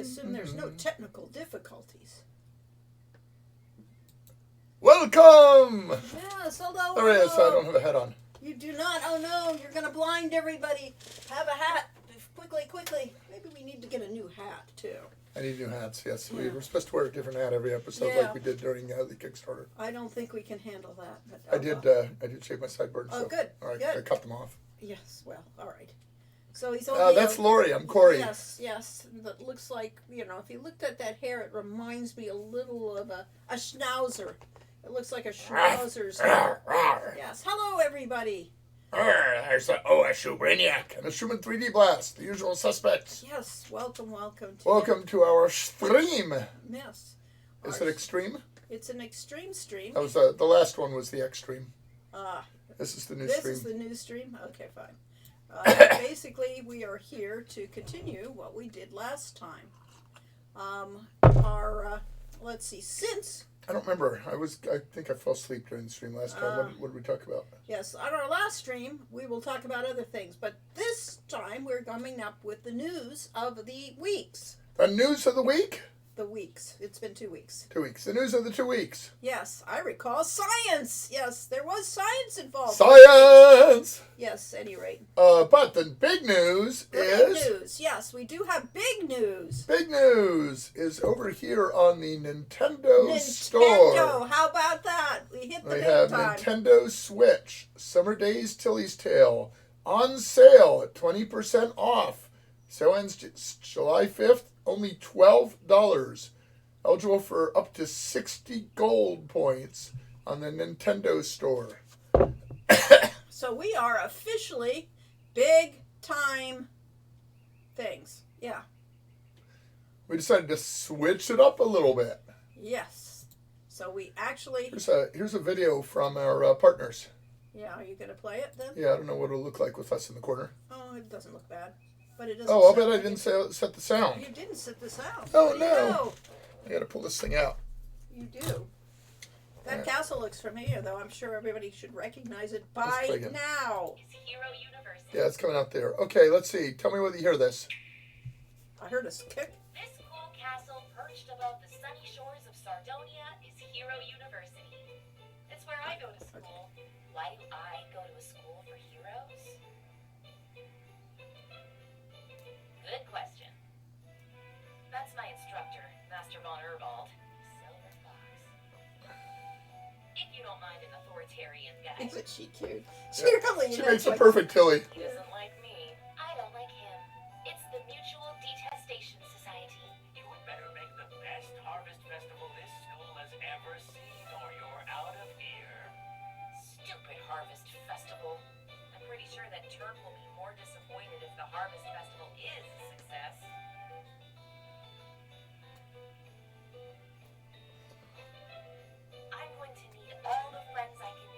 assume there's no technical difficulties. Welcome! Yes, hello. There it is. I don't have a hat on. You do not? Oh no, you're going to blind everybody. Have a hat. Quickly. Maybe we need to get a new hat, too. I need new hats, yes. Yeah. We were supposed to wear a different hat every episode Yeah. like we did during the Kickstarter. I don't think we can handle that. But I did shave my sideburns. Oh, so good. I cut them off. Yes, well, all right. So he's only... That's Lori. I'm Corey. Yes. That looks like, if you looked at that hair, it reminds me a little of a schnauzer. It looks like a schnauzer's hair. Yes. Hello, everybody. There's a OSU Brainiac and a Schumann 3D Blast, the usual suspects. Yes, welcome. Welcome to our stream. Yes. Is it extreme? It's an extreme stream. That was the last one was the extreme. This is the new stream. This is the new stream? Okay, fine. Basically, we are here to continue what we did last time. Let's see, since... I don't remember. I think I fell asleep during the stream last time. What did we talk about? Yes, on our last stream, we will talk about other things. But this time, we're coming up with the news of the weeks. The news of the week? The weeks. It's been 2 weeks. 2 weeks. The news of the 2 weeks. Yes, I recall science. Yes, there was science involved. Science! Yes, at any rate. But the big news is... Big news. Yes, we do have big news. Big news is over here on the Nintendo Store. How about that? We hit the We big have time. Nintendo Switch, Summer Days Tilly's Tale, on sale at 20% off. Sale ends July 5th, only $12. Eligible for up to 60 gold points on the Nintendo Store. So we are officially big time things. Yeah. We decided to switch it up a little bit. Yes. So we actually... Here's a video from our partners. Yeah, are you going to play it then? Yeah, I don't know what it'll look like with us in the corner. Oh, it doesn't look bad. But it doesn't. Oh, I'll bet I didn't set the sound. You didn't set the sound. Oh, no. I got to pull this thing out. You do. That castle looks familiar, though. I'm sure everybody should recognize it by now. It's Hero University. Yeah, it's coming out there. Okay, let's see. Tell me whether you hear this. I heard a kick. This cool castle perched above the sunny shores of Sardonia is Hero University. It's where I go to school. Why do I go to a school for heroes? Good question. That's my instructor, Master von Erwald. Silver Fox. If you don't mind an authoritarian guy. Isn't she cute? She really She is. makes a perfect Tilly. He doesn't like me. I don't like him. It's the Mutual Detestation Society. You would better make the best harvest festival this school has ever seen, or you're out of here. Stupid harvest festival. I'm pretty sure that Turk will be more disappointed if the harvest festival is a success. I'm going to need all the friends I can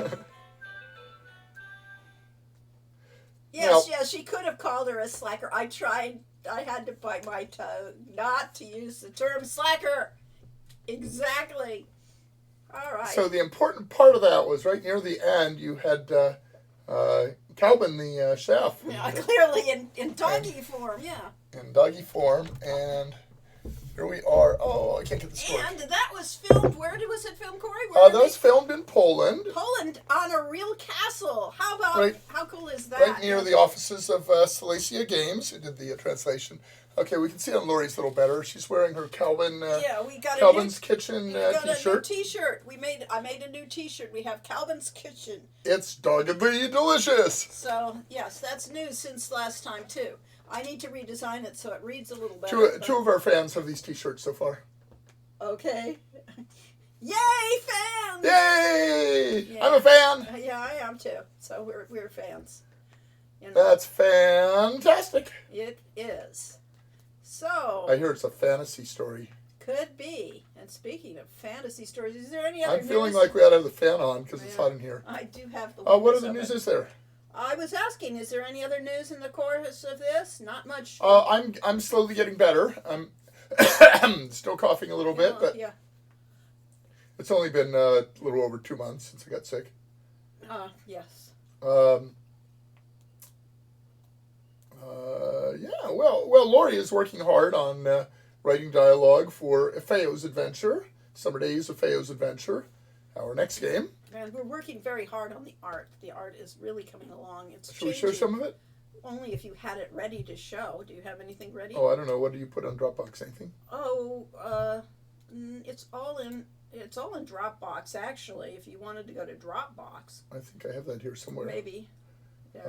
get. Yes, she could have called her a slacker. I had to bite my tongue not to use the term slacker. Exactly. All right. So the important part of that was right near the end, you had Calvin, the chef. Yeah, clearly in doggy form, yeah. In doggy form, and here we are. Oh, I can't get the story. And that was filmed, where was it filmed, Corey? That was filmed in Poland. Poland, on a real castle. How about, how cool is that? Right near the offices of Silesia Games, who did the translation. Okay, we can see on Lori's a little better. She's wearing her Calvin, we got Calvin's Kitchen we got t-shirt. A new t-shirt. I made a new t-shirt. We have Calvin's Kitchen. It's doggedly delicious. So, yes, that's new since last time, too. I need to redesign it so it reads a little better. Two of our fans have these t-shirts so far. Okay. Yay, fans! Yay! Yeah. I'm a fan. Yeah, I am too. So we're fans. You know, That's fantastic. it is. So I hear it's a fantasy story. could be. And speaking of fantasy stories, is there any other I'm feeling news? like we ought to have the fan on because it's hot in here. I do have the. What windows other news open. is there? I was asking, is there any other news in the course of this? Not much. I'm slowly getting better. I'm still coughing a little bit, but yeah. it's only been a little over 2 months since I got sick. Yes. Yeah, well, Lori is working hard on writing dialogue for Efeo's Adventure, Summer Days Efeo's Adventure, our next game. And we're working very hard on the art. The art is really coming along. It's Should we changing. show some of it? Only if you had it ready to show. Do you have anything ready? Oh, I don't know. What do you put on Dropbox? Anything? Oh, it's all in Dropbox actually. If you wanted to go to Dropbox, I think I have that here somewhere. maybe. Yeah.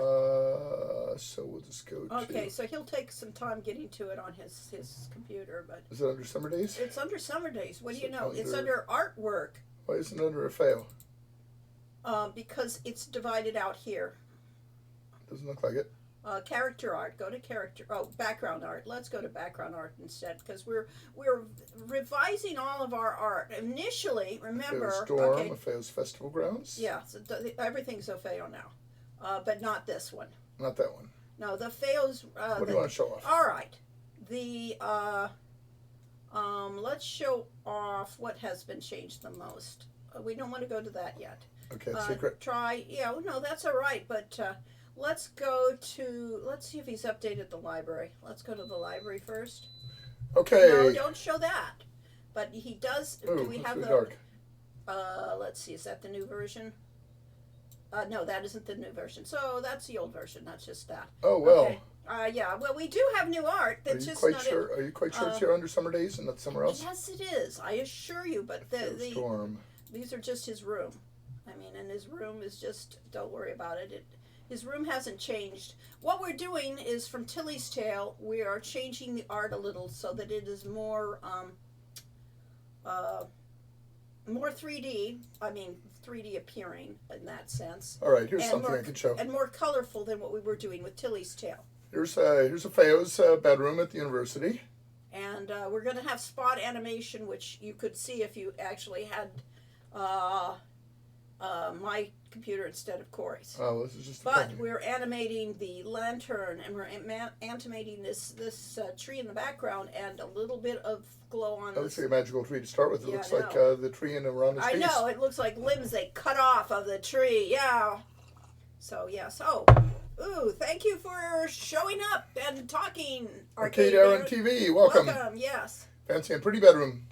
So we'll just go Okay, to... so he'll take some time getting to it on his computer, but Is it under Summer Days? it's under Summer Days. What do you Is it know? It's under- under artwork Why isn't it under Efeo? because it's divided out here. Doesn't look like it. Character art. Go to character. Oh, background art. Let's go to background art instead because we're revising all of our art. Initially, remember. Efeo's Storm, Okay. Efeo's Festival Grounds. Yeah. So everything's Ofeo now, but not this one. Not that one. No, the Feo's. What do you want to show off? All right. The let's show off what has been changed the most. We don't want to go to that yet. Okay, secret. No, that's all right. But let's go to. Let's see if he's updated the library. Let's go to the library first. Okay. No, don't show that. But he does. Ooh, do we that's have really the? dark. Let's see. Is that the new version? No, that isn't the new version. So that's the old version. That's just that. Oh well. Okay. Yeah. Well, we do have new art. Are That's you just quite not sure? Are you quite sure it's here under Summer Days and not somewhere else? Yes, it is. I assure you. But Efeo's Storm. these are just his room. I mean, and his room is just. Don't worry about it. His room hasn't changed. What we're doing is from Tilly's Tale. We are changing the art a little so that it is more more 3D. I mean, 3D appearing in that sense. All right, here's And something more- I can show. And more colorful than what we were doing with Tilly's Tale. Here's Efeo's bedroom at the university. And we're going to have spot animation, which you could see if you actually had my computer instead of Corey's. Oh, this is just. But we're animating the lantern, and we're animating this tree in the background, and a little bit of glow on That looks this. like a magical tree to start with. It Yeah, looks I like know. the tree and around his I face. know, it looks like limbs they cut off of the tree. Yeah. So, yes. Oh, ooh, thank you for showing up and talking. Arcade Aaron TV, welcome. Welcome, yes. Fancy and pretty bedroom.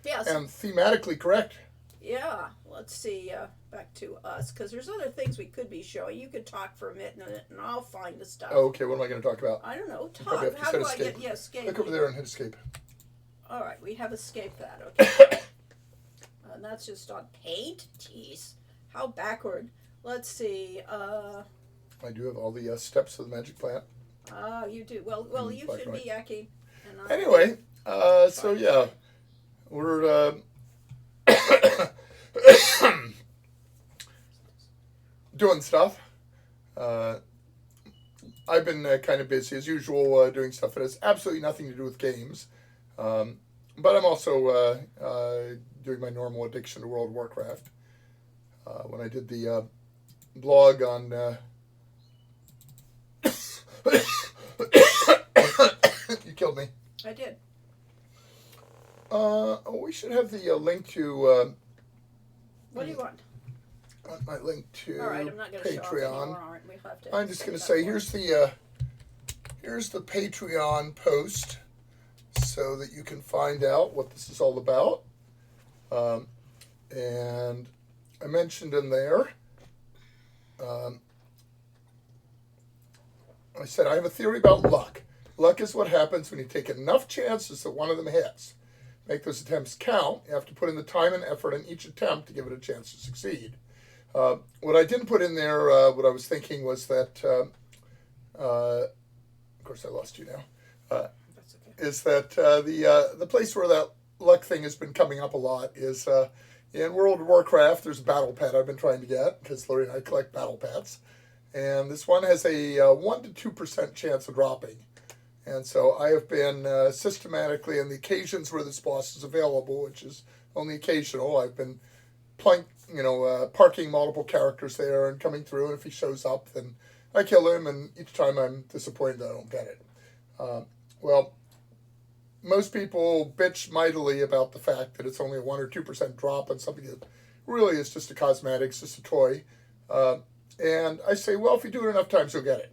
Yes. And thematically correct. Yeah. Let's see. Back to us, because there's other things we could be showing. You could talk for a minute, and I'll find the stuff. Oh, okay, what am I going to talk about? I don't know. probably have Talk. to How set do I escape. get escape? Click over there and hit escape. All right, we have escaped that. Okay. And that's just on paint. Jeez, how backward. Let's see. I do have all the steps of the magic plant. You do. Well, you black should and be yakking. And I- Anyway, so yeah, we're doing stuff. I've been kind of busy as usual doing stuff that has absolutely nothing to do with games. But I'm also doing my normal addiction to World of Warcraft. When I did the blog on... You killed me. I did. We should have the link to... What do you want? my link to All right, I'm not going to show off Patreon. anymore. Aren't we? Have to I'm just going to save say that here's the Patreon post so that you can find out what this is all about. And I mentioned in there, I said I have a theory about luck. Luck is what happens when you take enough chances that one of them hits. Make those attempts count. You have to put in the time and effort in each attempt to give it a chance to succeed. What I didn't put in there, what I was thinking was that, of course I lost you now, That's okay. is that the place where that luck thing has been coming up a lot is in World of Warcraft. There's a battle pet I've been trying to get because Lori and I collect battle pets. And this one has a 1 to 2% chance of dropping. And so I have been systematically, on the occasions where this boss is available, which is only occasional, I've been parking multiple characters there and coming through. And if he shows up, then I kill him. And each time I'm disappointed that I don't get it. Well, most people bitch mightily about the fact that it's only a 1 or 2% drop on something that really is just a cosmetic, it's just a toy. And I say, well, if you do it enough times, you'll get it.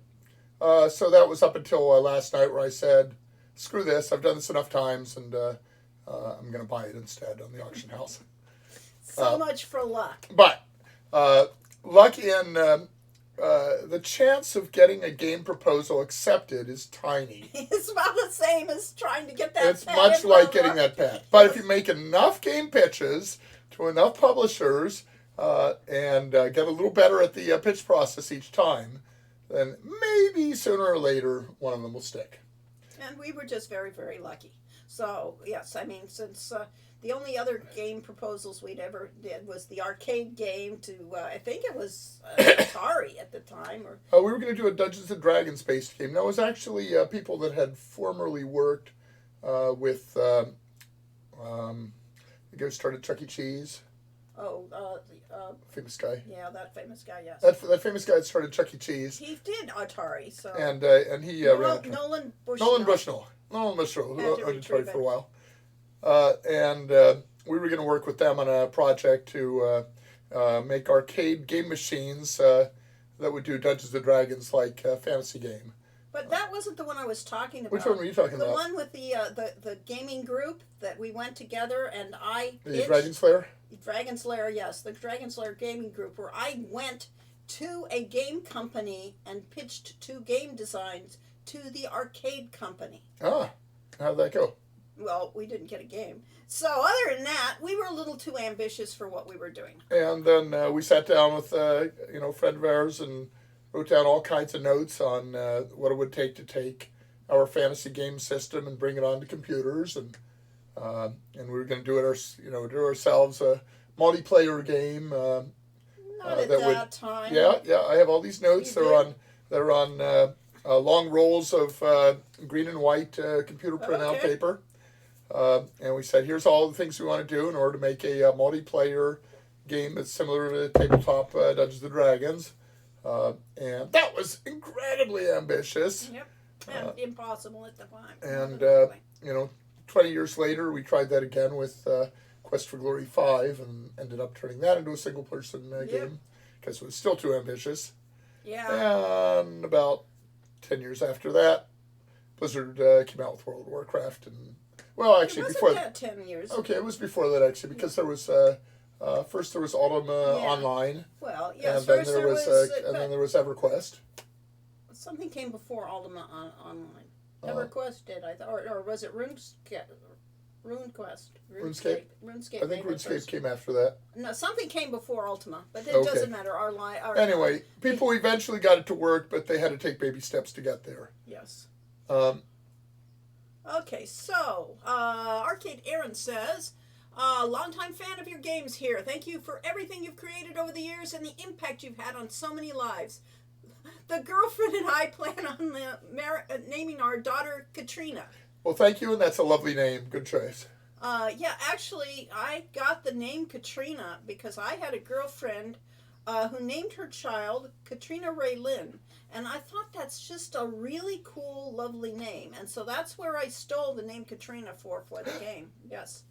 So that was up until last night where I said, screw this. I've done this enough times, and I'm going to buy it instead on the auction house. So much for luck. But luck in the chance of getting a game proposal accepted is tiny. It's about the same as trying to get that It's pet much in like Walmart. getting that pet. But if you make enough game pitches to enough publishers and get a little better at the pitch process each time, then maybe sooner or later one of them will stick. And we were just very, very lucky. So, yes, I mean, since the only other game proposals we'd ever did was the arcade game to, I think it was Atari at the time. Or We were going to do a Dungeons and Dragons based game. Now, it was actually people that had formerly worked with the guy who started Chuck E. Cheese, famous guy. Yeah, that famous guy, yes. That famous guy that started Chuck E. Cheese. He did Atari, so. And he ran it. Nolan Bushnell. Nolan Bushnell, who Had to owned Atari retrieve for a it. while. And we were going to work with them on a project to make arcade game machines that would do Dungeons and Dragons like fantasy game. But that wasn't the one I was talking about. Which one were you talking the about? one with the gaming group that we went together and I The pitched. Dragon Slayer? Dragon's Lair, yes, the Dragon's Lair gaming group, where I went to a game company and pitched 2 game designs to the arcade company. Ah, how'd that go? Well, we didn't get a game. So other than that, we were a little too ambitious for what we were doing. And then we sat down with a friend of ours and wrote down all kinds of notes on what it would take to take our fantasy game system and bring it onto computers, and we were going to do it ourselves, a multiplayer game. Not at that that would- time. Yeah, I have all these notes. You They're on long rolls of green and white computer printout Okay. paper. And we said, here's all the things we want to do in order to make a multiplayer game that's similar to tabletop Dungeons and Dragons. And that was incredibly ambitious. Yep. And impossible at the time. And 20 years later, we tried that again with Quest for Glory 5 and ended up turning that into a single-person game because it was still too ambitious. yeah. And about 10 years after that, Blizzard came out with World of Warcraft. And well, actually, it before wasn't that 10 years. okay, it was before that actually, because there was first there was Ultima Online, Well, yes, and then first there was and then there was EverQuest. something came before Ultima Online. Oh. EverQuest did, I thought, or was it RuneQuest? RuneScape? RuneScape. I think maybe RuneScape first. came after that. No, something came before Ultima, but it Okay. doesn't matter. Anyway, people eventually got it to work, but they had to take baby steps to get there. Yes. Um, Okay, so Arcade Aaron says, longtime fan of your games here. Thank you for everything you've created over the years and the impact you've had on so many lives. The girlfriend and I plan on naming our daughter Katrina. well, thank you, and that's a lovely name. Good choice. Yeah, actually, I got the name Katrina because I had a girlfriend who named her child Katrina Ray Lynn. And I thought that's just a really cool, lovely name. And so that's where I stole the name Katrina for the game. Yes.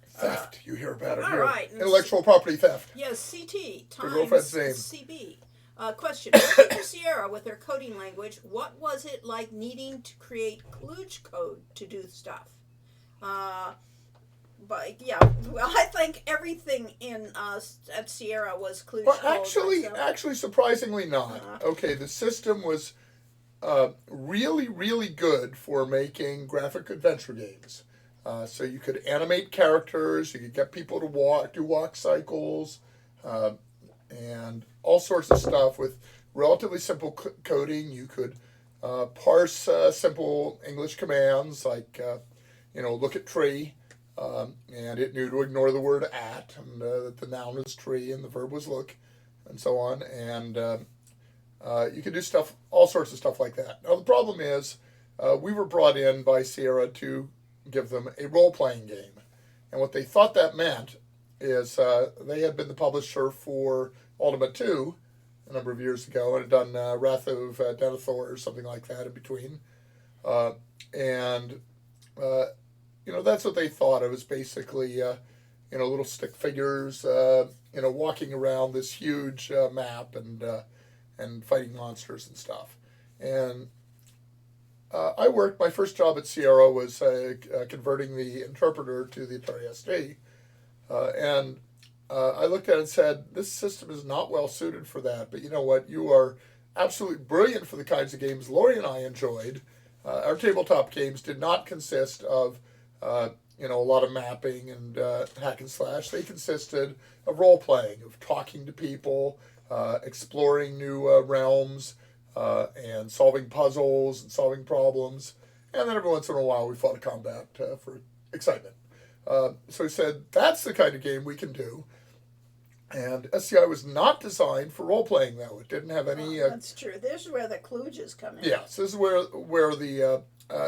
Theft. You hear about it all here. right. Intellectual property theft. Yes, CT Her girlfriend's times name. CB. Question. Working for Sierra with their coding language, what was it like needing to create kludge code to do stuff? But yeah, well, I think everything in at Sierra was kludge Well, code. actually, surprisingly not. Okay, the system was really, really good for making graphic adventure games. So you could animate characters, you could get people to do walk cycles, and all sorts of stuff with relatively simple coding. You could parse simple English commands like, look at tree. And it knew to ignore the word at, and that the noun was tree and the verb was look, and so on. And you could do all sorts of stuff like that. Now, the problem is we were brought in by Sierra to give them a role-playing game. And what they thought that meant is they had been the publisher for Ultima 2 a number of years ago and had done Wrath of Denethor or something like that in between. That's what they thought. It was basically, little stick figures, walking around this huge map and fighting monsters and stuff. And I worked, my first job at Sierra was converting the interpreter to the Atari ST. And I looked at it and said, this system is not well suited for that. But you know what? You are absolutely brilliant for the kinds of games Lori and I enjoyed. Our tabletop games did not consist of, a lot of mapping and hack and slash. They consisted of role playing, of talking to people, exploring new realms, and solving puzzles and solving problems. And then every once in a while we fought a combat for excitement. So he said, that's the kind of game we can do. And SCI was not designed for role-playing, though. It didn't have any... that's true. This is where the kludges come in. Yeah, so this is where the...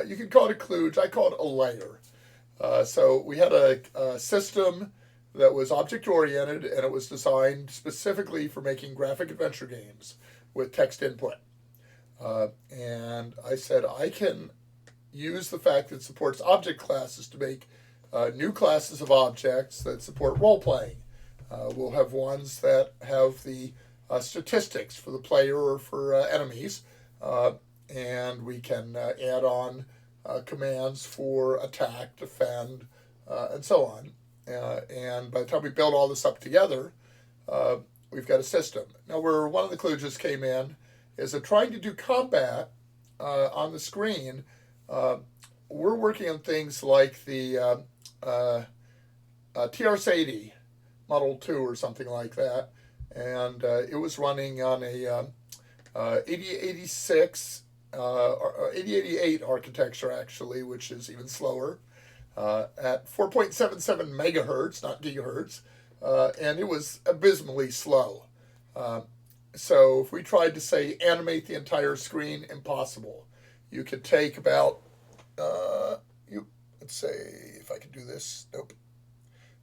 you can call it a kludge. I call it a layer. So we had a system that was object-oriented, and it was designed specifically for making graphic adventure games with text input. And I said, I can use the fact that it supports object classes to make new classes of objects that support role-playing. We'll have ones that have the statistics for the player or for enemies, and we can add on commands for attack, defend, and so on. And by the time we build all this up together, we've got a system. Now, where one of the kludges came in is that trying to do combat on the screen, we're working on things like the TRS-80 Model 2 or something like that, and it was running on a 8086 or 8088 architecture, actually, which is even slower, at 4.77 megahertz, not gigahertz, and it was abysmally slow. So if we tried to, say, animate the entire screen, impossible. You could take about, let's say, if I could do this, nope.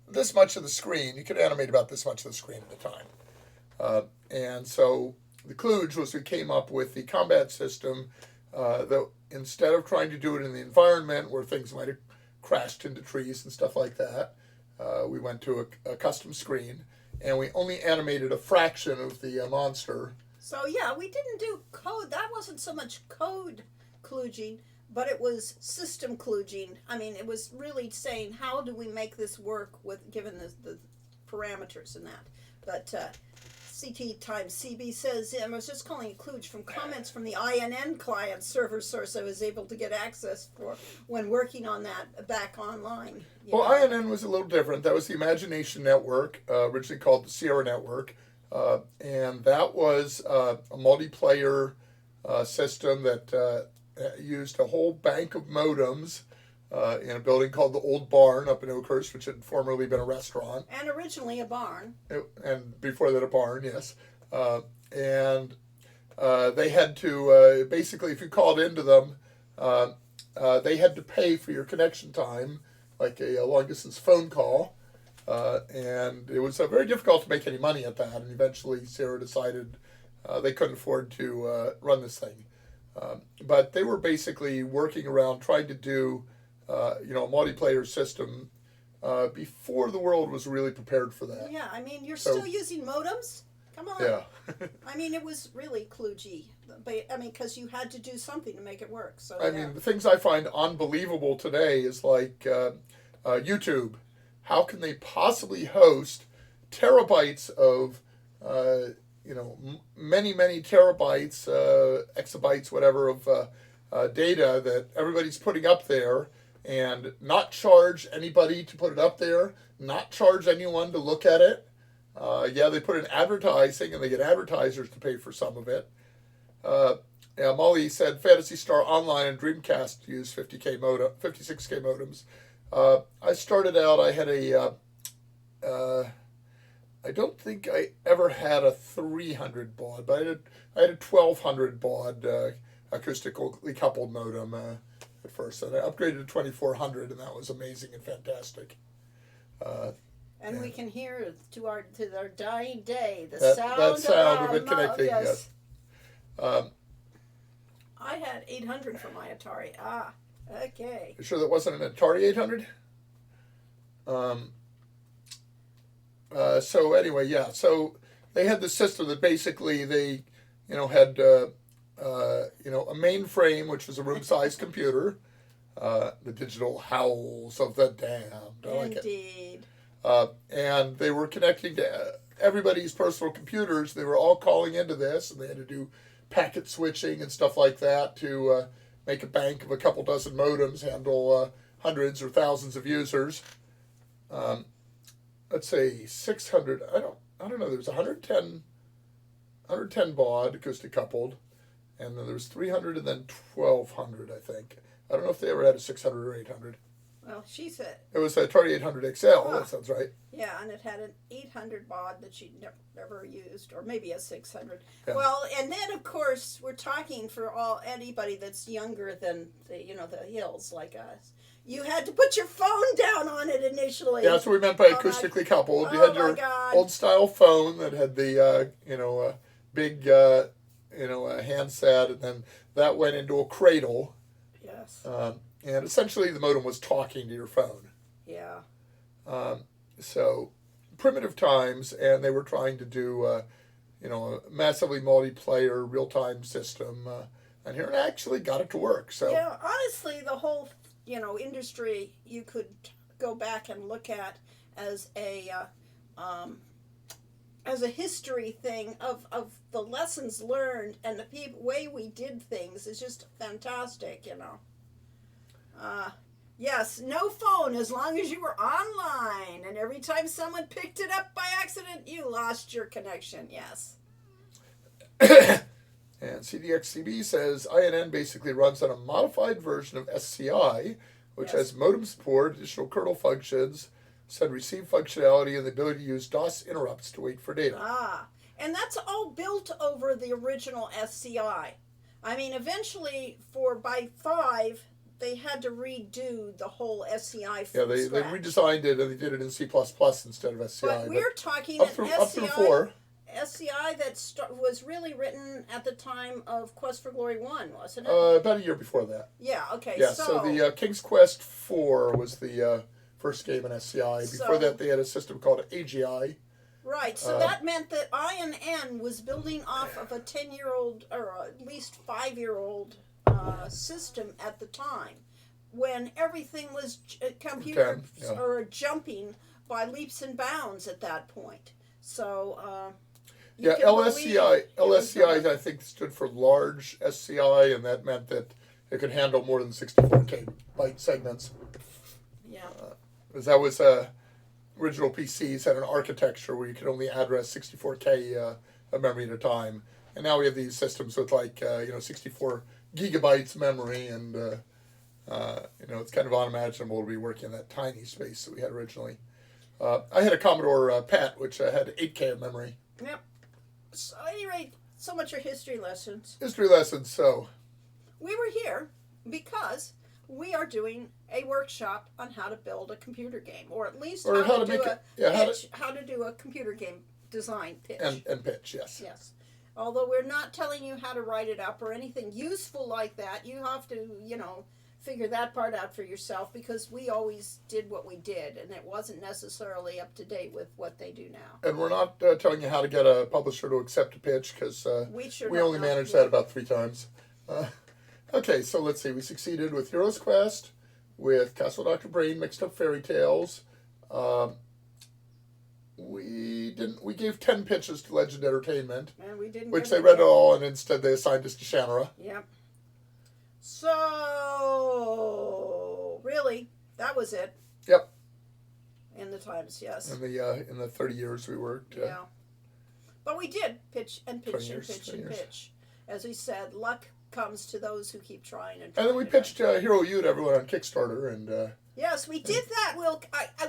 This much of the screen, you could animate about this much of the screen at a time. And so the kludge was we came up with the combat system that instead of trying to do it in the environment where things might have crashed into trees and stuff like that, we went to a custom screen, and we only animated a fraction of the monster. So yeah, we didn't do code. That wasn't so much code kludging, but it was system kludging. I mean, it was really saying, how do we make this work with given the parameters and that. But CT times CB says, I was just calling it kludge from comments from the INN client server source I was able to get access for when working on that back online. Well, INN was a little different. That was the Imagination Network, originally called the Sierra Network. And that was a multiplayer system that used a whole bank of modems in a building called the Old Barn up in Oakhurst, which had formerly been a restaurant. And originally a barn. And before that, a barn, yes. And they had to, basically, if you called into them, they had to pay for your connection time, like a long-distance phone call. And it was very difficult to make any money at that. And eventually, Sierra decided they couldn't afford to run this thing. But they were basically working around trying to do, a multiplayer system before the world was really prepared for that. Yeah, I mean, you're still using modems? Come on. Yeah. I mean, it was really kludgy. But, I mean, because you had to do something to make it work. So I mean, the things I find unbelievable today is like YouTube. How can they possibly host terabytes of, many, many terabytes, exabytes, whatever, of data that everybody's putting up there and not charge anybody to put it up there, not charge anyone to look at it. They put in advertising and they get advertisers to pay for some of it. Molly said Phantasy Star Online and Dreamcast use 56K modems. I started out, I had I don't think I ever had a 300 baud, but I had a 1200 baud acoustically coupled modem at first. And I upgraded to 2400, and that was amazing and fantastic. And we can hear to our dying day the that sound of it connecting. Yes. Yes. I had 800 for my Atari. Okay. You sure that wasn't an Atari 800? So anyway, yeah. So they had this system that basically they, had a mainframe, which was a room-sized computer, the digital howls of the damned. I like it. Indeed. And they were connecting to everybody's personal computers. They were all calling into this, and they had to do packet switching and stuff like that to make a bank of a couple dozen modems, handle hundreds or thousands of users. Let's say 600. I don't know. There's 110 baud acoustic coupled, and then there's 300 and then 1200. I think. I don't know if they ever had a 600 or 800. Well, she said, It was a Atari 800 XL. That sounds right. yeah, and it had an 800 baud that she'd never used, or maybe a 600. Yeah. Well, and then of course we're talking for anybody that's younger than the hills like us. You had to put your phone down on it initially. Yeah, that's what we meant by Oh, acoustically coupled. You oh had my your God. old style phone that had the big handset, and then that went into a cradle, Yes. and essentially the modem was talking to your phone. Yeah. So primitive times, and they were trying to do a massively multiplayer real time system, and here it actually got it to work. So Yeah, honestly, the whole industry you could go back and look at as a history thing of the lessons learned and the way we did things is just fantastic. Yes, no phone as long as you were online, and every time someone picked it up by accident, you lost your connection. Yes. And CDXCB says INN basically runs on a modified version of SCI, which Yes. has modem support, additional kernel functions, send receive functionality, and the ability to use DOS interrupts to wait for data. And that's all built over the original SCI. I mean, eventually, by 5, they had to redo the whole SCI from Yeah, they scratch. redesigned it and they did it in C++ instead of SCI. But we're talking up an through, SCI, up through 4. SCI that was really written at the time of Quest for Glory 1, wasn't it? About a year before that. Yeah, okay. Yeah, so the King's Quest 4 was the first game in SCI. Before So- that, they had a system called AGI. Right, so that meant that INN was building off of a 10-year-old, or at least 5-year-old system at the time, when everything was computers yeah. or jumping by leaps and bounds at that point. So, you Yeah, can believe it was LSCI I think stood for large SCI, and that meant that it could handle more than 64K byte segments. Yeah. Because that was original PCs had an architecture where you could only address 64K of memory at a time, and now we have these systems with 64 gigabytes memory, and it's kind of unimaginable to be working in that tiny space that we had originally. I had a Commodore PET, which had 8K of memory. Yep. So, at any rate, so much for history lessons. History lessons. So We were here because we are doing a workshop on how to build a computer game, or at least Or how how to to do make a it- yeah, pitch, how to do a computer game design pitch. and pitch, yes. Yes. Although we're not telling you how to write it up or anything useful like that, you have to, figure that part out for yourself, because we always did what we did, and it wasn't necessarily up to date with what they do now. And we're not telling you how to get a publisher to accept a pitch, because We sure we don't only know. managed that about 3 times. Okay, so let's see. We succeeded with Heroes Quest, with Castle Dr. Brain, Mixed Up Fairy Tales. We gave 10 pitches to Legend Entertainment, And we didn't which get they it read all. all, and instead they assigned us to Shanara. Yep. So, really, that was it. Yep. In the Times, yes. In the 30 years we worked. Yeah. But we did pitch and pitch 20 and years, pitch 20 and years. pitch. As we said, luck comes to those who keep trying and And trying. then we and pitched trying. Hero U to everyone on Kickstarter, and Yes, we did that.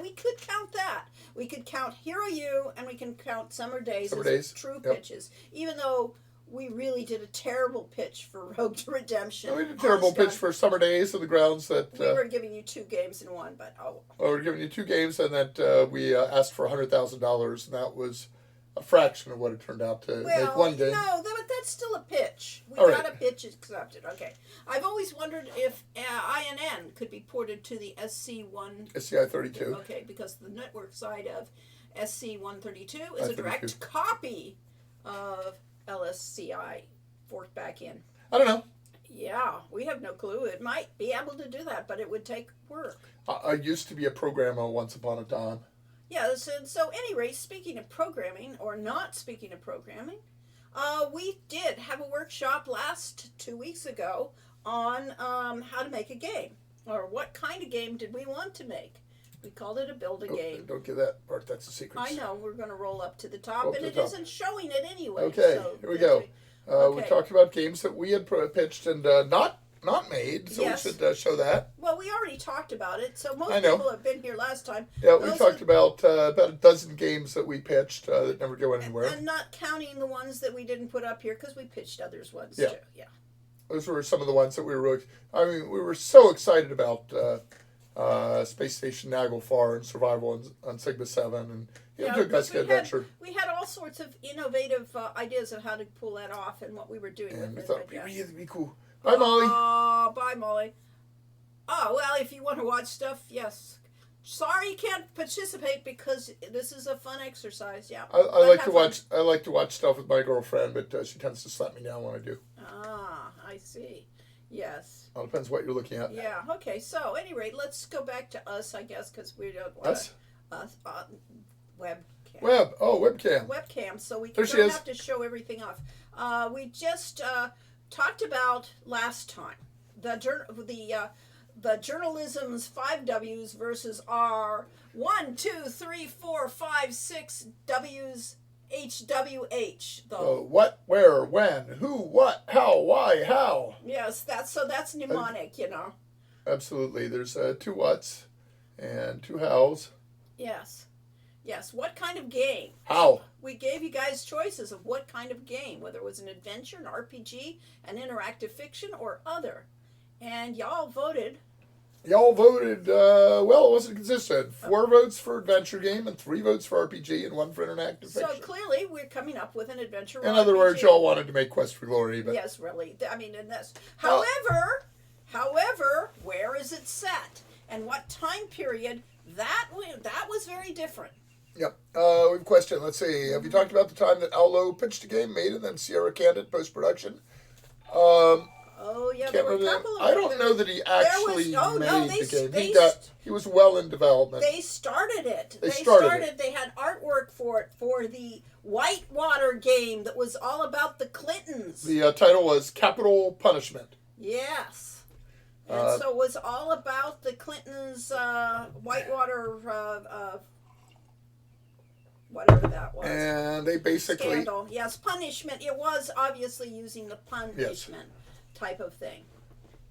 We could count that. We could count Hero U, and we can count Summer Days Summer as Days, true yep. pitches. Even though we really did a terrible pitch for Road to Redemption. we did a terrible Honest pitch God, for Summer Days on the grounds that we were giving you 2 games in one, but we're giving you 2 games, and that we asked for $100,000, and that was a fraction of what it turned out to make one game. No, that's still a pitch. We All got right. a pitch accepted. Okay. I've always wondered if INN could be ported to the SC1. SCI 32. Okay, because the network side of SC132 is a I-32. direct copy of LSCI forked back in. I don't know. Yeah, we have no clue. It might be able to do that, but it would take work. I used to be a programmer once upon a time. Yes, and so anyway, speaking of programming, or not speaking of programming, we did have a workshop last 2 weeks ago on how to make a game, or what kind of game did we want to make. We called it a build a game. Don't give that part. That's a secret. I know, we're going to roll up to the top, Up and to it the top. isn't showing it anyway. Okay, so here we go. We Okay. talked about games that we had pitched and not made, so Yes. we should show that. Well, we already talked about it, so most I know. people have been here last time. Yeah, we Those talked about a dozen games that we pitched that never go anywhere. And not counting the ones that we didn't put up here because we pitched others ones Yeah. too. Yeah. Those were some of the ones that we were really, I mean, we were so excited about Space Station Naglfar and Survival on Sigma 7 and because Tunguska Adventure. we had all sorts of innovative ideas of how to pull that off and what we were doing And we with thought it. it'd but be yeah. really cool. Bye, Molly. Oh, bye, Molly. Oh, well, if you want to watch stuff, yes. Sorry you can't participate because this is a fun exercise. Yeah. I But like have to fun. watch. I like to watch stuff with my girlfriend, but she tends to slap me down when I do. Ah, I see. Yes. All depends what you're looking at. Yeah. Okay. So, anyway, let's go back to us, I guess, because we don't want Us? webcam. Webcam. So we There she don't is. have to show everything off. We just talked about last time the journalism's 5 W's versus our 1, 2, 3, 4, 5, 6 W's HWH. What, where, when, who, what, how, why, how. Yes, that's mnemonic, you know. Absolutely. There's 2 whats and 2 hows. Yes. Yes. What kind of game? How? We gave you guys choices of what kind of game, whether it was an adventure, an RPG, an interactive fiction, or other. And y'all voted. Y'all voted, well, it wasn't consistent. 4 votes for adventure game and 3 votes for RPG and 1 for interactive So fiction. clearly we're coming up with an adventure In other RPG. words, y'all wanted to make Quest for Glory, but Yes, really. I mean, and that's... Well- However, where is it set? And what time period? That was very different. Yep. We have a question. Let's see. Have you talked about the time that Aulo pitched a game, made it, and then Sierra canned it post-production? Oh, yeah, Can't there were a remember. couple of I don't know that he actually made the game. He was well in development. They started it. They started it. They had artwork for it for the Whitewater game that was all about the Clintons. The title was Capital Punishment. Yes. And so it was all about the Clintons, Whitewater, whatever that was. And they basically... Scandal. Yes, punishment. It was obviously using the punishment type of thing.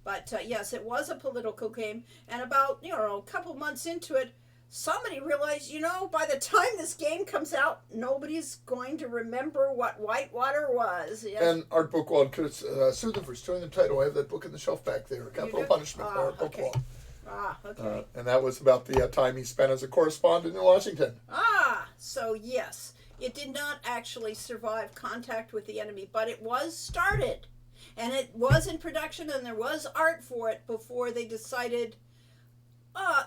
But yes, it was a political game. And about, a couple months into it, somebody realized, by the time this game comes out, nobody's going to remember what Whitewater was. Yes. And Art Bookwald could sue them for stealing the title. I have that book in the shelf back there. Capital do? Punishment by Art Okay. Bookwald. Okay. And that was about the time he spent as a correspondent in Washington. So yes, it did not actually survive contact with the enemy, but it was started. And it was in production and there was art for it before they decided,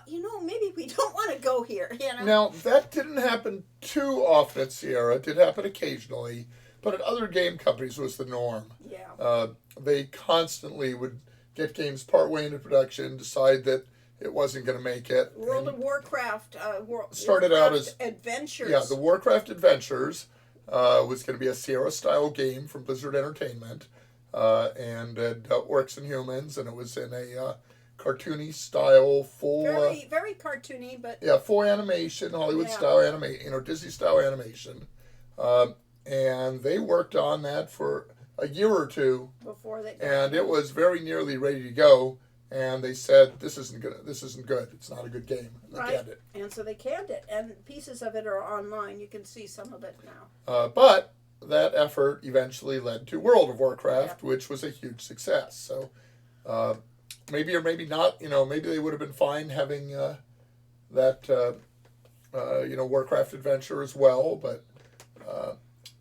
maybe we don't want to go here, Now, that didn't happen too often at Sierra. It did happen occasionally, but at other game companies was the norm. Yeah. They constantly would get games partway into production, decide that it wasn't going to make it. World of Warcraft started out Warcraft as Adventures. Yeah, the Warcraft Adventures was going to be a Sierra-style game from Blizzard Entertainment, and orcs and humans, and it was in a cartoony style, full very, very cartoony, but full animation, Hollywood style animation, Disney style animation, and they worked on that for a year or two, before they and it was very nearly ready to go. And they said, this isn't good. It's not a good game. And they canned it. And so they canned it, and pieces of it are online. You can see some of it now. But that effort eventually led to World of Warcraft, which was a huge success. So maybe or maybe not, maybe they would have been fine having that, Warcraft adventure as well. But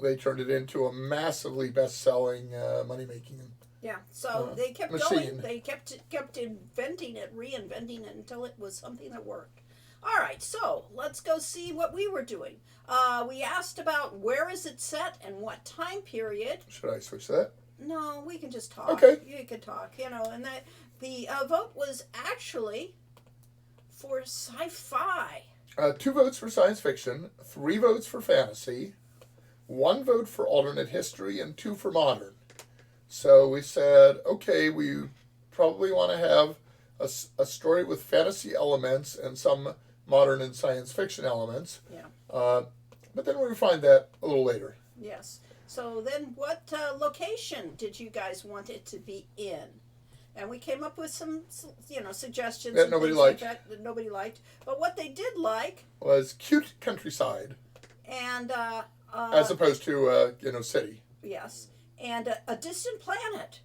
they turned it into a massively best-selling, money-making. Yeah, so they kept machine. going. They kept inventing it, reinventing it until it was something that worked. All right, so let's go see what we were doing. We asked about where is it set and what time period. Should I switch that? No, we can just talk. Okay. You can talk, and that the vote was actually for sci-fi. 2 votes for science fiction, 3 votes for fantasy, 1 vote for alternate history, and 2 for modern. So we said, okay, we probably want to have a story with fantasy elements and some modern and science fiction elements. Yeah. But then we refined that a little later. Yes. So then what location did you guys want it to be in? And we came up with some, suggestions. That and nobody things liked. Like that nobody liked. But what they did like, Was cute countryside and as opposed to city. yes, and a distant planet,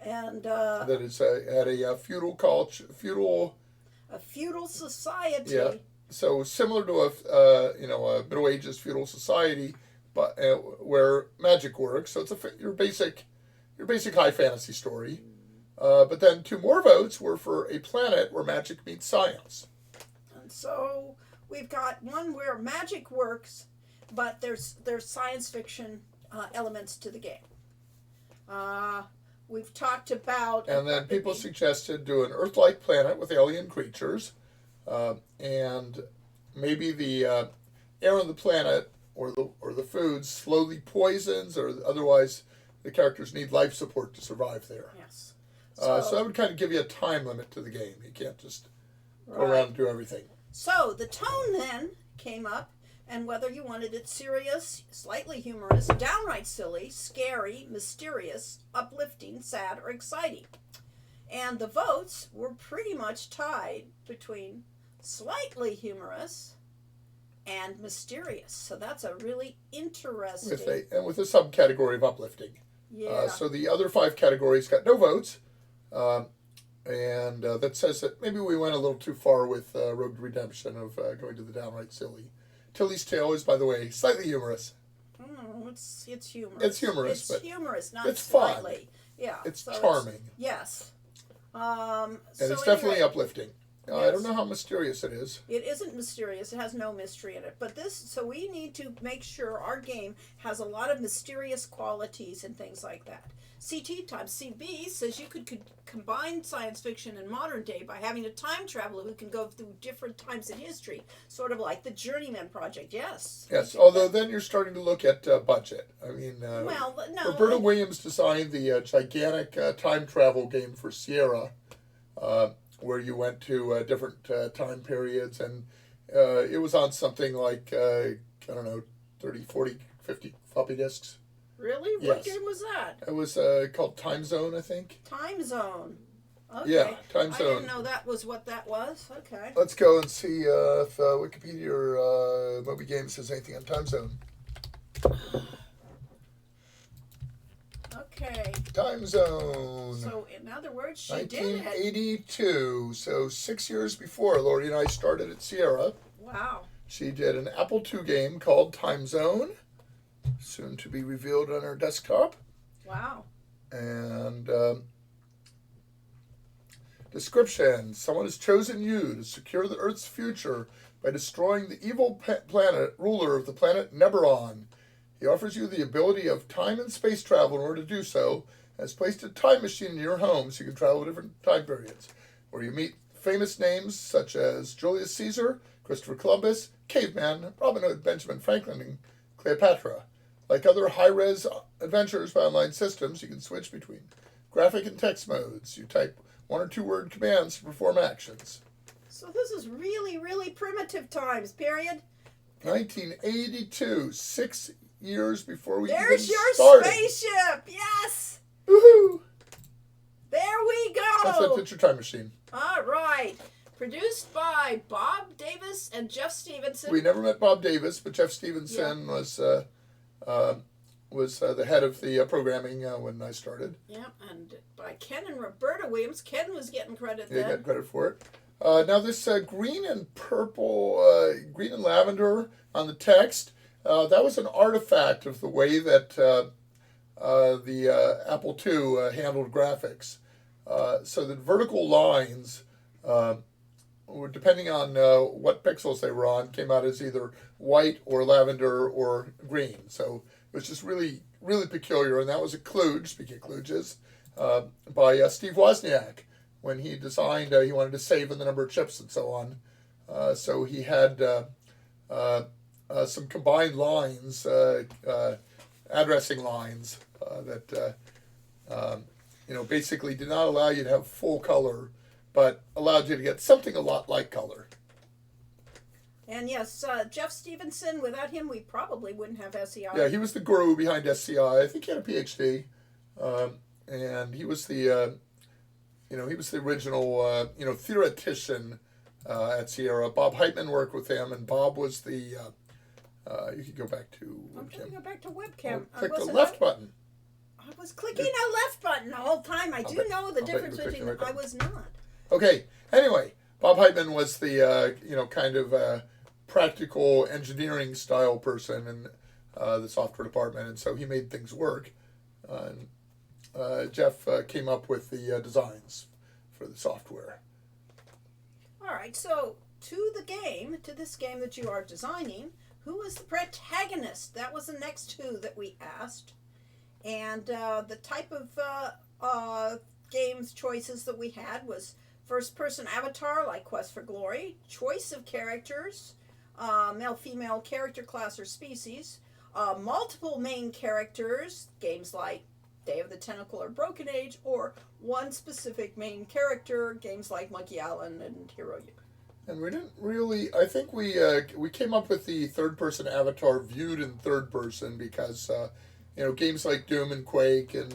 and That is had a feudal culture, a feudal society. Yeah. So similar to a Middle Ages feudal society, but where magic works. So it's your basic high fantasy story. But then 2 more votes were for a planet where magic meets science. And so we've got one where magic works, but there's science fiction elements to the game. We've talked about, And then people suggested do an Earth-like planet with alien creatures, and maybe the air on the planet or the food slowly poisons, or otherwise the characters need life support to survive there. Yes. So that would kind of give you a time limit to the game. You can't just go around and do everything. So the tone then came up, and whether you wanted it serious, slightly humorous, downright silly, scary, mysterious, uplifting, sad, or exciting. And the votes were pretty much tied between slightly humorous and mysterious. So that's a really interesting. With a subcategory of uplifting. Yeah. So the other 5 categories got no votes. And that says that maybe we went a little too far with Road to Redemption of going to the downright silly. Tilly's Tale is, by the way, slightly humorous. It's humorous. It's humorous, It's but humorous, not it's fun. slightly. Yeah. It's so charming. Yes. And So it's definitely anyway, uplifting. I Yes. don't know how mysterious it is. It isn't mysterious. It has no mystery in it. But so we need to make sure our game has a lot of mysterious qualities and things like that. CT times CB says you could combine science fiction and modern day by having a time traveler who can go through different times in history, sort of like the Journeyman Project. Yes. Yes, although then you're starting to look at budget. I mean, Well, no. Roberta Williams designed the gigantic time travel game for Sierra, where you went to different time periods, and it was on something like, 30, 40, 50 floppy disks. Really? What Yes. game was that? It was called Time Zone, I think. Time Zone. Okay. Yeah, Time I Zone. didn't know that was what that was. Okay. Let's go and see if Wikipedia or Moby Games says anything on Time Zone. Okay. Time Zone. So, in other words, she did it. 1982. So 6 years before Lori and I started at Sierra, Wow. she did an Apple II game called Time Zone, soon to be revealed on her desktop. Wow. And description: someone has chosen you to secure the Earth's future by destroying the evil planet ruler of the planet Neberon. He offers you the ability of time and space travel in order to do so, and has placed a time machine in your home so you can travel to different time periods, where you meet famous names such as Julius Caesar, Christopher Columbus, Caveman, Robin Hood, Benjamin Franklin, and Cleopatra. Like other high-res adventures by online systems, you can switch between graphic and text modes. You type 1 or 2 word commands to perform actions. So this is really, really primitive times, period. 1982, 6 years before we There's even your started. spaceship. Yes. Woohoo! There we That's go. a picture time machine. All right. Produced by Bob Davis and Jeff Stevenson. We never met Bob Davis, but Jeff Stevenson was the head of the programming when I started. Yeah, and by Ken and Roberta Williams. Ken was getting credit Yeah, then. got credit for it. Now this green and purple, green and lavender on the text, that was an artifact of the way that the Apple II handled graphics. So the vertical lines, were, depending on what pixels they were on, came out as either white or lavender or green. So it was just really really peculiar, and that was a kludge, speaking of kludges, by Steve Wozniak. When he designed, he wanted to save in the number of chips and so on. So he had some combined lines, addressing lines that basically did not allow you to have full color, but allowed you to get something a lot like color. And yes, Jeff Stevenson, without him, we probably wouldn't have SEI. Yeah, he was the guru behind SCI. I think he had a PhD, and he was the original theoretician at Sierra. Bob Heitman worked with him, and Bob was the. You could go back to. I'm trying to go back to webcam. Click the left button. I was clicking a left button the whole time. I do know the difference you were between. clicking the right I was not. Okay. Anyway, Bob Heitman was the kind of practical engineering style person in the software department, and so he made things work. Jeff came up with the designs for the software. All right, so to this game that you are designing, who is the protagonist? That was the next who that we asked. And the type of games choices that we had was first-person avatar, like Quest for Glory, choice of characters, male-female character class or species, multiple main characters, games like Day of the Tentacle or Broken Age, or one specific main character, games like Monkey Island and Hero U. And we didn't really. I think we came up with the third-person avatar viewed in third person because games like Doom and Quake and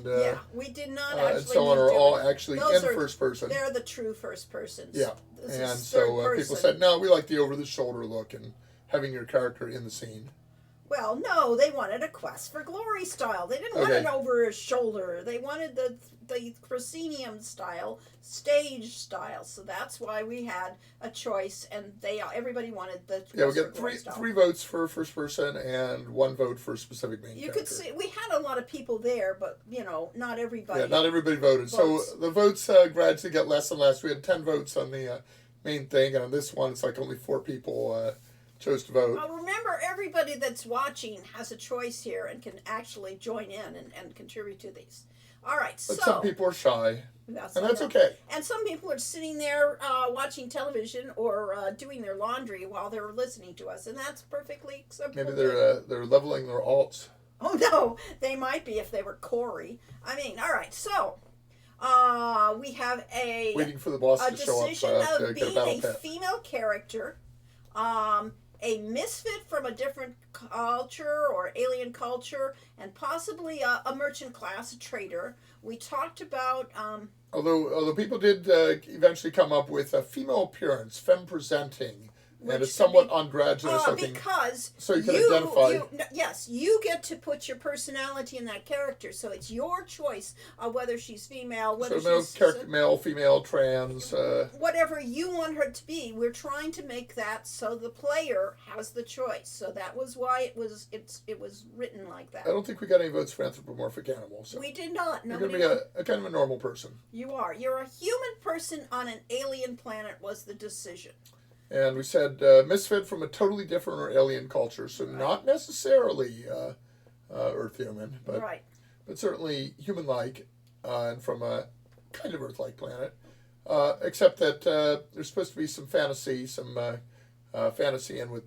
we did not actually and so on are all actually in first person. They're the true first persons. Yeah, This and is so third people person. said no, we like the over-the-shoulder look and having your character in the scene. Well, no, they wanted a Quest for Glory style. They didn't want Okay. it over his shoulder. They wanted the proscenium style, stage style. So that's why we had a choice, and everybody wanted the Quest Yeah, we for get Glory style. three votes for first person and one vote for a specific main You character. could see we had a lot of people there, but not everybody. Yeah, not everybody voted. votes. So the votes gradually got less and less. We had 10 votes on the main thing, and on this one, it's like only 4 people chose to vote. Well, remember, everybody that's watching has a choice here and can actually join in and contribute to these. All right, But so some people are shy, and that's I know. okay. And some people are sitting there watching television or doing their laundry while they're listening to us, and that's perfectly acceptable. Maybe they're leveling their alts. Oh no, they might be if they were Corey. I mean, all right, so we have Waiting for the boss a to show up decision to of get a being battle a pet. female character, a misfit from a different culture or alien culture, and possibly a merchant class, a trader. We talked about Although people did eventually come up with a female appearance, femme presenting, and a Which somewhat could androgynous looking. because So you can identify. yes, you get to put your personality in that character, so it's your choice of whether she's female, whether So she's male, female, trans. whatever you want her to be. We're trying to make that so the player has the choice. So that was why it was written like that. I don't think we got any votes for anthropomorphic animals. So We did not. you're Nobody. going to be a kind of a normal person. You're a human person on an alien planet was the decision. And we said misfit from a totally different or alien culture, so not necessarily Earth human, but Right. but certainly human-like, and from a kind of Earth-like planet. Except that there's supposed to be some fantasy, fantasy in with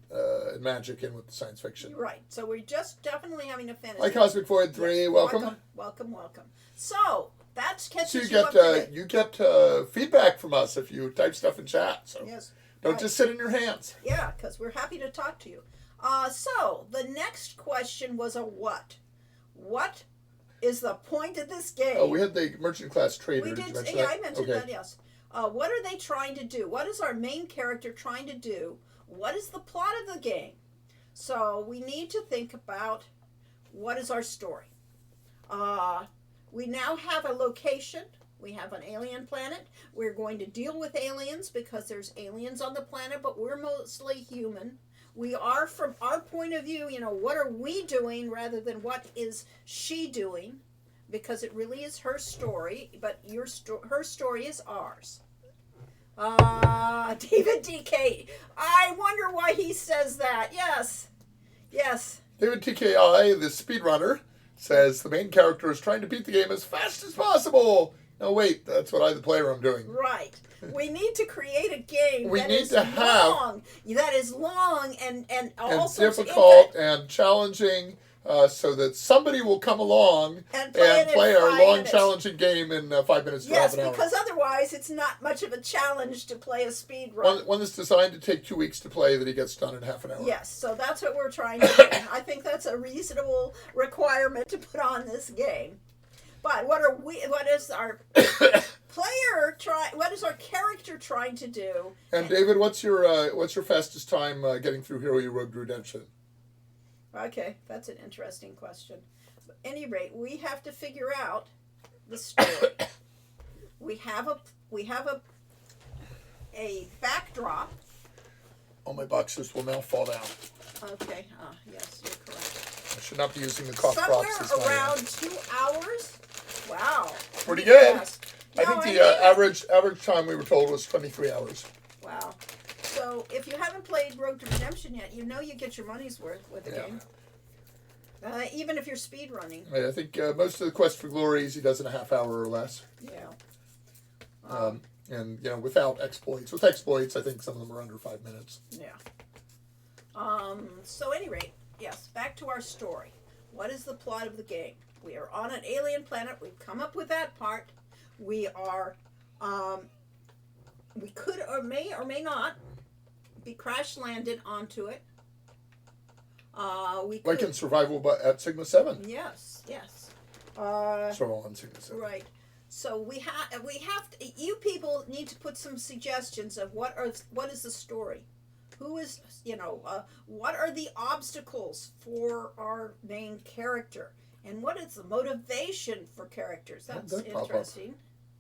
magic in with the science fiction. Right. So we're just definitely having a fantasy. Like Cosmic Void 3, Yes, welcome. Welcome. So that So catches you you up get to you get feedback from us if you type stuff in chat. So Yes. don't Right. just sit in your hands. Yeah, because we're happy to talk to you. So the next question was a what? What is the point of this game? Oh, we had the merchant class trader. We Did did. you mention Yeah, that? I mentioned Okay. that. Yes. What are they trying to do? What is our main character trying to do? What is the plot of the game? So we need to think about what is our story. We now have a location. We have an alien planet. We're going to deal with aliens because there's aliens on the planet, but we're mostly human. We are, from our point of view, what are we doing rather than what is she doing? Because it really is her story, but her story is ours. David DK. I wonder why he says that. Yes. David TKI, the speedrunner, says the main character is trying to beat the game as fast as possible. No, wait, that's what I, the player, am doing. Right. We need to create a game We that need is to have- long. That is long and all And sorts difficult and challenging, so that somebody will come along and play, it in play our 5 long, minutes. challenging game in 5 minutes to Yes, half an hour. because otherwise it's not much of a challenge to play a speed run. One that's designed to take 2 weeks to play that he gets done in half an hour. Yes, so that's what we're trying to do. I think that's a reasonable requirement to put on this game. But what is our what is our character trying to do? And David, what's your fastest time getting through Hero U Road to Redemption? Okay, that's an interesting question. At any rate, we have to figure out the story. we have a backdrop. All my boxes will now fall down. Okay, yes, you're correct. I should not be using the cough Somewhere drops as my, around 2 hours. Wow. Pretty good. fast. I No, think mean, the average time we were told was 23 hours. Wow. So if you haven't played Road to Redemption yet, you know you get your money's worth with the Yeah. game. Even if you're speed running. I think most of the Quest for Glories he does in a half hour or less. Yeah. And without exploits. With exploits, I think some of them are under 5 minutes. Yeah. So, at any rate, yes, back to our story. What is the plot of the game? We are on an alien planet. We've come up with that part. We are, we could or may not be crash landed onto it. We could, Like in Survival at Sigma 7. yes. Survival on Sigma 7. Right. So we have to, you people need to put some suggestions of what is the story, who is what are the obstacles for our main character, and what is the motivation for characters. That's How'd that pop up? interesting.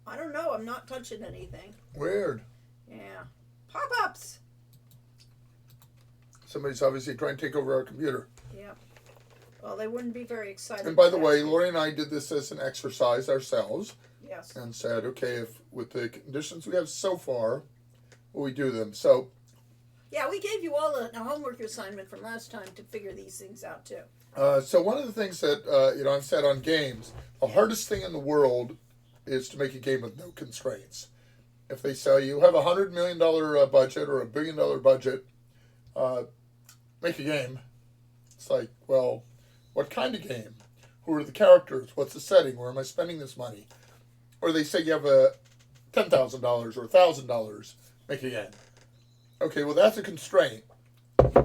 I don't know. I'm not touching anything. Weird. Yeah, pop-ups. Somebody's obviously trying to take over our computer. Yeah. Well, they wouldn't be very excited. And by the with way, that. Lori and I did this as an exercise ourselves Yes. and said, okay, if with the conditions we have so far, will we do them? So, Yeah, we gave you all a homework assignment from last time to figure these things out too. so one of the things that I've said on games, the hardest thing in the world is to make a game with no constraints. If they say you have $100 million budget or $1 billion budget, make a game. It's like, well, what kind of game? Who are the characters? What's the setting? Where am I spending this money? Or they say you have a $10,000 or $1,000, make a game. Okay, well that's a constraint,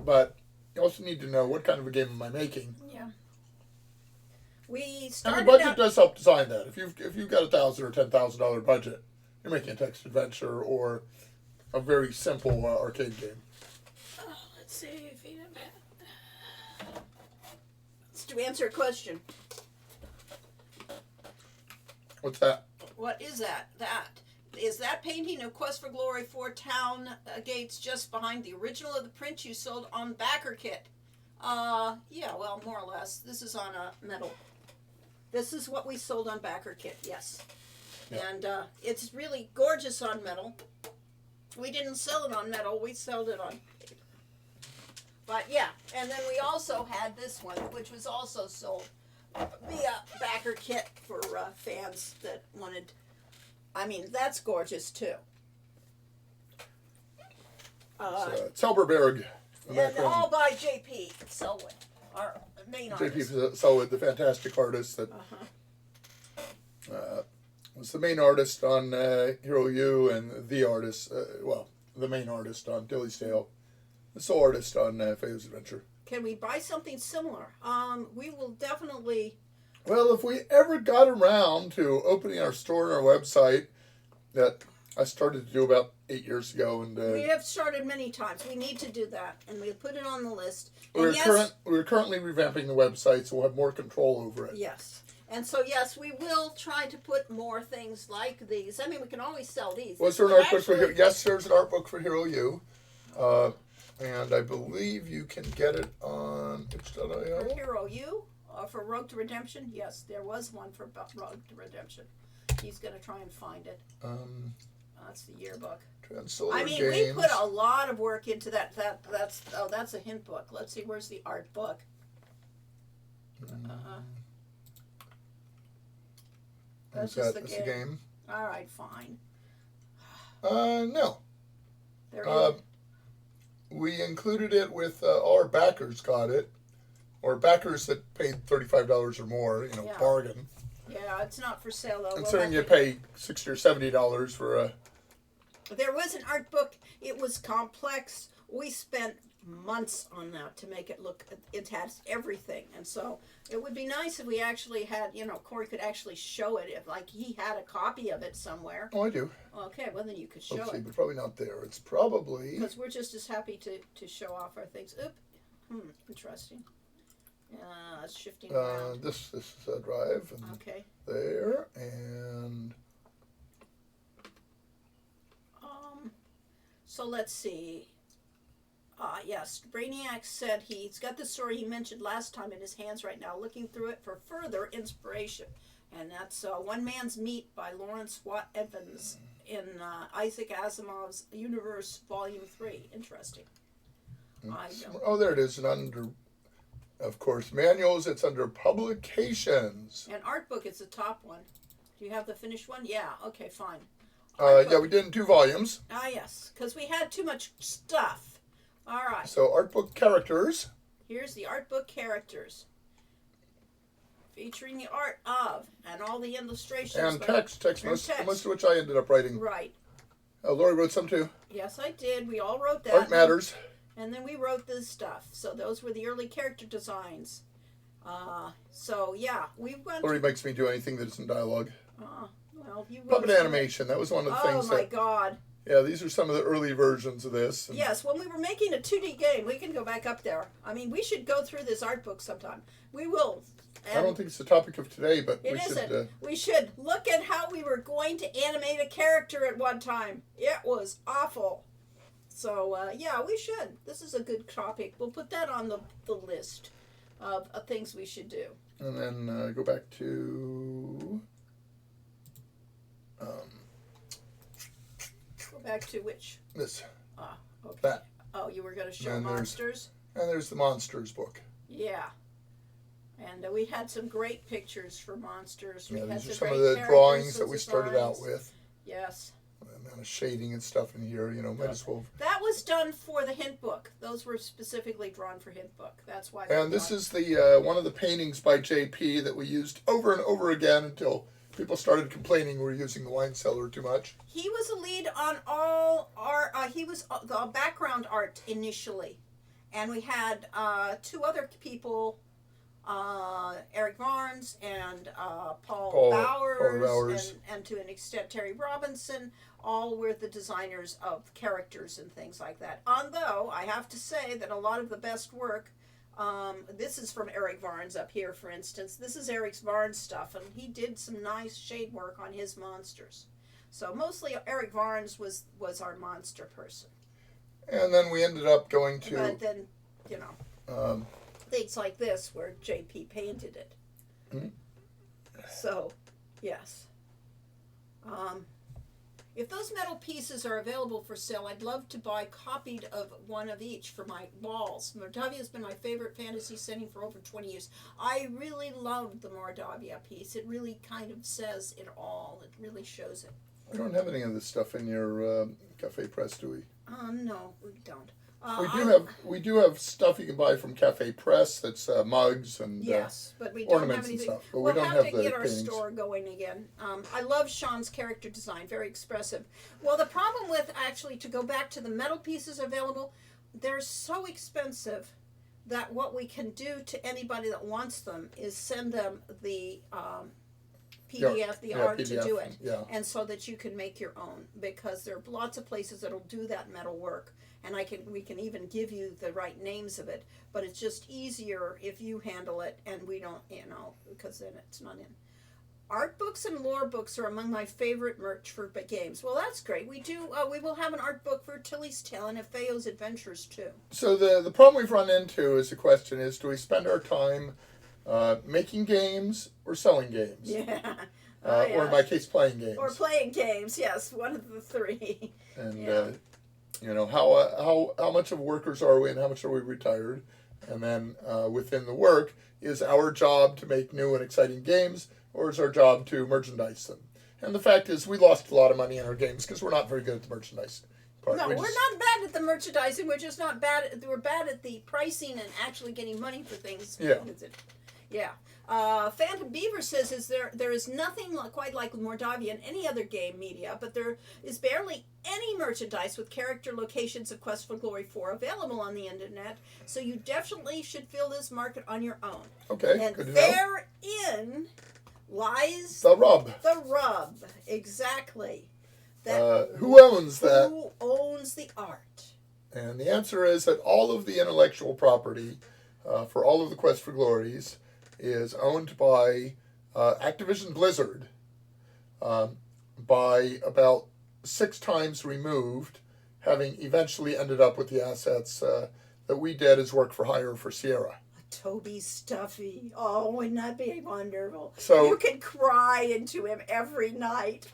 but you also need to know what kind of a game am I making. Yeah. We And started the budget out. does help design that. If you've got a $1,000 or $10,000 budget, you're making a text adventure or a very simple arcade game. Let's see if he. To answer a question. What's that? What is that? Is that painting of Quest for Glory 4 town gates just behind the original of the print you sold on Backer Kit? Yeah, well, more or less. This is on a metal. This is what we sold on Backer Kit, yes. Yeah. And it's really gorgeous on metal. We didn't sell it on metal, we sold it on paper. But yeah, and then we also had this one, which was also sold via Backer Kit for fans that wanted. I mean, that's gorgeous too. Selberberg. And all by JP Selwyn, our main artist. JP Selwood, the fantastic artist that was the main artist on Hero U and the artist, the main artist on Tilly's Tale, the sole artist on Faye's Adventure. Can we buy something similar? We will definitely. Well, if we ever got around to opening our store and our website, that I started to do about 8 years ago, and We have started many times. We need to do that, and we put it on the list. And we're currently revamping the website, so we'll have more control over it. Yes. And so, yes, we will try to put more things like these. I mean, we can always sell these. Was there an But art book for actually- Hero? Yes, there's an art book for Hero U. And I believe you can get it on For itch.io. Hero U? For Road to Redemption? Yes, there was one for Road to Redemption. He's going to try and find it. That's the yearbook. Transolar I mean, Games. we put a lot of work into that. That's a hint book. Let's see, where's the art book? That's Is just that the that's the game? All right, fine. No. There Uh, is. we included it with all our backers got it, or backers that paid $35 or more. Yeah. Bargain. Yeah, it's not for sale though. Considering you pay $60 or $70 for a. There was an art book. It was complex. We spent months on that to make it look. It has everything, and so it would be nice if we actually had. Corey could actually show it if, like, he had a copy of it somewhere. Oh, I do. Okay, well then you could show Let's see, it, but probably not there. It's probably. because we're just as happy to show off our things. Interesting. It's shifting around. This is a drive and Okay. there and So let's see. Yes, Brainiac said he's got the story he mentioned last time in his hands right now, looking through it for further inspiration. And that's One Man's Meat by Lawrence Watt Evans in Isaac Asimov's Universe Volume 3. Interesting. I don't. oh, there it is. And under, of course, manuals. It's under publications. And art book is the top one. Do you have the finished one? Yeah, okay, fine. Yeah, we did in 2 volumes. Ah, yes, because we had too much stuff. All right, So art book characters. here's the art book characters. Featuring the art of, and all the illustrations. And text, And most text. of which I ended up writing. Right. Lori wrote some too. Yes, I did. We all wrote that. Art matters. And then we wrote this stuff. So those were the early character designs. So yeah, we went. Lori makes me do anything that isn't dialogue. Well, you wrote Puppet some- animation. That was one of the Oh things my that. God. Yeah, these are some of the early versions of this. And Yes, when we were making a 2D game, we can go back up there. I mean, we should go through this art book sometime. We will. I don't think it's the topic of today, but It we isn't. should. We should look at how we were going to animate a character at one time. It was awful. So, yeah, we should. This is a good topic. We'll put that on the list of things we should do. And then go back to. Go back to which? This. Okay. That. Oh, you were going to show And there's- monsters? And there's the Monsters book. Yeah. And we had some great pictures for monsters. We Yeah, had these are some some of great the characters drawings that and we started out designs. with. Yes. And then a shading and stuff in here, might as well. That was done for the hint book. Those were specifically drawn for hint book. That's why. And this is the one of the paintings by JP that we used over and over again until people started complaining we're using the wine cellar too much. He was a lead on all our. He was the background art initially, and we had 2 other people, Eric Barnes and Paul Bowers, and to an extent Terry Robinson. All were the designers of characters and things like that. Although I have to say that a lot of the best work. This is from Eric Barnes up here, for instance. This is Eric Barnes stuff, and he did some nice shade work on his monsters. So mostly Eric Barnes was our monster person. And then we ended up going to. But then, Um, things like this where JP painted it. Mhm. So, yes. If those metal pieces are available for sale, I'd love to buy copied of one of each for my walls. Mordavia has been my favorite fantasy setting for over 20 years. I really loved the Mordavia piece. It really kind of says it all. It really shows it. we don't have any of this stuff in your Cafe Press, do we? No, we don't. We do have stuff you can buy from Cafe Press. That's mugs and Yes, but we don't have ornaments and anything. stuff. But We'll we don't have have to the get our paintings. store going again. I love Sean's character design, very expressive. Well, the problem with actually, to go back to the metal pieces available, they're so expensive that what we can do to anybody that wants them is send them the PDF, the art to do it. Yeah. And so that you can make your own, because there are lots of places that'll do that metal work, and we can even give you the right names of it, but it's just easier if you handle it and we don't, because then it's not in. Art books and lore books are among my favorite merch for games. Well, that's great. We will have an art book for Tilly's Tale and Efeo's Adventures too. So the problem we've run into is the question is, do we spend our time making games or selling games? Yeah. Or in my case, playing games. Or playing games, yes, one of the 3. And Yeah. how much of workers are we and how much are we retired? And then within the work, is our job to make new and exciting games, or is our job to merchandise them? And the fact is, we lost a lot of money in our games because we're not very good at the merchandise part. No, We we're just- not bad at the merchandising. We're just not bad. We're bad at the pricing and actually getting money for things. Yeah. Yeah. Phantom Beaver says, there is nothing quite like Mordavia in any other game media, but there is barely any merchandise with character locations of Quest for Glory 4 available on the internet, so you definitely should fill this market on your own. Okay, And good to know. therein lies The rub. the rub. Exactly. Who owns that? Who owns the art? And the answer is that all of the intellectual property for all of the Quest for Glories is owned by Activision Blizzard by about 6 times removed, having eventually ended up with the assets that we did as work for hire for Sierra. Toby Stuffy. Oh, wouldn't that be wonderful? So- you could cry into him every night.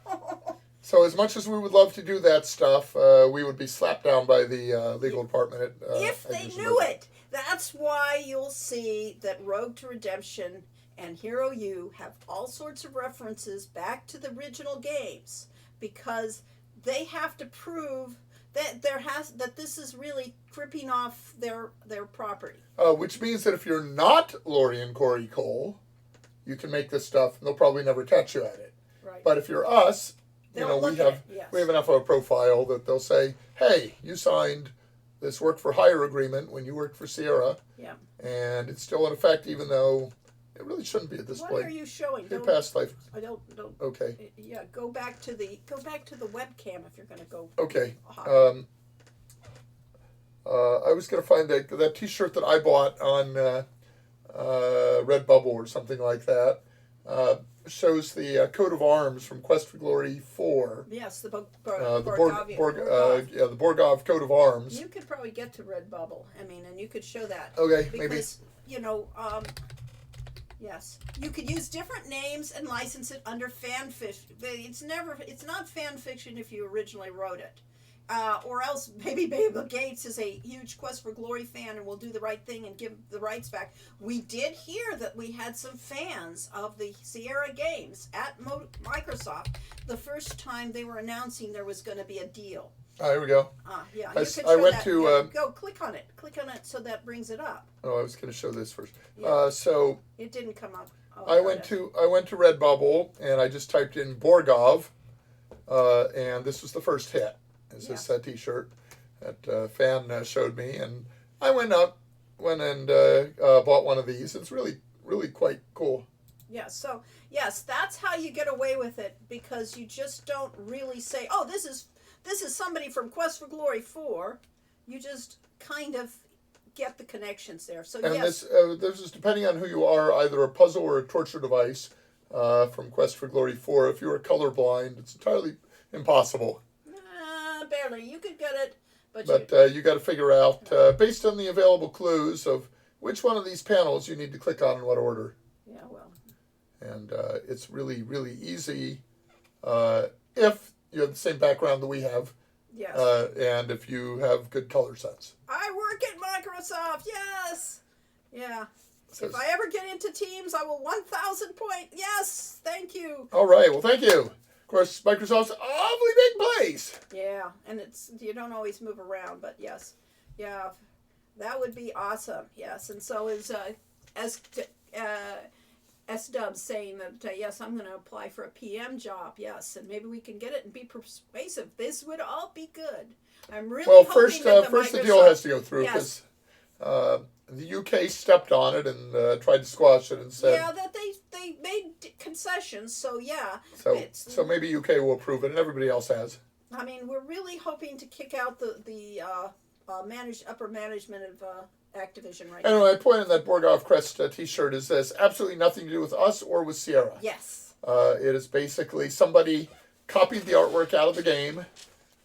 So as much as we would love to do that stuff, we would be slapped down by the legal department at if they Activision knew Blizzard. it. That's why you'll see that Road to Redemption and Hero U have all sorts of references back to the original games, because they have to prove that that this is really ripping off their property. Which means that if you're not Lori and Corey Cole, you can make this stuff and they'll probably never catch you at it. Right. But if you're us, They'll we look at have it, yes. we have enough of a profile that they'll say, "Hey, you signed this work for hire agreement when you worked for Sierra, Yeah. and it's still in effect, even though it really shouldn't be at this What point. are you showing? Your Don't, past life, I don't. okay, Yeah, go back to the webcam if you're going to go. okay." high. I was gonna find that T-shirt that I bought on Redbubble or something like that. Shows the coat of arms from Quest for Glory 4. Yes, the The Borgov. the Borgov coat of arms. You could probably get to Redbubble. I mean, and you could show that. Okay, maybe. Because, yes. You could use different names and license it under fan fiction. It's not fan fiction if you originally wrote it. Or else maybe Bill Gates is a huge Quest for Glory fan and will do the right thing and give the rights back. We did hear that we had some fans of the Sierra games at Microsoft the first time they were announcing there was going to be a deal. Here we go. Yeah, I you s- can I show went that. to, Yeah, go click on it so that brings it up. Oh, I was going to show this first. Yeah. So It didn't come up. Oh, I went to Redbubble and I just typed in Borgov, and this was the first hit. It's this T-shirt that a fan showed me, and I went and bought one of these. It's really quite cool. Yeah, so yes, that's how you get away with it, because you just don't really say, "Oh, this is somebody from Quest for Glory 4." You just kind of get the connections there. So And yes, this is depending on who you are, either a puzzle or a torture device from Quest for Glory 4. If you're colorblind, it's entirely impossible. barely. You could get it, but You got to figure out, based on the available clues, of which one of these panels you need to click on in what order. yeah, well, And it's really, really easy if you have the same background that we have, yes. and if you have good color sense. I work at Microsoft. Yes, yeah. So- If I ever get into Teams, I will 1,000 point. Yes, thank you. All right, well, thank you. Of course, Microsoft's an awfully big place. Yeah, and you don't always move around, but yes, yeah, that would be awesome. Yes, and so is S-Dub saying that yes, I'm going to apply for a PM job. Yes, and maybe we can get it and be persuasive. This would all be good. I'm really Well, hoping first that the deal has to go through Yes. because the UK stepped on it and tried to squash it and said. Yeah, that they made concessions. So yeah, So maybe UK will approve it, and everybody else has. I mean, we're really hoping to kick out the upper management of Activision right now. Anyway, my point in that Borgov Crest T-shirt is this absolutely nothing to do with us or with Sierra. Yes. It is basically somebody copied the artwork out of the game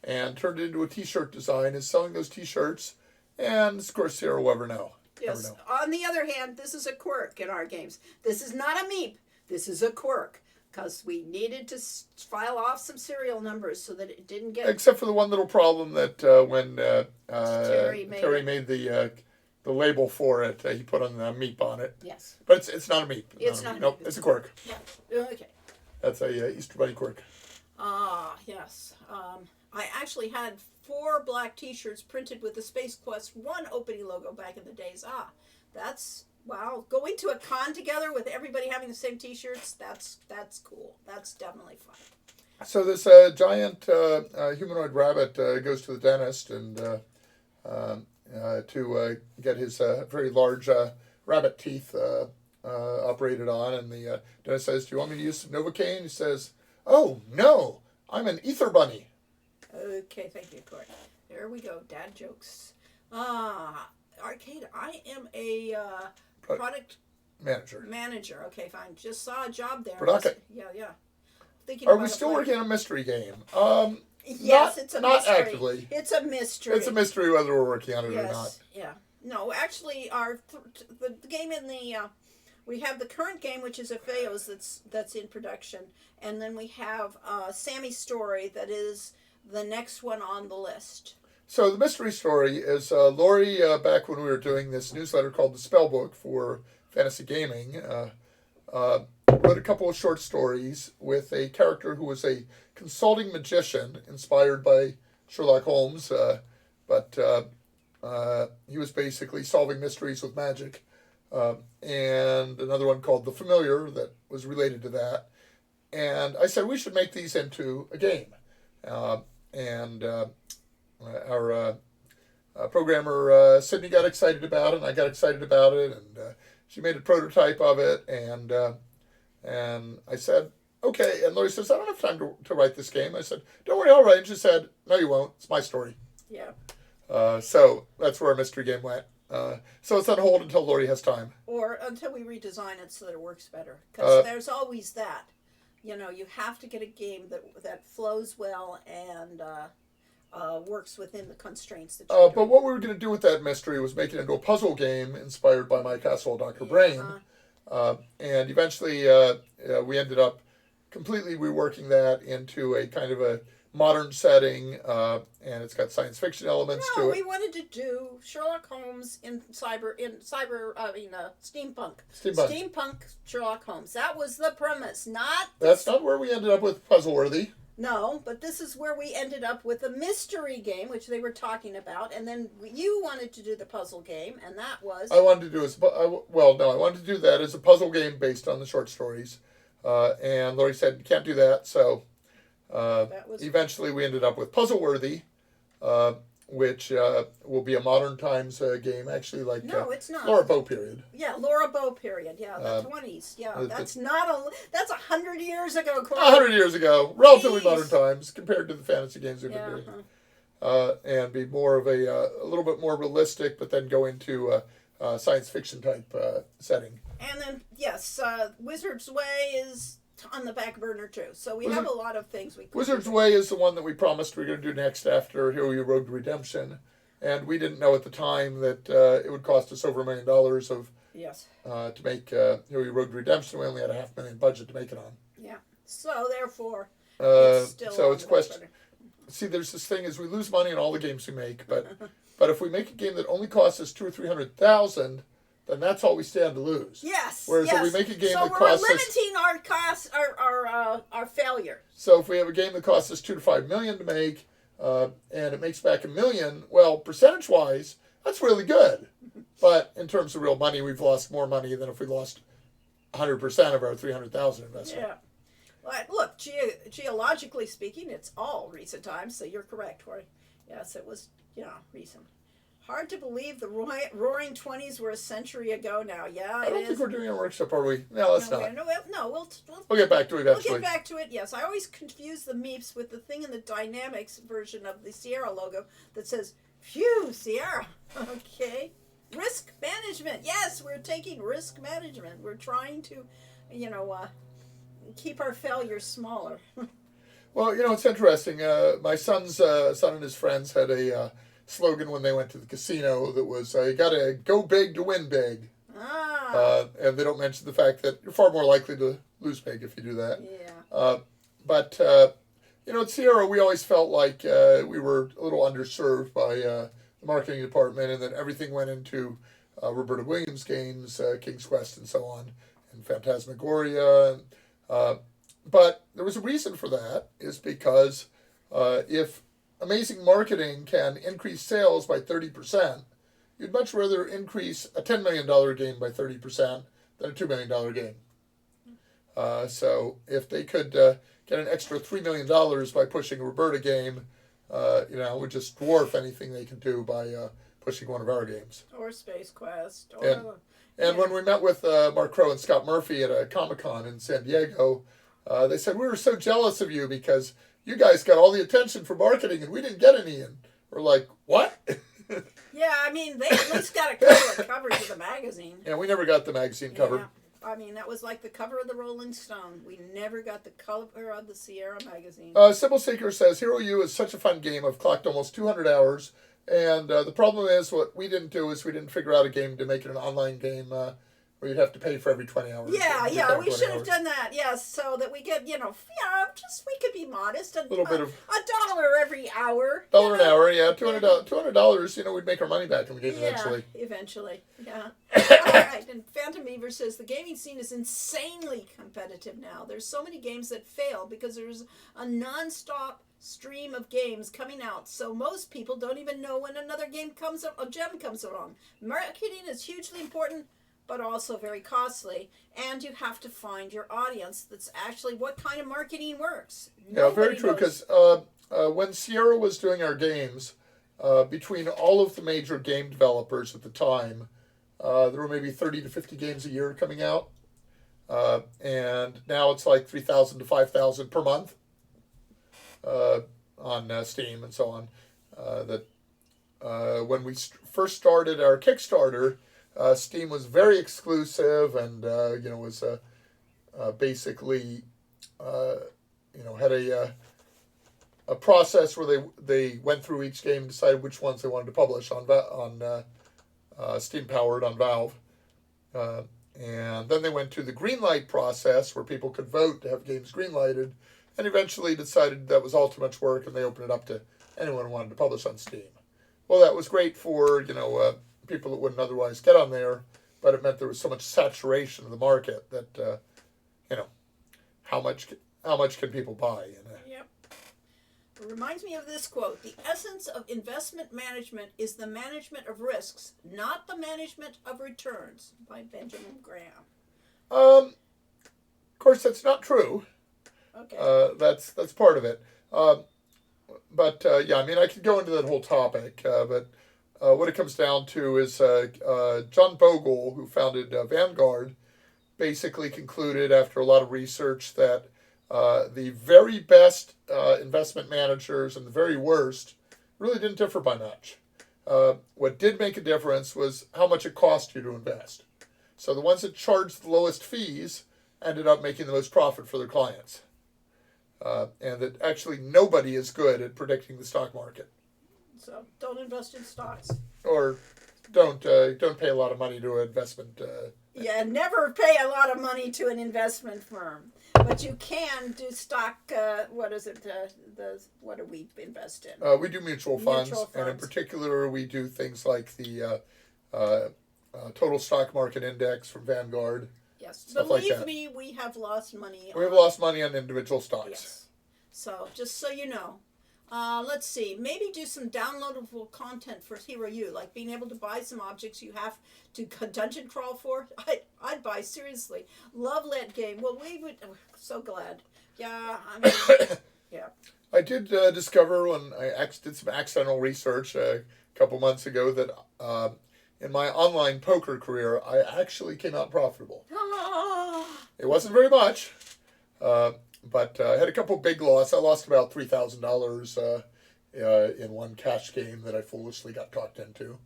and turned it into a T-shirt design, is selling those T-shirts, and of course Sierra will ever know. Yes. Never know. On the other hand, this is a quirk in our games. This is not a meep. This is a quirk, because we needed to file off some serial numbers so that it didn't get. Except for the one little problem that when Terry Terry made made the the label for it. He put on the meep on it, Yes. but it's not a meep. It's not a Nope, meep. it's a quirk. Yeah. Okay. That's a Easter Bunny quirk. Ah, yes. I actually had 4 black T-shirts printed with the Space Quest 1 opening logo back in the days. Ah, that's wow. Going to a con together with everybody having the same T-shirts. That's cool. That's definitely fun. So this giant humanoid rabbit goes to the dentist and to get his very large rabbit teeth operated on, and the dentist says, "Do you want me to use some Novocaine?" He says, "Oh no, I'm an ether bunny." Okay, thank you, Corey. There we go. Dad jokes. Arcade. I am a product Manager. manager. Okay, fine. Just saw a job there. Product. Yeah. Thinking Are about we a still plan. working on a mystery game? Yes, it's a not mystery. actively. It's a mystery. It's a mystery whether we're working on it or not. Yes. Yeah. No, actually, the game in the we have the current game, which is Efeos, that's in production, and then we have Sammy's Story, that is the next one on the list. So the mystery story is Lori, back when we were doing this newsletter called The Spellbook for Fantasy Gaming, wrote a couple of short stories with a character who was a consulting magician inspired by Sherlock Holmes, but he was basically solving mysteries with magic. And another one called The Familiar that was related to that. And I said we should make these into a game. And our programmer Sydney got excited about it, and I got excited about it, and she made a prototype of it, and I said, okay. And Lori says, I don't have time to write this game. I said, don't worry, I'll write. And she said, no, you won't. It's my story. Yeah. So that's where our mystery game went. So it's on hold until Lori has time. Or until we redesign it so that it works better. Because there's always that. You know, you have to get a game that flows well and works within the constraints that you're But doing. what we were going to do with that mystery was make it into a puzzle game inspired by My Castle, Dr. Brain. And eventually we ended up completely reworking that into a kind of a modern setting, and it's got science fiction elements No, to we it. wanted to do Sherlock Holmes in steampunk. Steampunk. Steampunk Sherlock Holmes. That was the premise, not That's not where we ended up with Puzzleworthy. no, but this is where we ended up with a mystery game, which they were talking about, and then you wanted to do the puzzle game, and that was I wanted to do I wanted to do that as a puzzle game based on the short stories, and Lori said you can't do that, so that was eventually we ended up with Puzzleworthy, which will be a modern times game, actually like no, it's not. Laura Bow period. Yeah, Laura Bow period. Yeah, the 20s. Yeah, that's not that's 100 years ago. Corey. 100 years ago, relatively Jeez. modern times compared to the fantasy games we've been Yeah. doing, and be more of a little bit more realistic, but then go into a science fiction type setting. And then yes, Wizard's Way is on the back burner too. So we have a lot of things we could Wizard's do. Way is the one that we promised we were going to do next after Hero Road to Redemption, and we didn't know at the time that it would cost us over $1 million of Yes. to make Hero Road to Redemption. We only had a $500,000 budget to make it on. Yeah. So therefore, Uh, it's still so on it's the back question. burner. See, there's this thing is we lose money on all the games we make, but if we make a game that only costs us $200,000 or $300,000, then that's all we stand to lose. Yes. Whereas yes. if we make a game so that we're costs us, limiting our costs, our failure. so if we have a game that costs us $2 to $5 million to make, and it makes back $1 million, well, percentage wise, that's really good. But in terms of real money, we've lost more money than if we lost 100% of our $300,000 investment. Yeah. Well, look, geologically speaking, it's all recent times, so you're correct, Tori. Yes, it was, recent. Hard to believe the roaring 20s were a century ago now. Yeah, I it don't is. think we're doing a workshop, are we? No, let's not. We'll We'll get back to it We'll eventually. get back to it, yes. I always confuse the Meeps with the thing in the Dynamics version of the Sierra logo that says, phew, Sierra. Okay. Risk management. Yes, we're taking risk management. We're trying to, keep our failures smaller. Well, it's interesting. My son's son and his friends had a slogan when they went to the casino that was, you got to go big to win big. And they don't mention the fact that you're far more likely to lose big if you do that. Yeah. But at Sierra, we always felt like we were a little underserved by the marketing department, and that everything went into Roberta Williams games, King's Quest and so on, and Phantasmagoria. But there was a reason for that, is because if amazing marketing can increase sales by 30%, you'd much rather increase a $10 million game by 30% than a $2 million game. So if they could get an extra $3 million by pushing a Roberta game, it would just dwarf anything they can do by pushing one of our games. Or Space Quest. And when we met with Mark Crow and Scott Murphy at a Comic-Con in San Diego, they said, we were so jealous of you because you guys got all the attention for marketing and we didn't get any. And we're like, what? Yeah, I mean, they at least got a couple of covers of the magazine. Yeah, we never got the magazine cover. Yeah. I mean, that was like the cover of the Rolling Stone. We never got the cover of the Sierra magazine. Sybil Seeker says, Hero U is such a fun game. I've clocked almost 200 hours. And the problem is, what we didn't do is we didn't figure out a game to make it an online game where you'd have to pay for every 20 hours. Yeah, we should have done that, yes, so that we could, we could be modest. A little bit of $1 every hour. $1 an hour, yeah, $200, we'd make our money back and we did eventually, yeah. All right, and Phantom Beaver says, the gaming scene is insanely competitive now. There's so many games that fail because there's a non-stop stream of games coming out, so most people don't even know when another game a gem comes along. Marketing is hugely important, but also very costly, and you have to find your audience that's actually what kind of marketing works. Yeah, very true, because when Sierra was doing our games, between all of the major game developers at the time, there were maybe 30 to 50 games a year coming out, and now it's like 3,000 to 5,000 per month on Steam and so on. When we first started our Kickstarter, Steam was very exclusive and was basically had a process where they went through each game and decided which ones they wanted to publish on Steam powered on Valve, and then they went to the greenlight process where people could vote to have games greenlighted, and eventually decided that was all too much work and they opened it up to anyone who wanted to publish on Steam. Well, that was great for people that wouldn't otherwise get on there, but it meant there was so much saturation of the market that how much can people buy? Yep. It reminds me of this quote: "The essence of investment management is the management of risks, not the management of returns," by Benjamin Graham. Of course, that's not true. Okay. That's part of it. But I could go into that whole topic, but what it comes down to is John Bogle, who founded Vanguard, basically concluded after a lot of research that the very best investment managers and the very worst really didn't differ by much. What did make a difference was how much it cost you to invest. So the ones that charged the lowest fees ended up making the most profit for their clients. And that actually nobody is good at predicting the stock market. So don't invest in stocks. Or don't pay a lot of money to an investment. Yeah, never pay a lot of money to an investment firm, but you can do stock. What is it? What do we invest in? We do mutual funds, and in particular, we do things like the total stock market index from Vanguard. Yes, believe like me, we have lost money. We have lost money on individual stocks. Yes. So just so you know. Let's see, maybe do some downloadable content for Hero U, like being able to buy some objects you have to dungeon crawl for. I'd buy, seriously. Love that game. Well, we would, so glad. Yeah, I mean, yeah. I did discover when I did some accidental research a couple months ago that in my online poker career, I actually came out profitable. It wasn't very much. But I had a couple big losses. I lost about $3,000 in one cash game that I foolishly got talked into.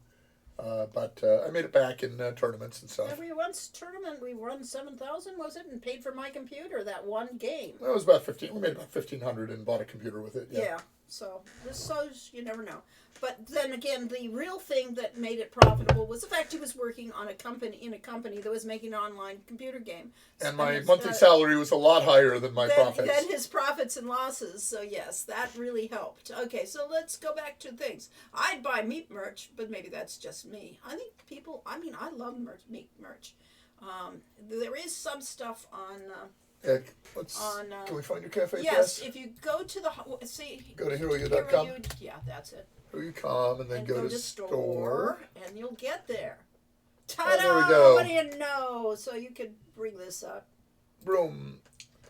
But I made it back in tournaments and stuff. Every once tournament we won 7,000, was it, and paid for my computer that one game. That was about 15. We made about $1,500 and bought a computer with it. Yeah. So this shows you never know. But then again, the real thing that made it profitable was the fact he was working on a company that was making an online computer game. And my it's, monthly salary was a lot higher than my profits. Than his profits and losses. So yes, that really helped. Okay, so let's go back to things. I'd buy meat merch, but maybe that's just me. I think people. I mean, I love meat merch. There is some stuff on. Can we find your cafe? Yes, Press? if you go to the Go to HeroYou.com. yeah, that's it. HeroYou.com and then go to store. and you'll get there. Oh, Ta-da! there we go. What do you know? So you could bring this up. Boom.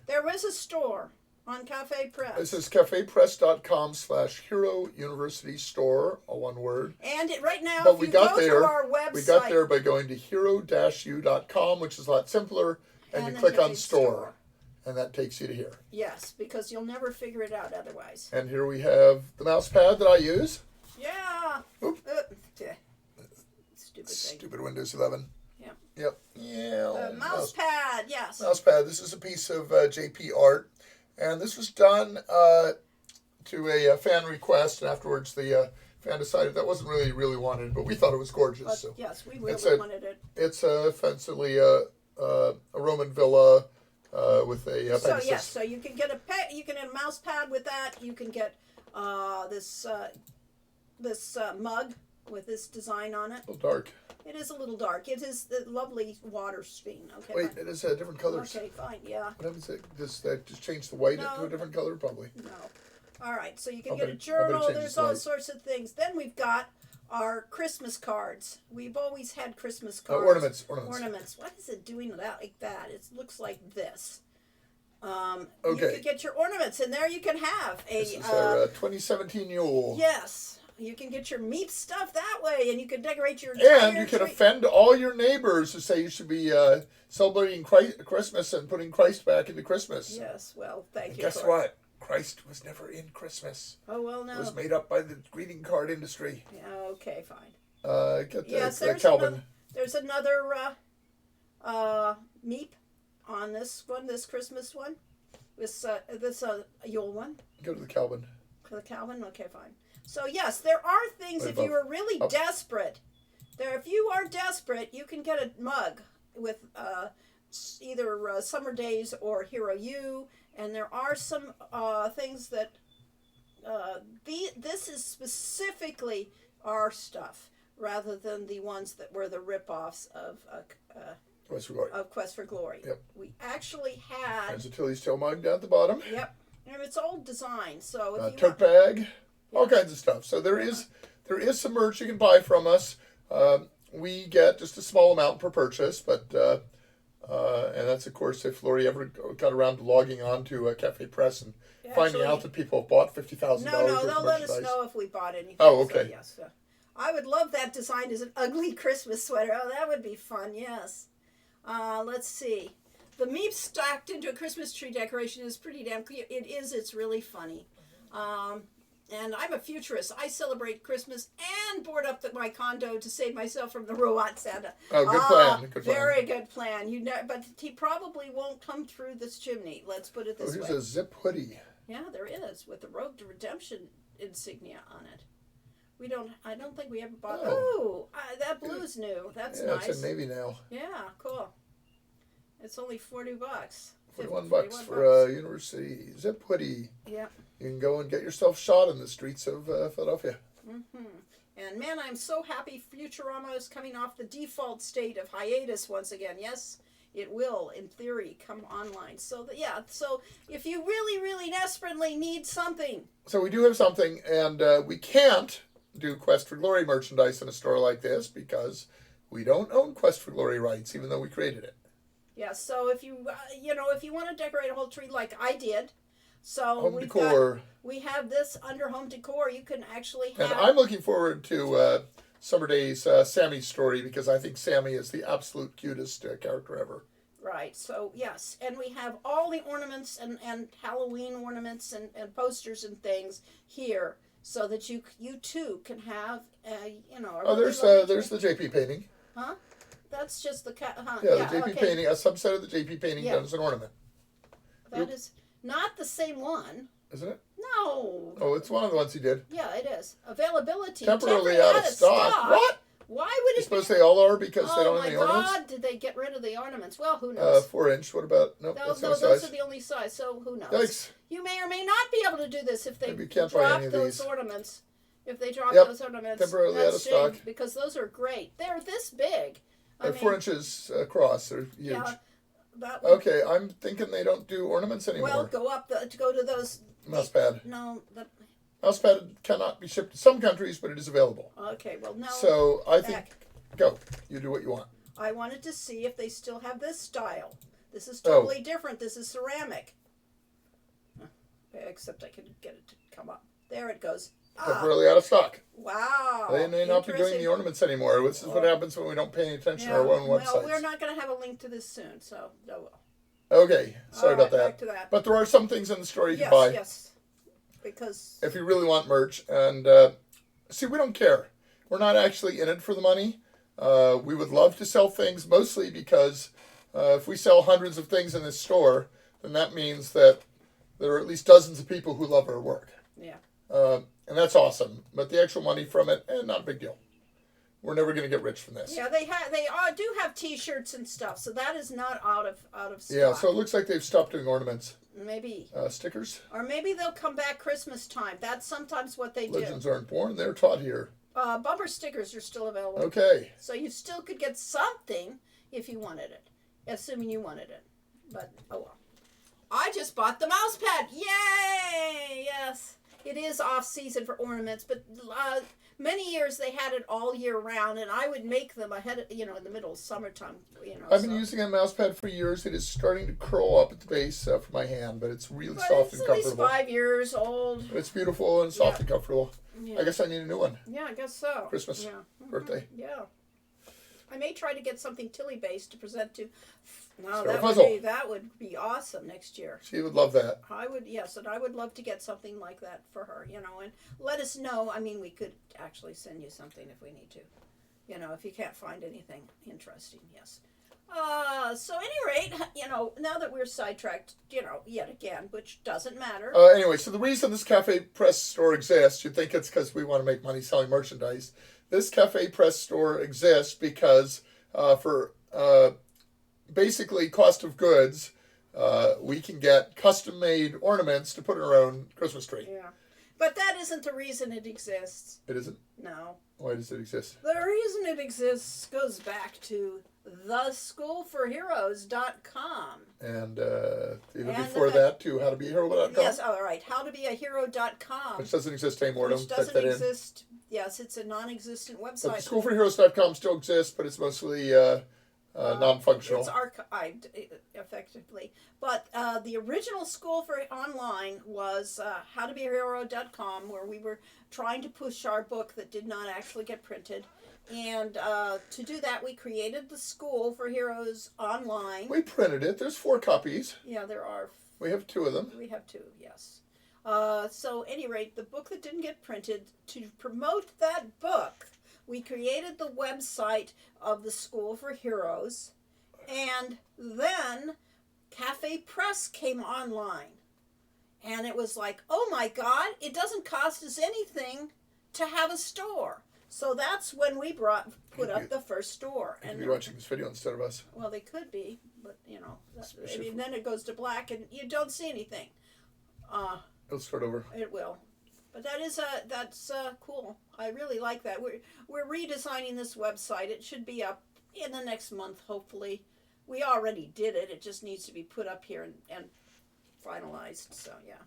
There was a store on Cafe Press. This is cafepress.com/Hero University Store, all one word. And right now, But if we you got go there. to our website, We got there by going to hero-u.com, which is a lot simpler, and you then click hit on store, and that takes you to here. Yes, because you'll never figure it out otherwise. And here we have the mouse pad that I use. Yeah. Oop. Stupid thing. Stupid Windows 11. Yep. Yep. Yeah. Mouse pad, yes. Mouse pad. This is a piece of JP art, and this was done to a fan request, and afterwards the fan decided that wasn't really wanted, but we thought it was gorgeous. But So yes, we really wanted it. it's offensively a Roman villa with a So Pegasus. yes, so you can get a mouse pad with that. You can get this mug with this design on it. A little dark. It is a little dark. It is the lovely water screen. Okay. Wait, fine. it is different colors. Okay, fine. Yeah. What happens? Does that just change the white No. to a different color? Probably. No. All right. So you can I'll get a bet- I'll bet it journal. changes There's all light. sorts of things. Then we've got our Christmas cards. We've always had Christmas cards. Ornaments. What is it doing like that? It looks like this. Okay. You could get your ornaments, and there you can have a. This is our 2017 Yule. Yes. You can get your meat stuff that way, and you can decorate your entire And you can tree. offend all your neighbors who say you should be celebrating Christmas and putting Christ back into Christmas. Yes, well, thank And you. guess for what? Christ was never in Christmas. Oh, well, It no. was made up by the greeting card industry. Yeah, okay, fine. Get the, Yes, the there's Calvin. There's another meep on this one, this Christmas one. This Yule one. Go to the Calvin. The Calvin? Okay, fine. So, yes, there are things, Wait, if you are really up. desperate, if you are desperate, you can get a mug with either Summer Days or Hero U, and there are some things that, this is specifically our stuff, rather than the ones that were the rip-offs of What's we got? Quest for Glory. Yep. We actually had, There's a Tilly's Tail mug down at the bottom. yep, and it's old design, so if you Tote bag. All kinds of stuff. So there is some merch you can buy from us. We get just a small amount per purchase, but and that's of course if Lori ever got around to logging on to Cafe Press and finding out that people have bought $50,000 No, worth of they'll let us merchandise. know if we bought anything. Oh, okay. So, yes. I would love that design as an ugly Christmas sweater. Oh, that would be fun, yes. Let's see. The meep stacked into a Christmas tree decoration is pretty damn cute. It is. It's really funny. And I'm a futurist. I celebrate Christmas and board up my condo to save myself from the robot Santa. Oh, good plan. Good plan. Very good plan. But he probably won't come through this chimney. Let's put it this Here's way. a zip hoodie. Yeah, there is, with the Road to Redemption insignia on it. I don't think we ever bought. Oh. That blue's new. That's Yeah, nice. it's in navy now. Yeah, cool. It's only $40. $41 for a university zip hoodie. Yeah. You can go and get yourself shot in the streets of Philadelphia. And man, I'm so happy Futurama is coming off the default state of hiatus once again. Yes, it will, in theory, come online. So, so if you really, really desperately need something. So we do have something, and we can't do Quest for Glory merchandise in a store like this because we don't own Quest for Glory rights, even though we created it. Yeah, so if you, if you want to decorate a whole tree like I did, so Home decor. We have this under home decor. You can actually have. And I'm looking forward to Summer Days Sammy's story because I think Sammy is the absolute cutest character ever. Right. So yes, and we have all the ornaments and Halloween ornaments and posters and things here, so that you too can have Oh, there's the JP painting. Huh? That's just the cat. Huh? Yeah, the JP okay. painting, a subset of the JP painting Yeah. done as an ornament. That is not the same one. Isn't it? No. Oh, it's one of the ones he did. Yeah, it is. Availability. Temporarily out of stock. What? Why would You it suppose be? they all are because Oh they don't my have any ornaments? God! Did they get rid of the ornaments? Well, who knows? 4-inch. What about? Nope, those, that's the those size. are the only size. So who knows? Yikes. You may or may not be able to do this if they Maybe you can't buy drop any of those these. ornaments. If they drop Yep, those ornaments, temporarily that's out of shame, stock. because those are great. They're this big. They're 4 inches across. They're huge. Yeah, that would, Okay, I'm thinking they don't do ornaments anymore. well, go to those. Mousepad. No, Mousepad cannot be shipped to some countries, but it is available. okay, well, no. So I think, back. go. You do what you want. I wanted to see if they still have this style. This is Oh. totally different. This is ceramic. Except I can get it to come up. There it goes. Temporarily out of stock. Wow. They may not be doing Interesting. the ornaments anymore. This is what happens when we don't pay any attention Yeah, to our own well, websites. we're not going to have a link to this soon, so oh well. Okay, sorry All right, about that. back to that. But there are some things in the store you Yes, can buy yes. Because if you really want merch. And see, we don't care. We're not actually in it for the money. We would love to sell things, mostly because if we sell hundreds of things in this store, then that means that there are at least dozens of people who love our work. yeah. And that's awesome. But the actual money from it, not a big deal. We're never going to get rich from this. Yeah, they do have T-shirts and stuff, so that is not out of stock. Yeah, so it looks like they've stopped doing ornaments. Maybe, Stickers. or maybe they'll come back Christmas time. That's sometimes what they Legends do. aren't born. They're taught here. Bumper stickers are still available, Okay. so you still could get something if you wanted it, assuming you wanted it. But oh well. I just bought the mouse pad. Yay! Yes, it is off season for ornaments, but many years they had it all year round, and I would make them ahead of, in the middle of summertime. I've been using a mouse pad for years. It is starting to curl up at the base for my hand, but it's really soft and It's at least comfortable. 5 years old. It's beautiful and soft Yeah. and comfortable. Yeah. I guess I need a new one. Yeah, I guess so. Christmas, Yeah. Mhm. birthday. Yeah. I may try to get something Tilly based to present to. No, Start a that puzzle. would be awesome next year. She would love that. I would, yes, and I would love to get something like that for her, and let us know. I mean, we could actually send you something if we need to, if you can't find anything interesting, yes. So at any rate, now that we're sidetracked, yet again, which doesn't matter. Anyway, so the reason this Cafe Press store exists, you'd think it's because we want to make money selling merchandise. This Cafe Press store exists because for basically cost of goods, we can get custom-made ornaments to put in our own Christmas tree. Yeah. But that isn't the reason it exists. It isn't? No. Why does it exist? The reason it exists goes back to theschoolforheroes.com. And even And before the- that, to howtobeahero.com, Yes, all right. Howtobeahero.com. which doesn't exist anymore. Which Don't type doesn't that in. exist. Yes, it's a non-existent But website. schoolforheroes.com still exists, but it's mostly non-functional. It's archived effectively. But the original school for online was howtobeahero.com, where we were trying to push our book that did not actually get printed. And to do that, we created the School for Heroes online. We printed it. There's 4 copies. Yeah, there are. We have 2 of them. We have 2, yes. So, at any rate, the book that didn't get printed, to promote that book, we created the website of the School for Heroes, and then Cafe Press came online. And it was like, oh my God, it doesn't cost us anything to have a store. So that's when we put up the first store. You could And be watching this video instead of us. well, they could be, but Especially if- then it goes to black and you don't see anything. It'll start over. It will, but that's cool. I really like that. We're redesigning this website. It should be up in the next month, hopefully. We already did it. It just needs to be put up here and finalized. So yeah.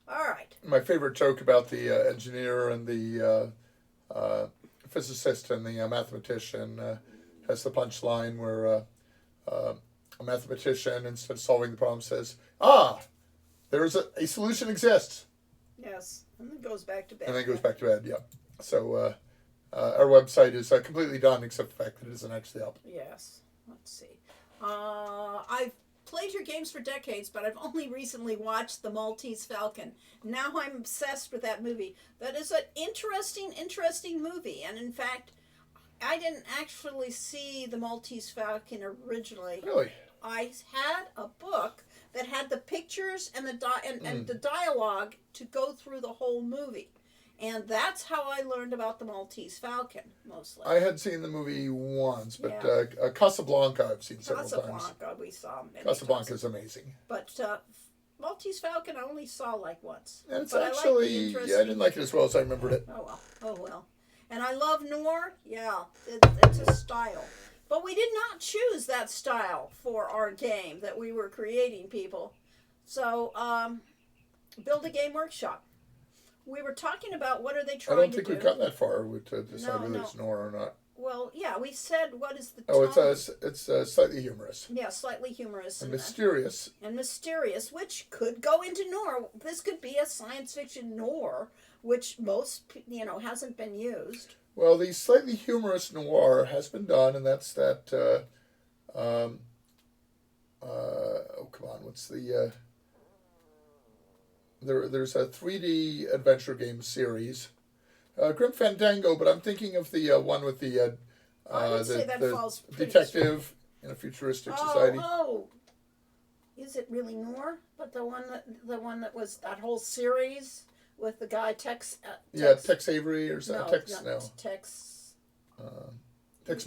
All right. My favorite joke about the engineer and the physicist and the mathematician has the punchline where a mathematician, instead of solving the problem, says, there's a solution exists. Yes, and then goes back to bed. And then goes back to bed, yeah. So our website is completely done except the fact that it isn't actually up. Yes. Let's see. I've played your games for decades, but I've only recently watched The Maltese Falcon. Now I'm obsessed with that movie. That is an interesting movie. And in fact, I didn't actually see The Maltese Falcon originally. Really? I had a book that had the pictures and and the dialogue to go through the whole movie. And that's how I learned about the Maltese Falcon, mostly. I had seen the movie once, but Yeah. Casablanca I've seen several times. Casablanca, we saw many Casablanca times. is amazing. But Maltese Falcon I only saw like once. And it's But I like the actually, I interesting didn't like it as well as I remembered it. Oh well. Oh well. And I love noir. Yeah, it's a style. But we did not choose that style for our game that we were creating, people. So, Build a Game Workshop. We were talking about what are they I trying don't to think do. we've gotten that far to decide No, whether no. it's noir or not. Well, yeah, we said what is the Oh, tone? it's slightly humorous Yeah, slightly humorous and and mysterious. mysterious, which could go into noir. This could be a science fiction noir, which hasn't been used. Well, the slightly humorous noir has been done, and that's that. Oh, come on, what's the? There's a 3D adventure game series, Grim Fandango, but I'm thinking of the one with the I would say that falls pretty detective in a futuristic society. Oh, is it really noir? But the one that was that whole series with the guy Tex. Yeah, Tex Avery or something. Tex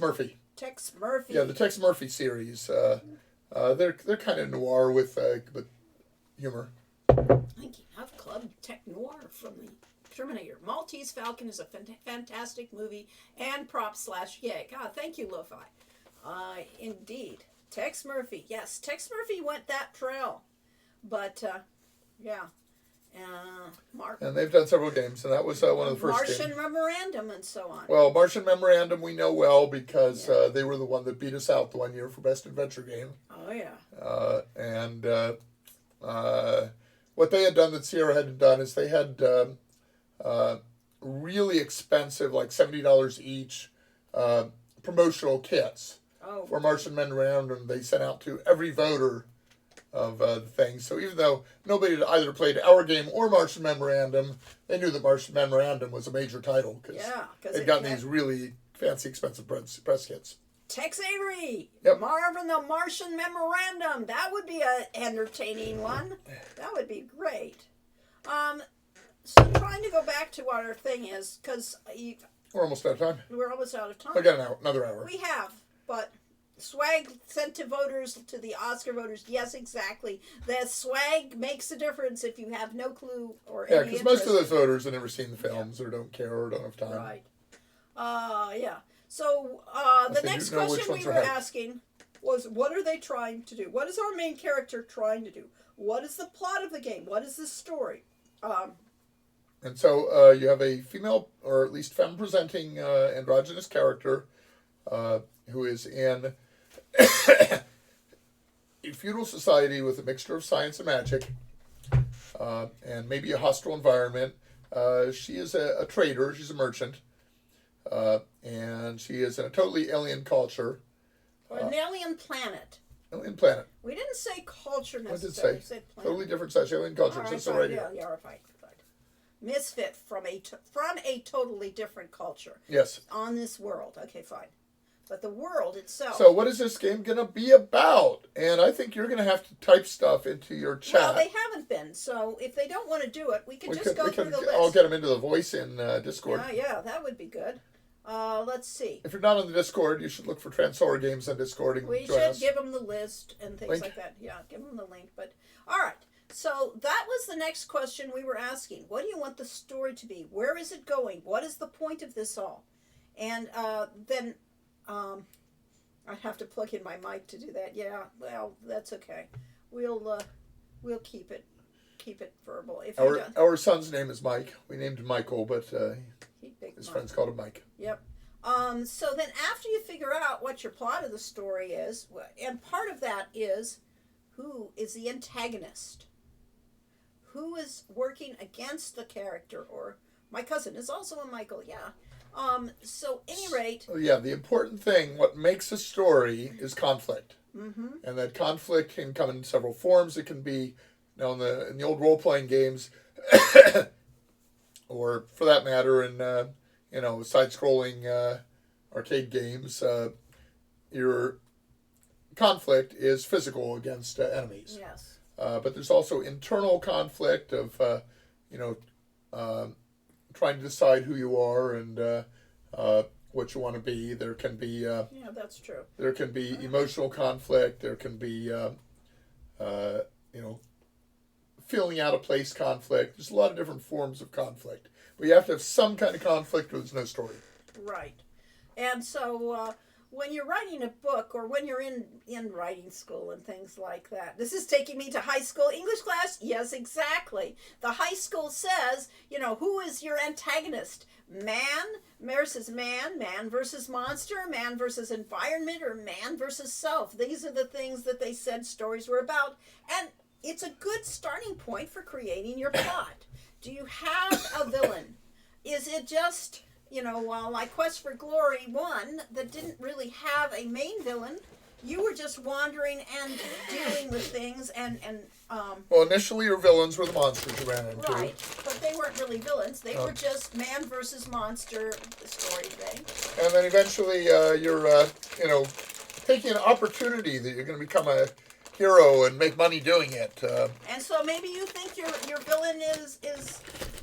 Murphy. Tex Murphy. Yeah, the Tex Murphy series. They're kind of noir with but humor. Thinking of Club Tech Noir from the Terminator. Maltese Falcon is a fantastic movie and prop / yay. God, thank you, Lo-Fi. Indeed. Tex Murphy. Yes, Tex Murphy went that trail. But, yeah. Mark. And they've done several games, and that was one of the first Martian games. Memorandum and so on. Well, Martian Memorandum we know well because they were the one that beat us out the 1 year for Best Adventure Game. Oh, yeah. And what they had done that Sierra hadn't done is they had really expensive, like $70 each, promotional kits Oh, for Martian Memorandum. They sent out to every voter of the thing. So even though nobody had either played our game or Martian Memorandum, they knew that Martian Memorandum was a major title because yeah. they'd gotten these really fancy, expensive press kits. Tex Avery. Yep. Marvin the Martian Memorandum. That would be an entertaining one. That would be great. So trying to go back to what our thing is, because We're almost out of time. we're almost out of time. I got another hour. We have, but swag sent to voters, to the Oscar voters. Yes, exactly. The swag makes a difference if you have no clue or Yeah, any because interest. most of those voters have never seen the films or don't care or don't have time. Right. Yeah. So the they next do know which question we ones were are hyped. asking was, what are they trying to do? What is our main character trying to do? What is the plot of the game? What is the story? And so you have a female, or at least femme-presenting androgynous character who is in a feudal society with a mixture of science and magic and maybe a hostile environment. She is a trader. She's a merchant. And she is in a totally alien culture. Or an alien planet. Alien planet. We didn't say culture What did it necessarily. say? We said planet. Totally different size alien culture. All It right, says so fine, right here. yeah, fine. Misfit from a totally different culture Yes. on this world. Okay, fine. But the world itself. So what is this game going to be about? And I think you're going to have to type stuff into your chat. Well, they haven't been. So if they don't want to do it, we can just go through the list. I'll get them into the voice in Discord. Yeah, that would be good. Let's see. If you're not on the Discord, you should look for Transolar Games on Discord and We join should us. give them the list and things Link. like that. Yeah, give them the link. But all right. So that was the next question we were asking. What do you want the story to be? Where is it going? What is the point of this all? And then I'd have to plug in my mic to do that. Yeah, well, that's okay. We'll keep it verbal. If you don't, Our son's name is Mike. We named him Michael, but his friends called him Mike. Yep. So then after you figure out what your plot of the story is, and part of that is who is the antagonist? Who is working against the character? Or my cousin is also a Michael, yeah. So any rate. Oh, yeah, the important thing, what makes a story is conflict. Mm-hmm. And that conflict can come in several forms. It can be, in the old role-playing games, or for that matter, in side-scrolling arcade games, your conflict is physical against enemies. Yes. but there's also internal conflict of, trying to decide who you are and what you want to be. There can be Yeah, that's true. there can be emotional conflict. There can be feeling out of place conflict. There's a lot of different forms of conflict, but you have to have some kind of conflict or there's no story. Right. And so when you're writing a book or when you're in writing school and things like that, this is taking me to high school English class. Yes, exactly. The high school says, who is your antagonist? Man versus man versus monster, man versus environment, or man versus self. These are the things that they said stories were about. And it's a good starting point for creating your plot. Do you have a villain? Is it just, like Quest for Glory 1 that didn't really have a main villain? You were just wandering and dealing with things Well, initially your villains were the monsters you ran into. right, but they weren't really villains. They were just man versus monster story thing. And then eventually you're, taking an opportunity that you're going to become a hero and make money doing it. And so maybe you think your villain is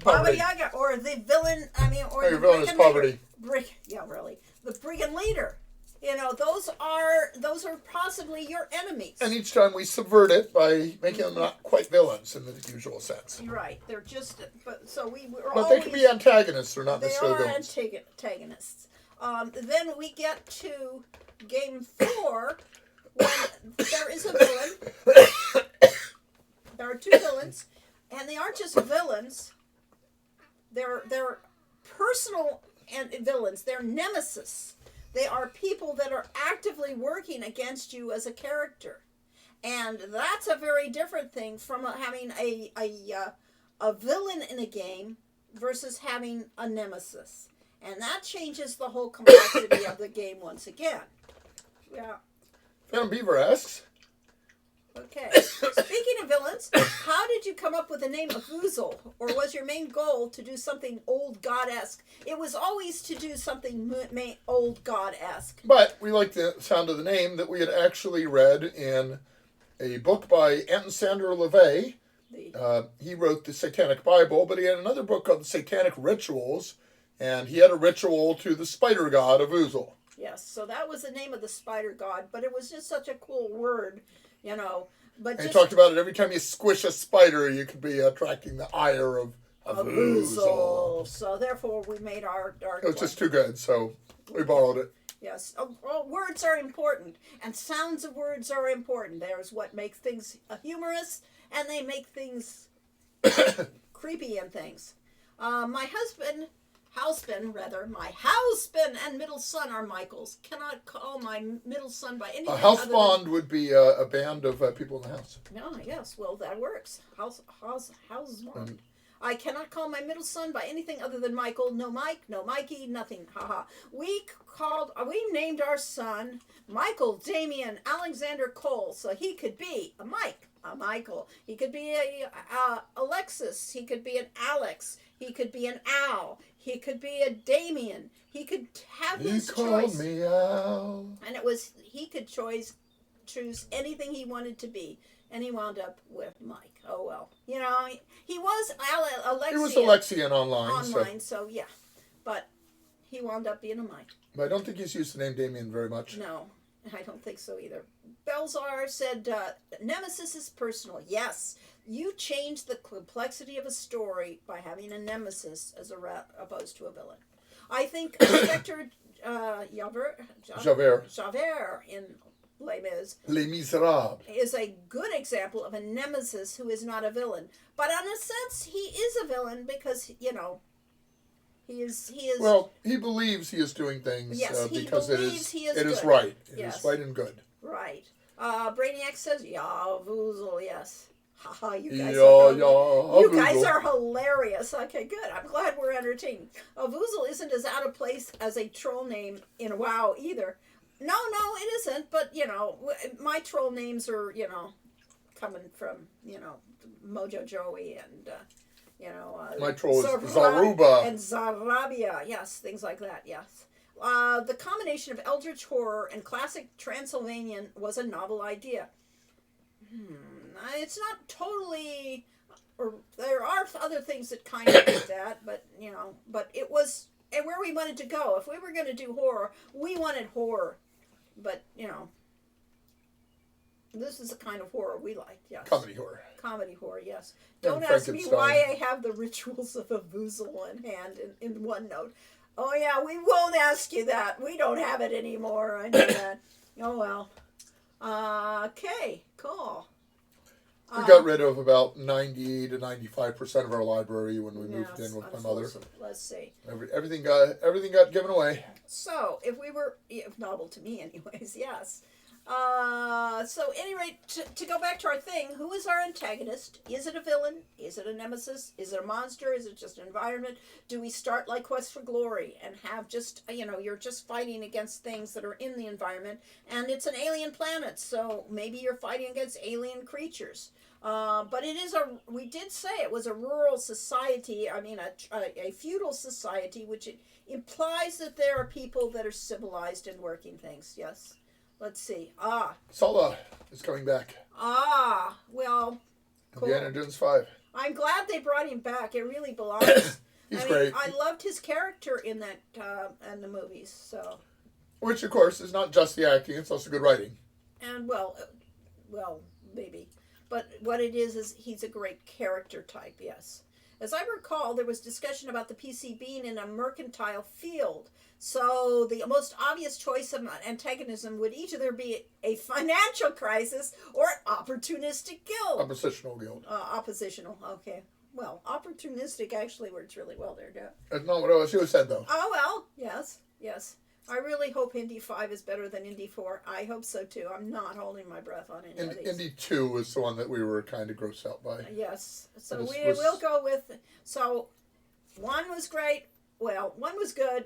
Poverty. Baba Yaga, or the villain. Or your the villain is brigand poverty. leader. Yeah, really, the brigand leader. Those are possibly your enemies. And each time we subvert it by making them not quite villains in the usual sense. You're right. They're just. But so we were But always. they can be antagonists, they're not They necessarily are villains. antagonists. Then we get to game 4 when there is a villain. There are 2 villains, and they aren't just villains. They're personal villains. They're nemesis. They are people that are actively working against you as a character, and that's a very different thing from having a villain in a game versus having a nemesis, and that changes the whole complexity of the game once again. Yeah. Phantom Beaver asks, Okay. Speaking of villains, how did you come up with the name Avuzel? Or was your main goal to do something old god-esque? It was always to do something old god-esque. but we like the sound of the name that we had actually read in a book by Anton Sander LaVey. He wrote the Satanic Bible, but he had another book called the Satanic Rituals, and he had a ritual to the spider god Avuzel. Yes, so that was the name of the spider god, but it was just such a cool word, But And he just talked about it every time you squish a spider, you could be attracting the ire of Avuzel. Avuzel. So therefore, we made our. It was just too good, so we borrowed it. Yes, words are important, and sounds of words are important. There's what makes things humorous, and they make things creepy and things. My husband and middle son are Michaels. Cannot call my middle son by anything A house other bond would be a band of people in the house. yes, well, that works. House bond. I cannot call my middle son by anything other than Michael. No Mike, no Mikey, nothing. Haha. We named our son Michael Damian Alexander Cole, so he could be a Mike, a Michael. He could be a Alexis. He could be an Alex. He could be an Al. He could be a Damien. He could have his choice. He called me Al. And he could choose anything he wanted to be. And he wound up with Mike. Oh, well. He was Alexian. He was Alexian online. So yeah. But he wound up being a Mike. But I don't think he's used the name Damien very much. No, I don't think so either. Belzar said, Nemesis is personal. Yes, you change the complexity of a story by having a nemesis as opposed to a villain. I think Inspector Javert in Les Mis Les Miserables. is a good example of a nemesis who is not a villain. But in a sense, he is a villain because, he is. Well, he believes he is doing things because it is good. right. It Yes. is right and good. Right. Brainiac says, Vuzel, yes. Haha, you guys Avuzel. are hilarious. Okay, good. I'm glad we're entertaining. Vuzel isn't as out of place as a troll name in WoW either. No, it isn't. But, my troll names are, coming from, Mojo Joey and, My troll is Zaruba. And Zarabia. Yes, things like that, yes. The combination of Eldritch Horror and classic Transylvanian was a novel idea. It's not totally, or there are other things that kind of did that, but but it was and where we wanted to go. If we were going to do horror, we wanted horror, but this is the kind of horror we like. Yes, comedy horror. Yes. Don't ask me why I have the Rituals of Avuzel in hand in OneNote. Oh yeah, we won't ask you that. We don't have it anymore. I know that. Oh well. Okay, cool. We got rid of about 90 to 95% of our library when we moved in with my mother. Let's see. Everything got given away. So, if novel to me anyways, yes. So any rate, to go back to our thing, who is our antagonist? Is it a villain? Is it a nemesis? Is it a monster? Is it just an environment? Do we start like Quest for Glory and have just, you're just fighting against things that are in the environment, and it's an alien planet, so maybe you're fighting against alien creatures. But we did say it was a rural society, a feudal society, which it implies that there are people that are civilized and working things, yes. Let's see. Sulla is coming back. Well, cool. Indiana Jones 5. I'm glad they brought him back. It really belongs. He's great. I loved his character in that in the movies. So. Which, of course, is not just the acting; it's also good writing. And well, maybe, but what it is he's a great character type. Yes. As I recall, there was discussion about the PC being in a mercantile field. So the most obvious choice of antagonism would either be a financial crisis or an opportunistic guild. Oppositional guild. Oppositional, okay. Well, opportunistic actually works really well there, too. That's not what OSU said, though. Oh, well, yes. I really hope Indy 5 is better than Indy 4. I hope so, too. I'm not holding my breath on any of these. Indy 2 was the one that we were kind of grossed out by. Yes. So we'll go with... So, 1 was great. Well, 1 was good.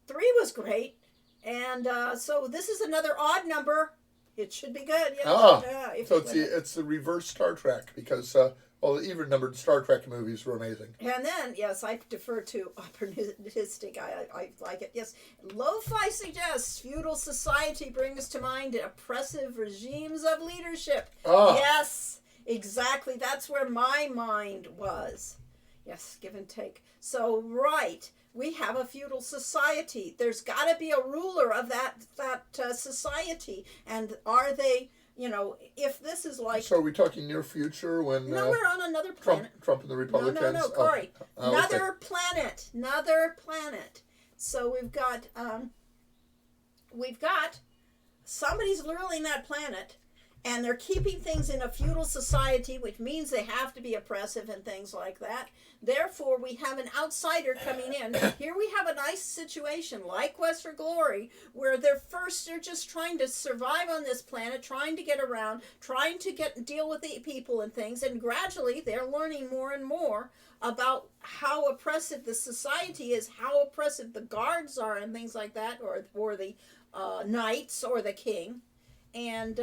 3 was great. And so this is another odd number. It should be good. Yes. So it's the reverse Star Trek because... the even-numbered Star Trek movies were amazing. And then, yes, I defer to opportunistic. I like it. Yes, Lo-Fi suggests feudal society brings to mind oppressive regimes of leadership. Yes, exactly. That's where my mind was. Yes, give and take. So, right, we have a feudal society. There's got to be a ruler of that society. And are they... if this is like... So are we talking near future when... No, we're on another planet. Trump and the Republicans... No, Corey. Another planet. So we've got somebody's ruling that planet, and they're keeping things in a feudal society, which means they have to be oppressive and things like that. Therefore, we have an outsider coming in. Here we have a nice situation, like Quest for Glory, where they're just trying to survive on this planet, trying to get around, trying to deal with the people and things, and gradually they're learning more and more about how oppressive the society is, how oppressive the guards are, and things like that, or the knights or the king, and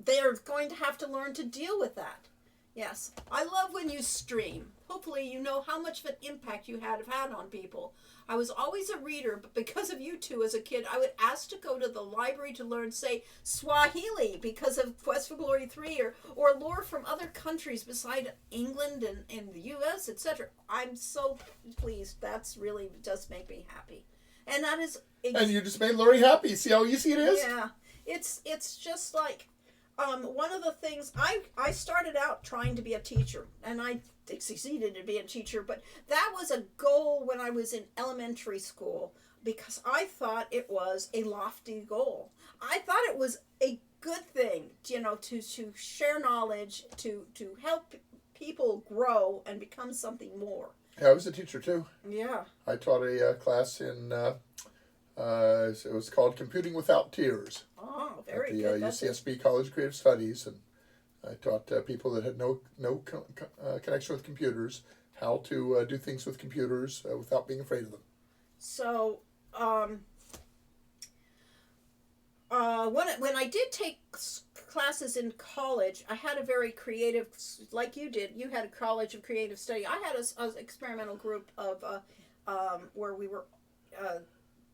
they're going to have to learn to deal with that. Yes, I love when you stream. Hopefully you know how much of an impact you have had on people. I was always a reader, but because of you two as a kid, I would ask to go to the library to learn, say, Swahili because of Quest for Glory 3 or lore from other countries beside England and the U.S., etc. I'm so pleased. That's really does make me happy. And that is... and you just made Lori happy. See how easy it is? Yeah. It's just like... one of the things, I started out trying to be a teacher, and I succeeded to be a teacher, but that was a goal when I was in elementary school, because I thought it was a lofty goal. I thought it was a good thing, to share knowledge, to help people grow and become something more. Yeah, I was a teacher too. Yeah. I taught a class in... it was called Computing Without Tears. Oh, very good. At the UCSB College of Creative Studies, and I taught people that had no connection with computers how to do things with computers without being afraid of them. So, when I did take classes in college, I had a very creative, like you did. You had a College of Creative Study. I had an experimental group of where we were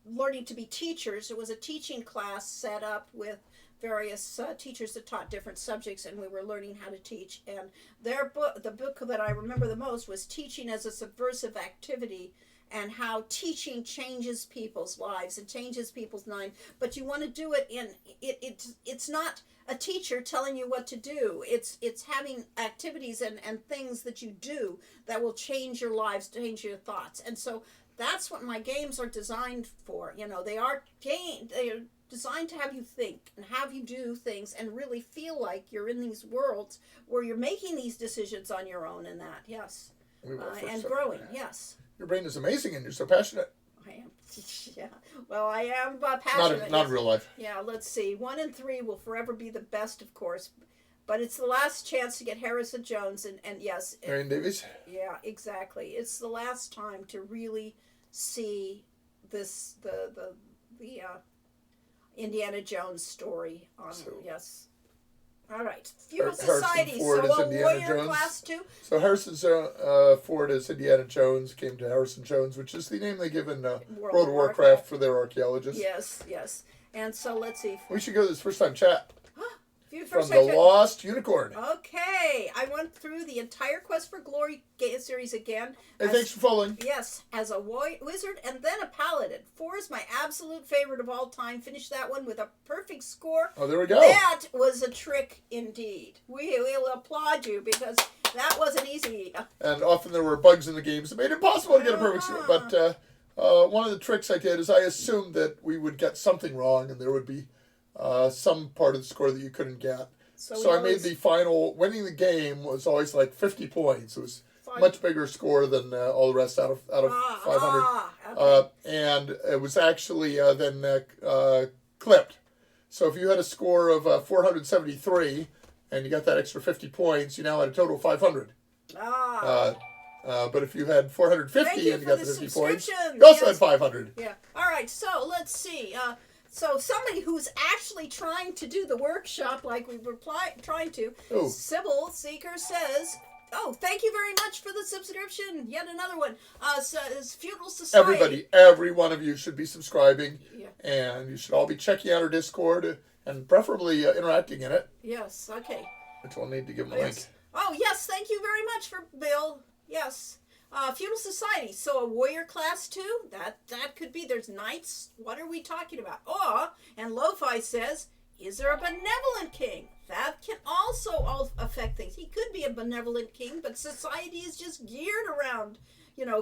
learning to be teachers. It was a teaching class set up with various teachers that taught different subjects, and we were learning how to teach. And their book, the book that I remember the most, was Teaching as a Subversive Activity, and how teaching changes people's lives and changes people's mind. But you want to do it in it's not a teacher telling you what to do. It's having activities and things that you do that will change your lives, change your thoughts. And so that's what my games are designed for. You know, they are designed to have you think and have you do things and really feel like you're in these worlds where you're making these decisions on your own, and that, yes. We will for And some- growing, yes. Your brain is amazing, and you're so passionate. I am. Yeah. Well, I am passionate. Not in real life. Yeah, let's see. 1 and 3 will forever be the best, of course. But it's the last chance to get Harrison Jones, and yes. Marion Davies. Yeah, exactly. It's the last time to really see this, the Indiana Jones story on, yes. All right. Feudal Harrison Society. Ford So is a Indiana warrior Jones. class 2? So Harrison Ford as Indiana Jones came to Harrison Jones, which is the name they give in World of Warcraft for their archaeologists. Yes, yes. And so let's see. We should go to this first time chat from First the Lost Unicorn. Okay, I went through the entire Quest for Glory series again. Hey, thanks for following. Yes, as a wizard and then a paladin. 4 is my absolute favorite of all time. Finished that one with a perfect score. Oh, there we go. That was a trick indeed. We'll applaud you because that wasn't easy. And often there were bugs in the games that made it impossible to get a perfect score. But one of the tricks I did is I assumed that we would get something wrong and there would be some part of the score that you couldn't get. So I made the final, winning the game was always like 50 points. It was much bigger score than all the rest out of 500. Okay. And it was actually then clipped. So if you had a score of 473 and you got that extra 50 points, you now had a total of 500. But if you had 450 and you got the 50 points, you also had 500. Yeah. All right. So let's see. So somebody who's actually trying to do the workshop like we were trying to, Ooh. Sybil Seeker says, oh, thank you very much for the subscription. Yet another one. Says Feudal Society. Every one of you should be subscribing. Yeah. And you should all be checking out our Discord and preferably interacting in it. Yes. Okay. Which we'll need to give them a link. Oh, yes. Thank you very much for Bill. Yes. Feudal Society. So a warrior class 2? That could be. There's knights. What are we talking about? And Lo-Fi says, is there a benevolent king? That can also affect things. He could be a benevolent king, but society is just geared around,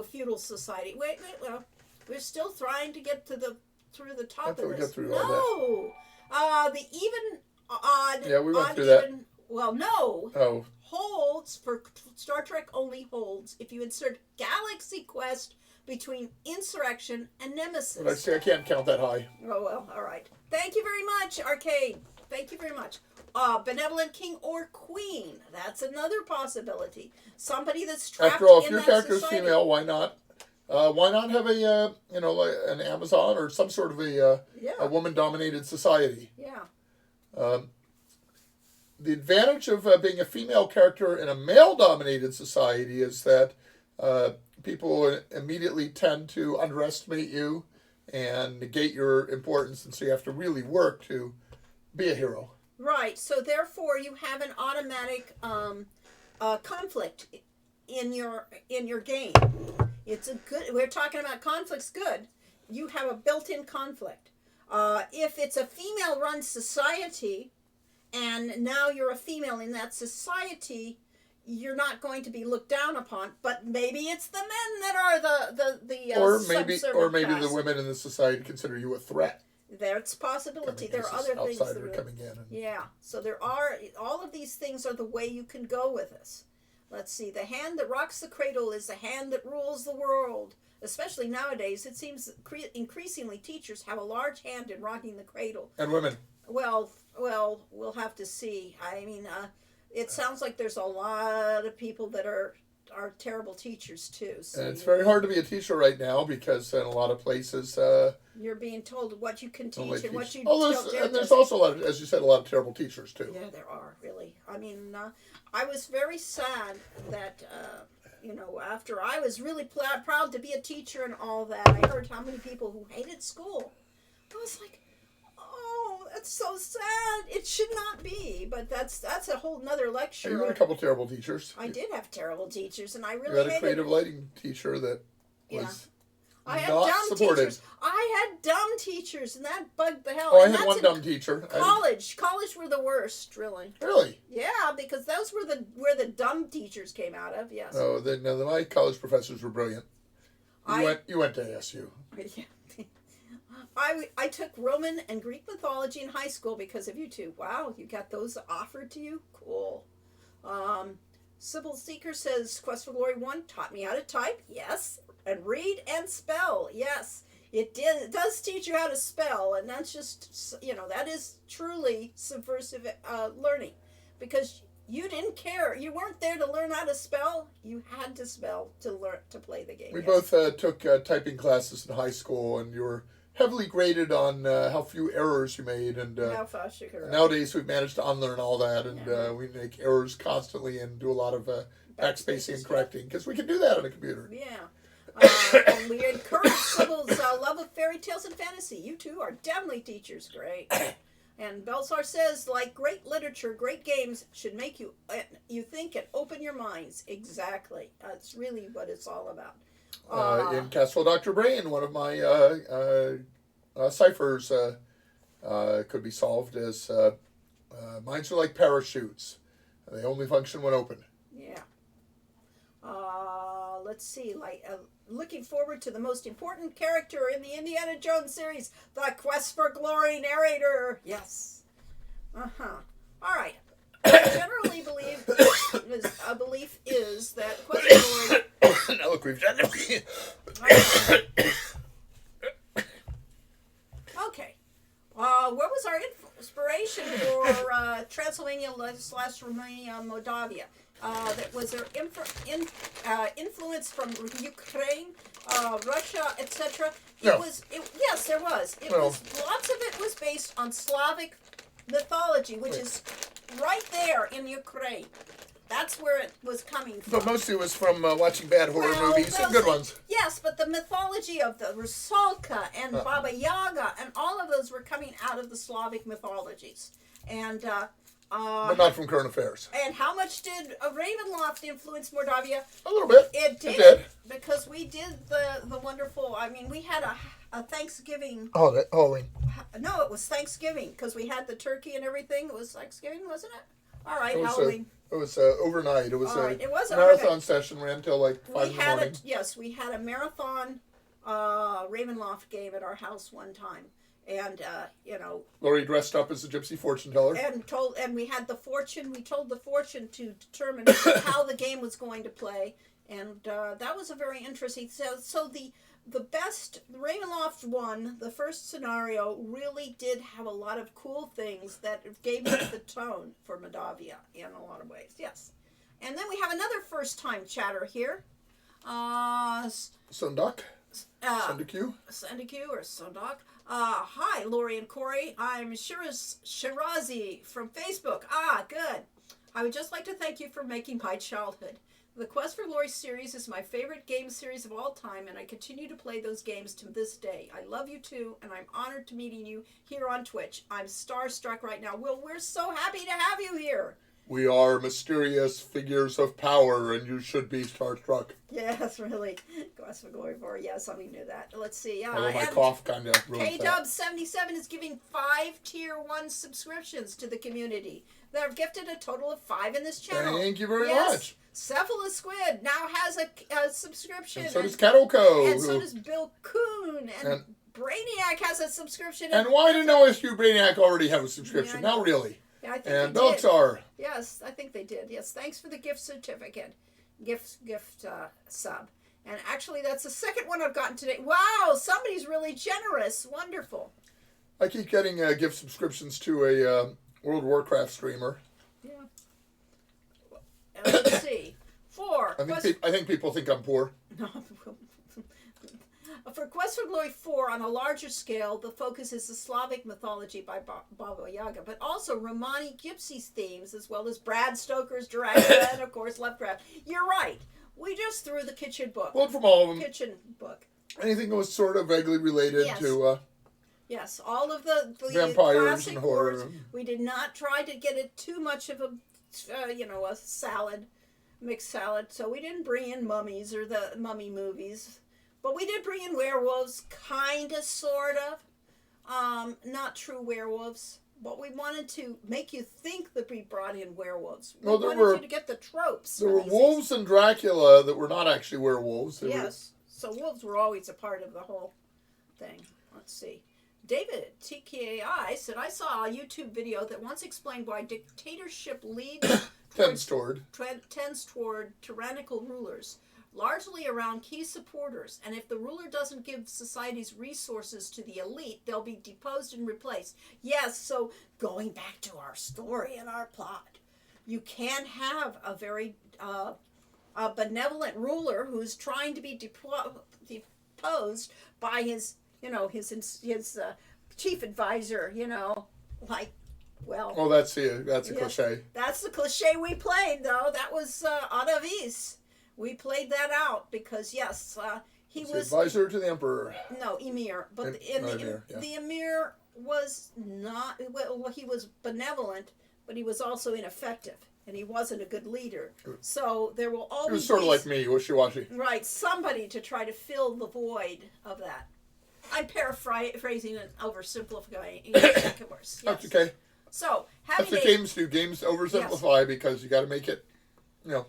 feudal society. Wait, well, we're still trying to get through the top of this. We get through all that. The even, odd. Yeah, we went odd, through that. even, well, no. Oh. Holds for Star Trek only holds if you insert Galaxy Quest between Insurrection and Nemesis. But I say I can't count that high. Oh, well, all right. Thank you very much, Arcade. Thank you very much. Benevolent King or Queen. That's another possibility. Somebody that's trapped After all, if in your that character is society. female, why not? Why not have a like an Amazon or some sort of a woman-dominated society? Yeah. The advantage of being a female character in a male-dominated society is that people immediately tend to underestimate you and negate your importance, and so you have to really work to be a hero. Right. So therefore, you have an automatic conflict in your game. It's a good. We're talking about conflicts. Good. You have a built-in conflict. If it's a female-run society, and now you're a female in that society, you're not going to be looked down upon. But maybe it's the men that are the or maybe class. the women in the society consider you a threat. There's possibility. There are This other things. outsider coming in. Yeah. So there are all of these things are the way you can go with this. Let's see. The hand that rocks the cradle is the hand that rules the world. Especially nowadays, it seems increasingly teachers have a large hand in rocking the cradle. And women. Well, we'll have to see. I mean, it sounds like there's a lot of people that are terrible teachers too. So And it's very hard to be a teacher right now because in a lot of places you're being told what you can only teach and what you and there's also a lot of, as you said, a lot of terrible teachers too. Yeah, there are, really. I mean, I was very sad that, after I was really proud to be a teacher and all that, I heard how many people who hated school. I was like, oh, that's so sad. It should not be, but that's a whole nother You lecture. had a couple terrible teachers. I did have terrible teachers, and I You really had a hated. creative lighting teacher that Yeah. was I had not dumb supported. teachers. I had dumb teachers, and that bugged the hell. Oh, I and had that's one in dumb teacher. College were the worst, really. Really? Yeah, because those were where the dumb teachers came out of. Yes. No, my college professors were brilliant. You went to ASU. Yeah. I took Roman and Greek mythology in high school because of you two. Wow, you got those offered to you? Cool. Sybil Seeker says Quest for Glory 1 taught me how to type, yes, and read and spell, yes. It does teach you how to spell, and that's just, that is truly subversive learning, because you didn't care. You weren't there to learn how to spell. You had to spell to learn to play the game. We yes. both took typing classes in high school, and you were heavily graded on how few errors you made. And How fast you could write. nowadays we've managed to unlearn all that, and we make errors constantly and do a lot of backspacing and correcting because we can do that on a computer. Yeah. And we encourage Sybil's love of fairy tales and fantasy. You two are definitely teachers. Great. And Belsar says, like great literature, great games should make you think and open your minds. Exactly. That's really what it's all about. In Castle Dr. Brain, one of my ciphers could be solved as minds are like parachutes. They only function when open. Yeah. Let's see. Looking forward to the most important character in the Indiana Jones series, the Quest for Glory narrator. Yes. Uh-huh. All right. Generally a belief is that Quest for Glory... Now look, we've done it. Okay. What was our inspiration for Transylvania / Romania, Moldavia? That was there influence from Ukraine, Russia, etc. No. Yes, there was. Lots of it was based on Slavic mythology, which is right there in Ukraine. That's where it was coming from. But mostly it was from watching bad horror movies, some good ones. Yes, but the mythology of the Rusalka and Baba Yaga and all of those were coming out of the Slavic mythologies. And But not from current affairs. and how much did Ravenloft influence Mordavia? A little bit. It did. It did. Because we did the wonderful, we had a Thanksgiving. Oh, Halloween. No, it was Thanksgiving because we had the turkey and everything. It was Thanksgiving, wasn't it? All right, It was, Halloween. It was overnight. It was All right, it was a marathon overnight. session, ran until like 5 in the morning. We had a marathon Ravenloft game at our house one time. And, Lori dressed up as a gypsy fortune teller. and we had the fortune. We told the fortune to determine how the game was going to play, and that was a very interesting. So the best Ravenloft one, the first scenario, really did have a lot of cool things that gave it the tone for Moldavia in a lot of ways. Yes, and then we have another first time chatter here. Sundak. Sundaku. Sandaku or Sundak. Hi, Lori and Corey. I'm Shiraz Shirazi from Facebook. Good. I would just like to thank you for making my childhood. The Quest for Glory series is my favorite game series of all time, and I continue to play those games to this day. I love you too, and I'm honored to meeting you here on Twitch. I'm starstruck right now. Will, we're so happy to have you here. We are mysterious figures of power, and you should be starstruck. Yes, really. Quest for Glory 4. Yes, I knew that. Let's see. Although my cough kind of ruins that. KDub77 is giving 5 Tier 1 subscriptions to the community. They've gifted a total of 5 in this channel. Thank you very yes. much. Cephalus Squid now has a subscription. And so does Cattleco. And so does Bill Coon. And Brainiac has a subscription. And why didn't OSU Brainiac already have a subscription? Yeah, I know. Now really. Yeah, I think And they did. Belxar. Yes, I think they did. Yes, thanks for the gift certificate. Gift sub. And actually, that's the second one I've gotten today. Wow, somebody's really generous. Wonderful. I keep getting gift subscriptions to a World of Warcraft streamer. Yeah. And let's see. 4. I think people think I'm poor. No. For Quest for Glory 4, on a larger scale, the focus is the Slavic mythology by Baba Yaga, but also Romani Gypsies themes, as well as Brad Stoker's Dracula, and of course Lovecraft. You're right. We just threw the kitchen book. Pulled from all of them. Kitchen book. Anything that was sort of vaguely related Yes. to Yes, all of the Vampires classic and horror. wars. We did not try to get it too much of a, a salad, mixed salad. So we didn't bring in mummies or the mummy movies, but we did bring in werewolves, kind of, sort of, not true werewolves. But we wanted to make you think that we brought in werewolves. We wanted you to get the tropes. There were wolves in Dracula that were not actually werewolves. Yes, so wolves were always a part of the whole thing. Let's see. David TKI said, I saw a YouTube video that once explained why dictatorship tends toward tyrannical rulers, largely around key supporters. And if the ruler doesn't give society's resources to the elite, they'll be deposed and replaced. Yes, so going back to our story and our plot, you can't have a very a benevolent ruler who's trying to be deposed by his chief advisor, Oh, that's a cliche. That's the cliche we played, though. That was Adavis. We played that out because, yes, he was... the advisor to the emperor. No, Emir. But the Emir was not... Well, he was benevolent, but he was also ineffective. And he wasn't a good leader. So there will always He was sort of like me, wishy-washy. Right, somebody to try to fill the void of that. I'm paraphrasing and oversimplifying, of course. Yes. That's okay. So, that's what games do. Games oversimplify because you got to make it, fit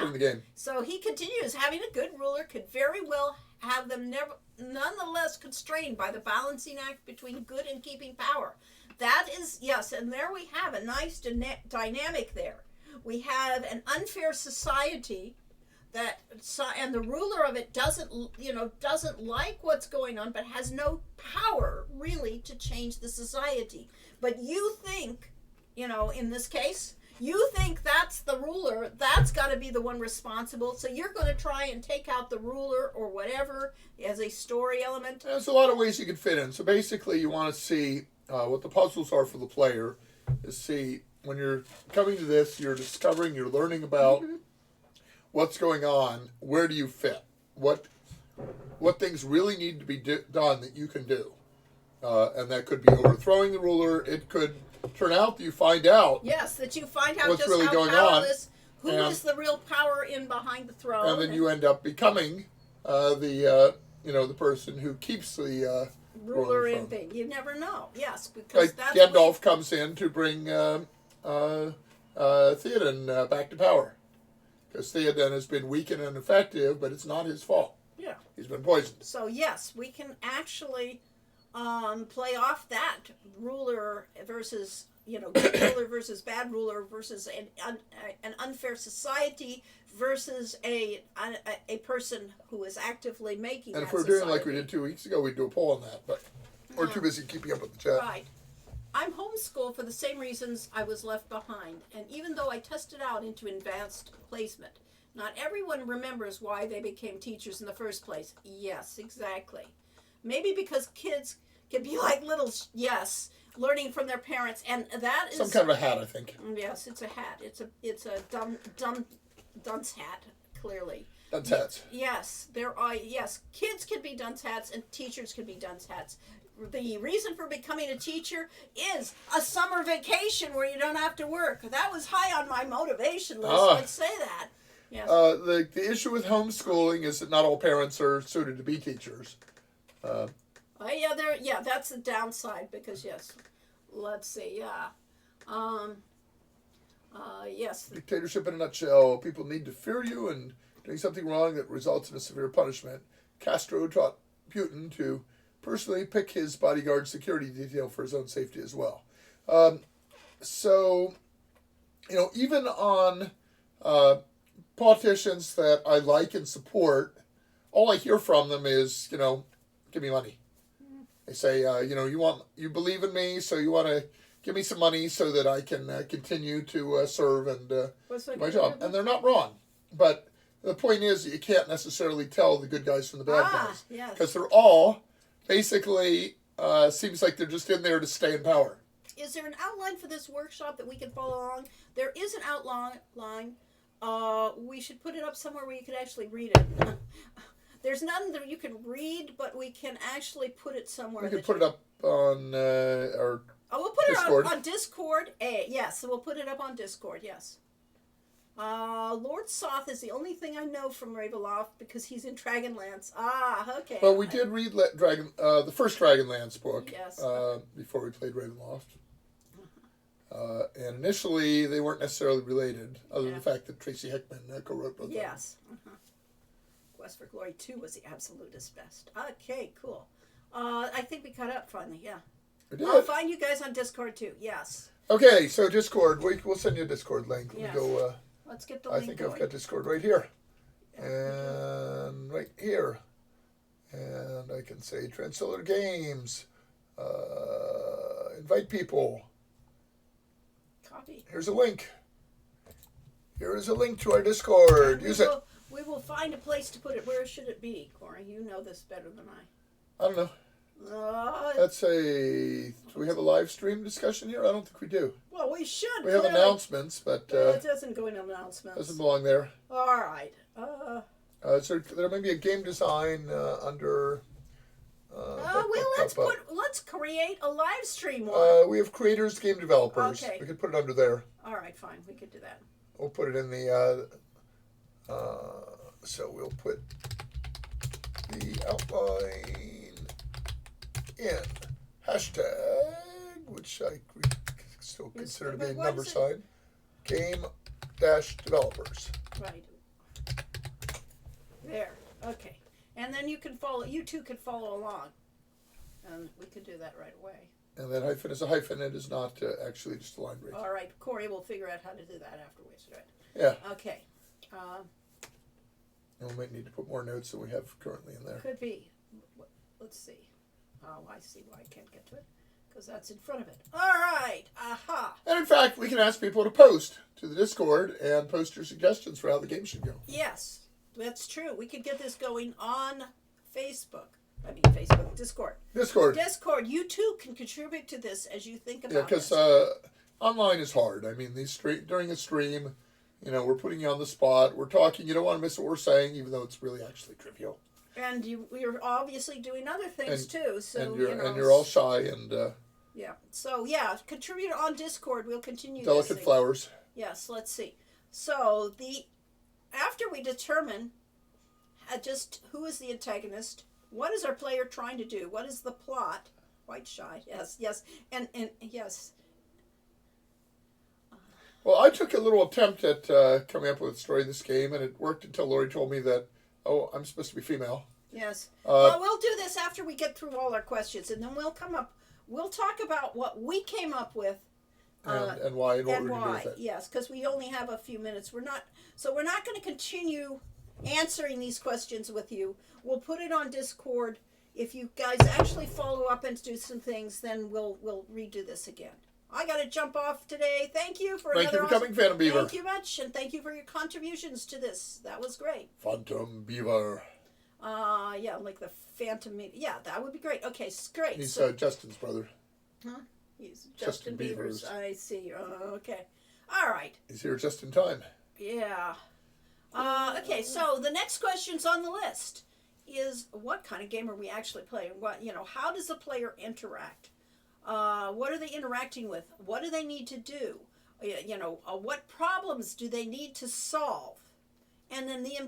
in the game. So he continues, having a good ruler could very well have them nonetheless constrained by the balancing act between good and keeping power. That is, yes, and there we have a nice dynamic there. We have an unfair society and the ruler of it doesn't like what's going on, but has no power really to change the society. But you think, in this case, you think that's the ruler, that's got to be the one responsible. So you're going to try and take out the ruler or whatever as a story element. There's a lot of ways you can fit in. So basically, you want to see what the puzzles are for the player. Is see when you're coming to this, you're discovering, you're learning about. What's going on? Where do you fit? What things really need to be done that you can do? And that could be overthrowing the ruler. It could turn out that you find out. Yes, that you find out what's just really how going powerless, on. who is the real power in behind the throne. And then you end up becoming the person who keeps the ruler in thing. You never know. Yes, because like that's Gandalf comes in to bring Theoden back to power. Because Theoden has been weak and ineffective, but it's not his fault. Yeah. He's been poisoned. So, yes, we can actually play off that ruler versus, good ruler versus bad ruler versus an unfair society versus a person who is actively making and that if we're society. doing like we did 2 weeks ago, we'd do a poll on that. But we're too busy keeping up with the chat. Right. I'm homeschooled for the same reasons I was left behind, and even though I tested out into advanced placement, not everyone remembers why they became teachers in the first place. Yes, exactly. Maybe because kids can be like learning from their parents, and that is some kind of a hat, I think. Yes, it's a hat. It's a dunce hat, clearly. Dunce hats. Yes, there are. Yes, kids can be dunce hats, and teachers can be dunce hats. The reason for becoming a teacher is a summer vacation where you don't have to work. That was high on my motivation list. Let's say that. Yes. The issue with homeschooling is that not all parents are suited to be teachers. That's the downside because yes. Let's see. Yes. Dictatorship in a nutshell. People need to fear you, and doing something wrong that results in a severe punishment. Castro taught Putin to personally pick his bodyguard security detail for his own safety as well. Even on politicians that I like and support, all I hear from them is, give me money. They say, you believe in me, so you want to give me some money so that I can continue to serve and do my job. And they're not wrong. But the point is that you can't necessarily tell the good guys from the bad guys. Because they're all... basically, seems like they're just in there to stay in power. Is there an outline for this workshop that we can follow along? There is an outline. We should put it up somewhere where you can actually read it. there's none that you can read, but we can actually put it somewhere. We could that put it up on our. Oh, we'll put Discord. it on Discord. Yes, so we'll put it up on Discord. Yes. Lord Soth is the only thing I know from Ravenloft because he's in Dragonlance. Okay. Well, we did read the first Dragonlance book. Yes. Before we played Ravenloft. And initially, they weren't necessarily related, other than the fact that Tracy Hickman co-wrote both. Yes. Quest for Glory 2 was the absolutist best. Okay, cool. I think we caught up finally. Yeah. We did. I'll find you guys on Discord too. Yes. Okay, so Discord. We'll send you a Discord link. Yes. We go. Let's get the I link think going. I've got Discord right here, and right here, and I can say Transsolar Games. Invite people. Copy. Here's a link. Here is a link to our Discord. Use it. We will find a place to put it. Where should it be, Corey? You know this better than I. I don't know. Let's say, do we have a live stream discussion here? I don't think we do. Well, we should. We have clearly. announcements, but It doesn't go in announcements. doesn't belong there. All right. So there may be a game design under. Let's create a live stream one. We have creators, game developers. Okay. We could put it under there. All right, fine. We could do that. We'll put it in the. So we'll put the outline in hashtag, which I still consider to be a what number is it? sign, game-developers. Right. There. Okay. And then you can follow. You two can follow along, and we could do that right away. And that hyphen is a hyphen. It is not actually just a line break. All right, Corey will figure out how to do that afterwards, right? Yeah. Okay. And we might need to put more notes than we have currently in there. Could be. Let's see. Oh, I see why I can't get to it. Because that's in front of it. All right. Aha. And in fact, we can ask people to post to the Discord and post your suggestions for how the game should go. Yes, that's true. We could get this going on Facebook. Discord. Discord. You too can contribute to this as you think about Yeah, because this. online is hard. I mean, during a stream, we're putting you on the spot. We're talking. You don't want to miss what we're saying, even though it's really actually trivial. And you're obviously doing other things too. So and you're all shy and yeah. So yeah, contribute on Discord. We'll continue. delicate this flowers. Yes. Let's see. So after we determine just who is the antagonist, what is our player trying to do, what is the plot? Quite shy. Yes. And yes. Well, I took a little attempt at coming up with a story in this game, and it worked until Lori told me that, I'm supposed to be female. Yes. Well, we'll do this after we get through all our questions, and then we'll talk about what we came up with. And why, and what we're going to do with it. Yes, because we only have a few minutes. We're not going to continue answering these questions with you. We'll put it on Discord. If you guys actually follow up and do some things, then we'll redo this again. I got to jump off today. Thank you for Thank you for coming, Phantom Beaver. Thank you much, and thank you for your contributions to this. That was great. Phantom Beaver. Yeah, like the Phantom. Yeah, that would be great. Okay, great. He's Justin's brother. Huh? He's Justin Beavers. Beavers. I see. Okay. All right. He's here just in time. Yeah. Okay, so the next question's on the list is what kind of game are we actually playing? How does the player interact? What are they interacting with? What do they need to do? What problems do they need to solve? And then the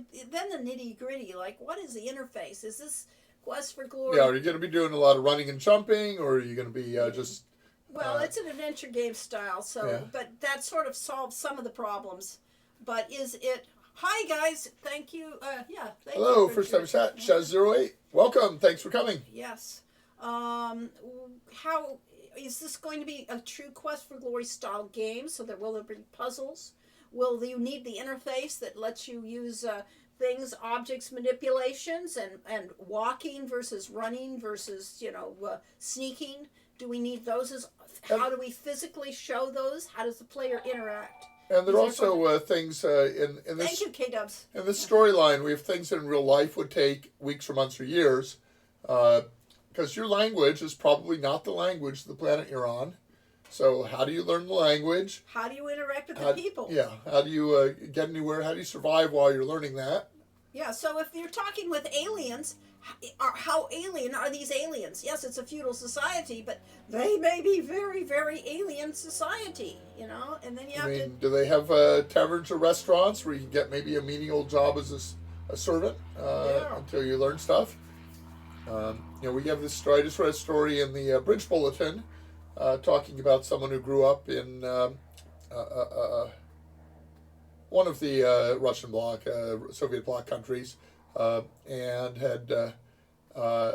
nitty gritty, like what is the interface? Is this Quest for Glory? Yeah, are you going to be doing a lot of running and jumping, or are you going to be just... Well, it's an adventure game style, so Yeah. but that sort of solves some of the problems. But is it... Hi, guys. Thank you. Thank Hello, you first time chat, Shaz08. Welcome, thanks for coming. Yes. How is this going to be a true Quest for Glory style game? So there will be puzzles? Will you need the interface that lets you use things, objects, manipulations, and walking versus running versus sneaking? Do we need those? How do we physically show those? How does the player interact? And there are also things in this... Thank you, K-Dubs. In this storyline, we have things that in real life would take weeks or months or years, because your language is probably not the language of the planet you're on. So how do you learn the language? How do you interact with the people? Yeah. How do you get anywhere? How do you survive while you're learning that? Yeah, so if you're talking with aliens, how alien are these aliens? Yes, it's a feudal society, but they may be very, very alien society, you know? And then you I have mean, do they have taverns or restaurants where you can get maybe a menial job as a servant Yeah. until you learn stuff? We have this story. I just read a story in the Bridge Bulletin talking about someone who grew up in one of the Russian bloc, Soviet bloc countries, and had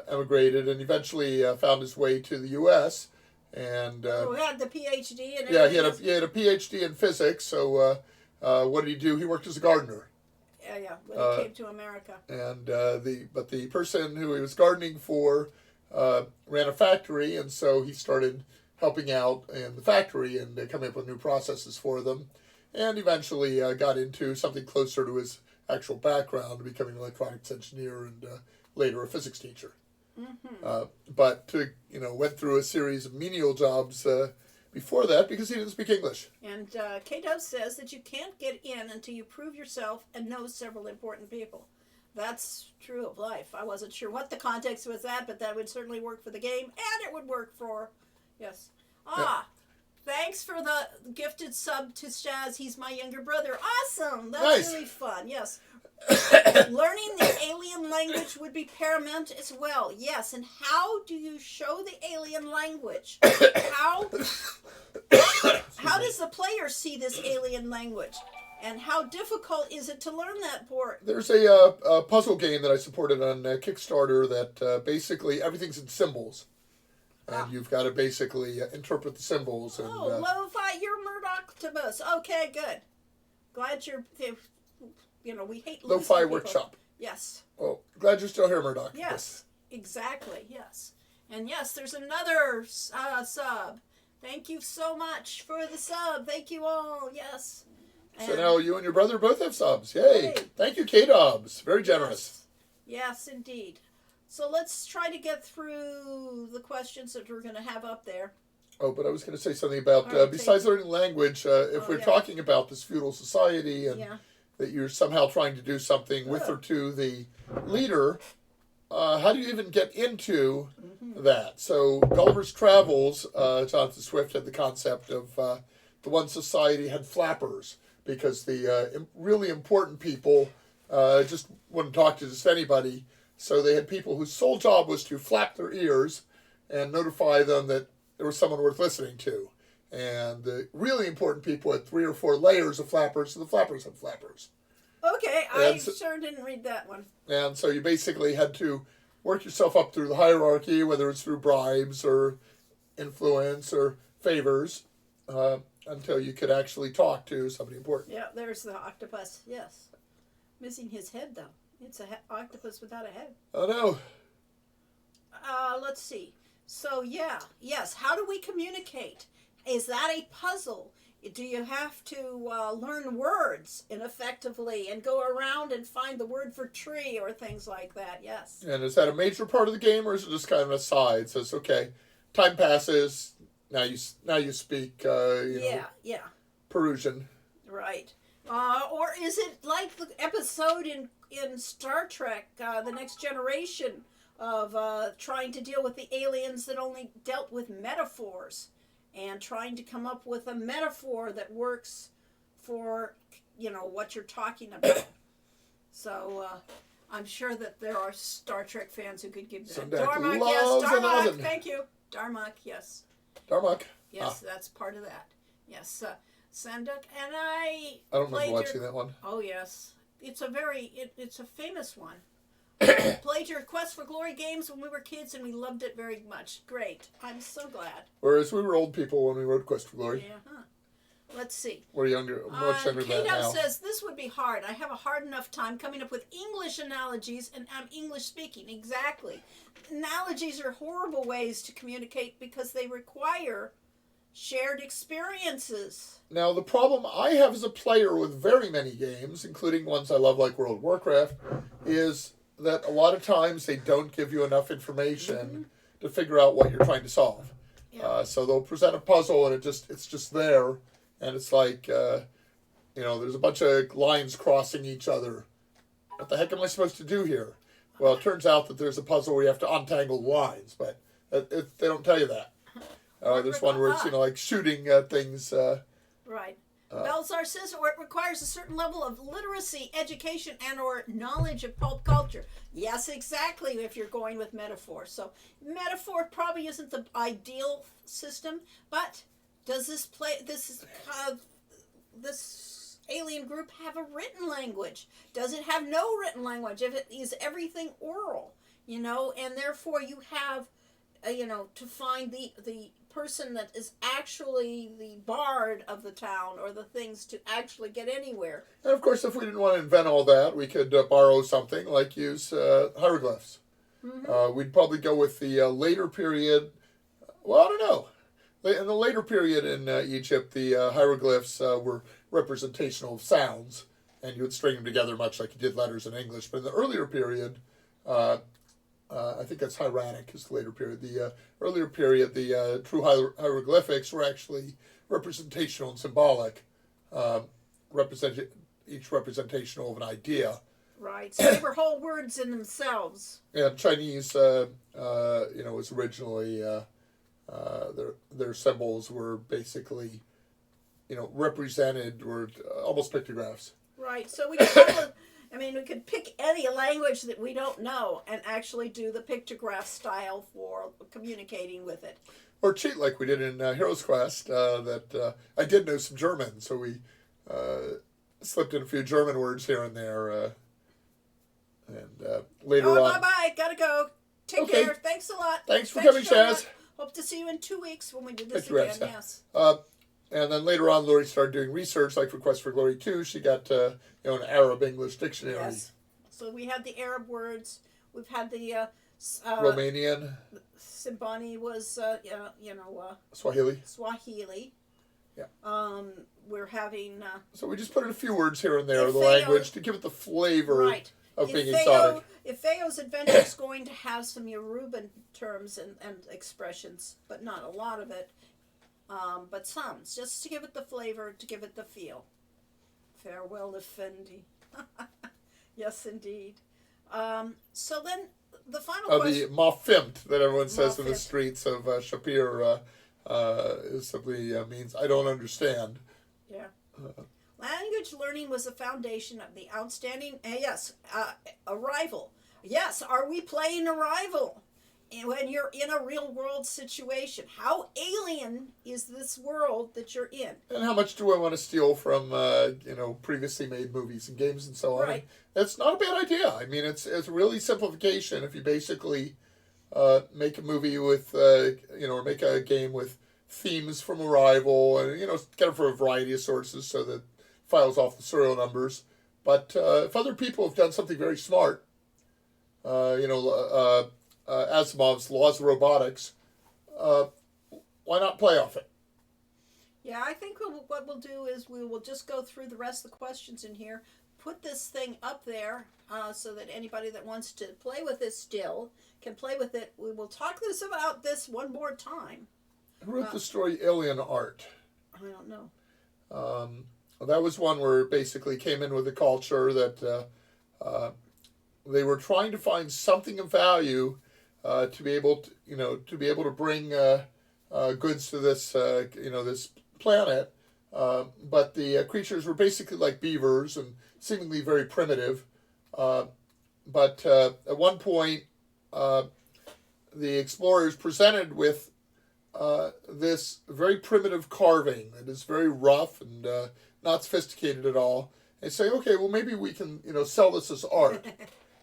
emigrated and eventually found his way to the U.S. And who had the PhD and yeah, everything. he had a PhD in physics. So what did he do? He worked as a gardener. Yeah, when he came to America. And the person who he was gardening for ran a factory, and so he started helping out in the factory and coming up with new processes for them, and eventually got into something closer to his actual background, becoming an electronics engineer and later a physics teacher. But went through a series of menial jobs before that because he didn't speak English. And K-Dub says that you can't get in until you prove yourself and know several important people. That's true of life. I wasn't sure what the context was at, but that would certainly work for the game, and it would work for, yes. Thanks for the gifted sub to Shaz. He's my younger brother. Awesome. That's Nice. really fun. Yes. Learning the alien language would be paramount as well. Yes. And how do you show the alien language? How does the player see this alien language? And how difficult is it to learn that port? There's a puzzle game that I supported on Kickstarter that basically everything's in symbols. And you've got to basically interpret the symbols. And, Lo-Fi, you're Murdochtopus. Okay, good. Glad we hate losing Lo-Fi people. Workshop. Yes. Well, glad you're still here, Murdoch. Yes, exactly, yes. And yes, there's another sub. Thank you so much for the sub. Thank you all, yes. So And- now you and your brother both have subs. Yay. Yay. Thank you, K-Dobbs. Very generous. Yes, indeed. So let's try to get through the questions that we're going to have up there. Oh, but I was going to say something about, All right, besides learning language, if we're yeah. talking about this feudal society and Yeah. that you're somehow trying to do something with or to the leader, how do you even get into that? So Gulliver's Travels, Jonathan Swift had the concept of the one society had flappers because the really important people just wouldn't talk to just anybody. So they had people whose sole job was to flap their ears and notify them that there was someone worth listening to. And the really important people had 3 or 4 layers of flappers, so the flappers had flappers. Okay, I And so- sure didn't read that one. And so you basically had to work yourself up through the hierarchy, whether it's through bribes or influence or favors, until you could actually talk to somebody important. Yeah, there's the octopus, yes. Missing his head, though. It's an octopus without a head. Oh no. Let's see. So, yes, how do we communicate? Is that a puzzle? Do you have to learn words effectively and go around and find the word for tree or things like that? Yes. And is that a major part of the game, or is it just kind of a side? So it's okay. Time passes. Now you speak. Yeah, Perusian. right. Or is it like the episode in Star Trek, The Next Generation, of trying to deal with the aliens that only dealt with metaphors and trying to come up with a metaphor that works for, what you're talking about. So I'm sure that there are Star Trek fans who could give that. Sundak Darmok, loves yes. an Darmok, oven. thank you. Darmok, yes. Darmok. Yes, that's part of that. Yes, Sanduk, and I I don't remember played watching that one. Oh yes, it's a famous one. Played your Quest for Glory games when we were kids, and we loved it very much. Great, I'm so glad. Whereas we were old people when we wrote Quest for Glory. Yeah. Huh. Let's see. We're younger, much younger than that K-Dub now. says this would be hard. I have a hard enough time coming up with English analogies, and I'm English speaking. Exactly. Analogies are horrible ways to communicate because they require shared experiences. Now, the problem I have as a player with very many games, including ones I love like World of Warcraft, is that a lot of times they don't give you enough information to figure out what you're trying to solve. Yeah. So they'll present a puzzle and it's just there, and it's like, there's a bunch of lines crossing each other, what the heck am I supposed to do here? Well, it turns out that there's a puzzle where you have to untangle lines, but they don't tell you that. There's one where it's, like shooting things. Right. Belzar says it requires a certain level of literacy, education, and or knowledge of pulp culture. Yes, exactly, if you're going with metaphor. So metaphor probably isn't the ideal system, but does this alien group have a written language? Does it have no written language? If it is everything oral, and therefore you have, to find the person that is actually the bard of the town or the things to actually get anywhere. And of course, if we didn't want to invent all that, we could borrow something like use hieroglyphs. Mm-hmm. We'd probably go with the later period. Well, I don't know. In the later period in Egypt, the hieroglyphs were representational of sounds, and you would string them together much like you did letters in English. But in the earlier period, I think that's hieratic is the later period. The earlier period, the true hieroglyphics were actually representational and symbolic, each representational of an idea. Right, so they were whole words in themselves. And Chinese, was originally, their symbols were basically, represented, were almost pictographs. Right, so we could pick any language that we don't know and actually do the pictograph style for communicating with it. Or cheat like we did in Heroes Quest, that I did know some German, so we slipped in a few German words here and there. And later on... Bye-bye, gotta go. Take care, thanks a lot. Thanks for coming, Chaz. Hope to see you in 2 weeks when we do this again, yes. And then later on, Lori started doing research, like for Quest for Glory 2. She got, an Arab-English dictionary. Yes. So we had the Arab words. We've had the... Romanian. Simbani was, Swahili. Swahili. Yeah. We're having... so we just put in a few words here and there of the language to give it the flavor of being exotic. Ifeo's adventure is going to have some Yoruban terms and expressions, but not a lot of it. But some, just to give it the flavor, to give it the feel. Farewell, Effendi. Yes, indeed. So then, the final question... The Mafimt that everyone says in the streets of Shapir simply means, I don't understand. Yeah. Language learning was the foundation of the outstanding... Arrival. Yes, are we playing Arrival? When you're in a real world situation, how alien is this world that you're in? And how much do I want to steal from previously made movies and games and so on? Right. That's not a bad idea. I mean, it's really simplification if you basically make a movie with or make a game with themes from Arrival and get them from a variety of sources so that files off the serial numbers. But if other people have done something very smart, Asimov's Laws of Robotics, why not play off it? Yeah, I think what we'll do is we will just go through the rest of the questions in here, put this thing up there so that anybody that wants to play with this still can play with it. We will talk about this one more time. Who wrote the story Alien Art? I don't know. That was one where it basically came in with the culture that they were trying to find something of value to be able to bring goods to this this planet, but the creatures were basically like beavers and seemingly very primitive. But at one point, the explorers presented with this very primitive carving that is very rough and not sophisticated at all. And say, okay, well maybe we can sell this as art.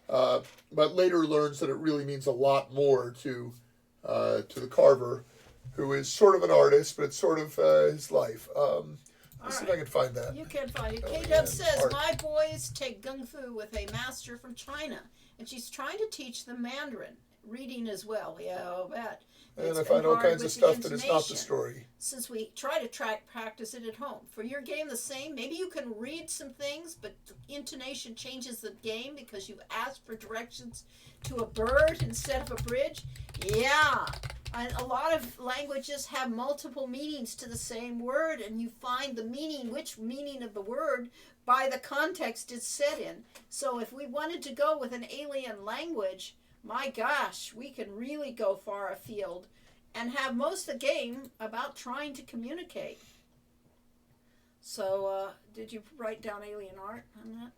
But later learns that it really means a lot more to the carver, who is sort of an artist, but it's sort of his life. Let's see if I can find that. You can find it. K-Dub says, my boys take Kung Fu with a master from China, and she's trying to teach them Mandarin. Reading as well. Yeah, I'll bet. And I find all kinds of stuff that is not the story. Since we try to practice it at home. For your game, the same. Maybe you can read some things, but intonation changes the game because you've asked for directions to a bird instead of a bridge. Yeah. And a lot of languages have multiple meanings to the same word, and you find the meaning, which meaning of the word, by the context it's said in. So if we wanted to go with an alien language, my gosh, we can really go far afield and have most of the game about trying to communicate. So, did you write down alien art on that?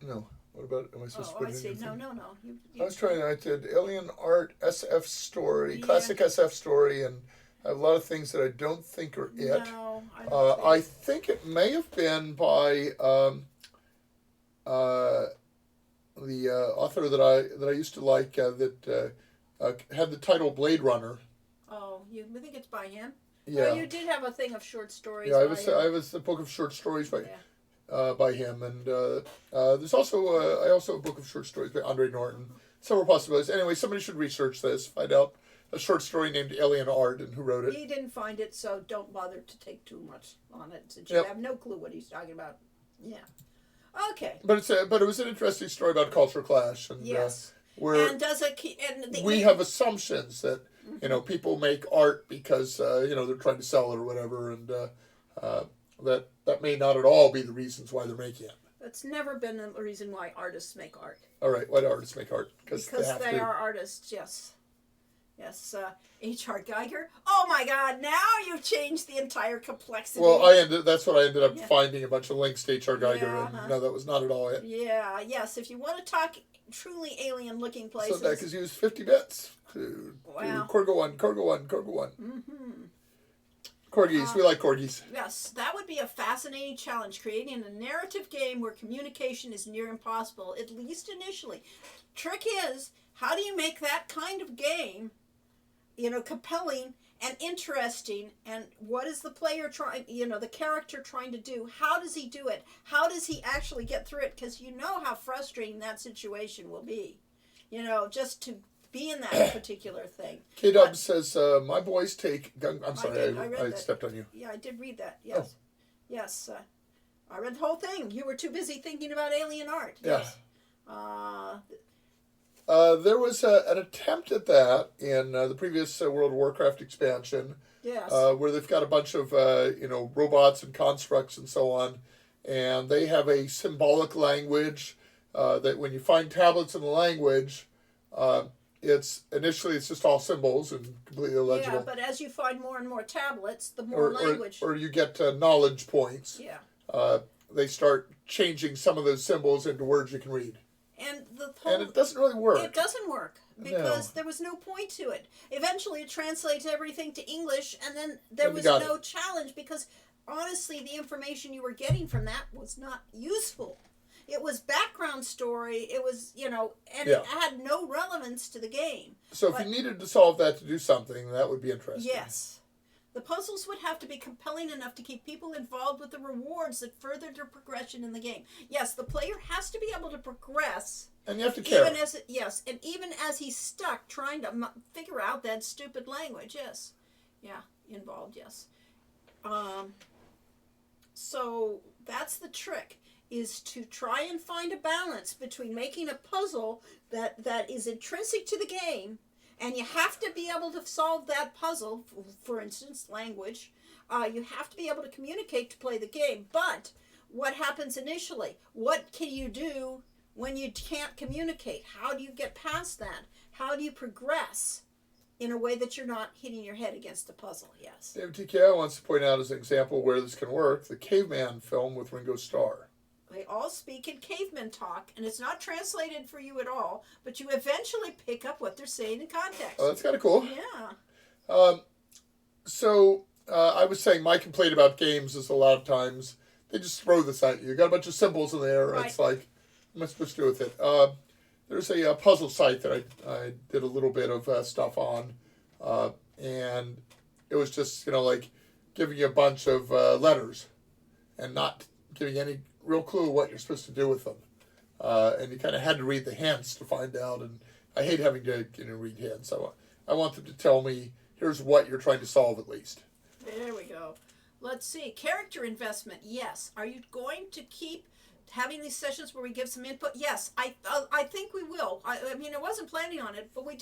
No. What about? Am I supposed to Oh, put I it in see. your No, thing? no, no. I was trying. I did alien art, SF story, Yeah. classic SF story, and I have a lot of things that I don't think are it. No, I don't I think it may have been by the author that I used to like that had the title Blade Runner. Oh, you think it's by him? Yeah, Oh, you did have a thing of short stories. yeah. by I him. was the book of short stories by Yeah. by him, and there's also I also have a book of short stories by Andre Norton. Several possibilities. Anyway, somebody should research this, find out a short story named Alien Art and who wrote it. He didn't find it, so don't bother to take too much on it, since Yep. you have no clue what he's talking about. Yeah. Okay. But it was an interesting story about culture clash and Yes. where And does it? And the, we have assumptions that people make art because they're trying to sell it or whatever, and that may not at all be the reasons why they're making it. That's never been a reason why artists make art. All right, why do artists make art? Because have they to. are artists. Yes. Yes. H.R. Geiger. Oh my God! Now you've changed the entire complexity. Well, that's what I ended up Yeah. finding a bunch of links to H.R. Geiger, Yeah, and uh-huh. no, that was not at all it. Yeah. Yes. If you want to talk truly alien-looking places. So that because used 50 bits to Wow. Corgo one. Mm-hmm. Corgis, we like corgis. Yes, that would be a fascinating challenge, creating a narrative game where communication is near impossible, at least initially. Trick is, how do you make that kind of game, compelling and interesting, and what is the player trying, the character trying to do? How does he do it? How does he actually get through it? Because you know how frustrating that situation will be, just to be in that particular thing. K-Dub says, my boys take... I'm sorry, I read I that. stepped on you. Yeah, I did read that. Yes. Yes. I read the whole thing. You were too busy thinking about alien art. Yeah. Yes. There was an attempt at that in the previous World of Warcraft expansion, Yes. where they've got a bunch of robots and constructs and so on, and they have a symbolic language that when you find tablets in the language, it's just all symbols and completely illegible. Yeah, but as you find more and more tablets, the more language. Or you get knowledge points. Yeah. They start changing some of those symbols into words you can read. And the whole. And it doesn't really work. It doesn't work because No. there was no point to it. Eventually, it translates everything to English, and then there And you was got no challenge because honestly, the information you were getting from that was not useful. It was background story. It was, and Yeah. it had no relevance to the game. So if But- you needed to solve that to do something, that would be interesting. Yes. The puzzles would have to be compelling enough to keep people involved with the rewards that further their progression in the game. Yes, the player has to be able to progress. And you have to care. And even as he's stuck trying to figure out that stupid language. Yes. Yeah, involved, yes. So that's the trick, is to try and find a balance between making a puzzle that is intrinsic to the game, and you have to be able to solve that puzzle, for instance, language. You have to be able to communicate to play the game, but what happens initially? What can you do when you can't communicate? How do you get past that? How do you progress in a way that you're not hitting your head against the puzzle? Yes. David TKO wants to point out as an example where this can work, the Caveman film with Ringo Starr. They all speak in caveman talk, and it's not translated for you at all, but you eventually pick up what they're saying in context. Oh, that's kind of cool. Yeah. So I was saying my complaint about games is a lot of times they just throw this at you. You got a bunch of symbols in there. Right. It's like, what am I supposed to do with it? There's a puzzle site that I did a little bit of stuff on, and it was just like giving you a bunch of letters and not giving any real clue what you're supposed to do with them. And you kind of had to read the hints to find out, and I hate having to read hints. So I want them to tell me, here's what you're trying to solve at least. There we go. Let's see. Character investment, yes. Are you going to keep having these sessions where we give some input. Yes, I think we will. I mean, I wasn't planning on it, but we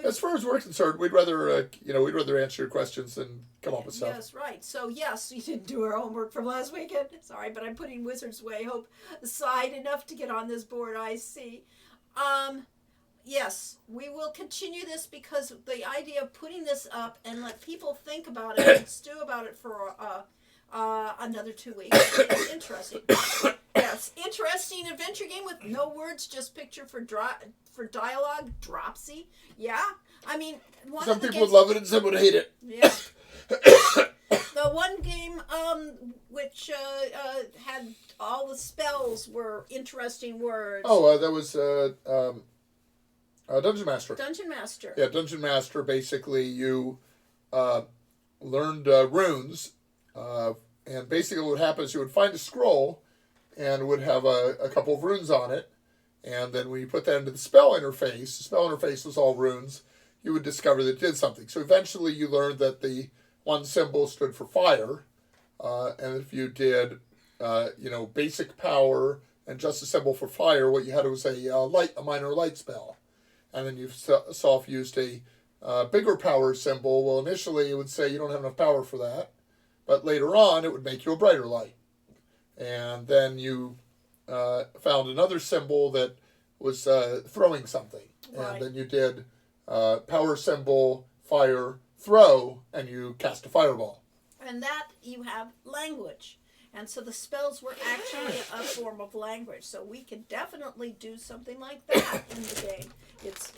As far as we're concerned, we'd rather we'd rather answer your questions than come up with stuff. Yes, right. So yes, you didn't do our homework from last weekend. Sorry, but I'm putting Wizard's Way Hope aside enough to get on this board. I see. Yes, we will continue this because the idea of putting this up and let people think about it and stew about it for another 2 weeks is interesting. Yes, interesting adventure game with no words, just picture for dialogue. Dropsy. Yeah, I mean, Some people would love it and some would hate it. Yeah. The one game which had all the spells were interesting words. Oh, that was Dungeon Master. Dungeon Master. Yeah, Dungeon Master. Basically, you learned runes, and basically what happens, you would find a scroll, and it would have a couple of runes on it, and then when you put that into the spell interface was all runes, you would discover that it did something. So eventually you learned that the one symbol stood for fire, and if you did, basic power and just a symbol for fire, what you had was a minor light spell. And then you saw if you used a bigger power symbol, well, initially it would say you don't have enough power for that, but later on it would make you a brighter light. And then you found another symbol that was throwing something. Right. And then you did power symbol, fire, throw, and you cast a fireball. And that you have language. And so the spells were actually a form of language. So we could definitely do something like that in the game. It's,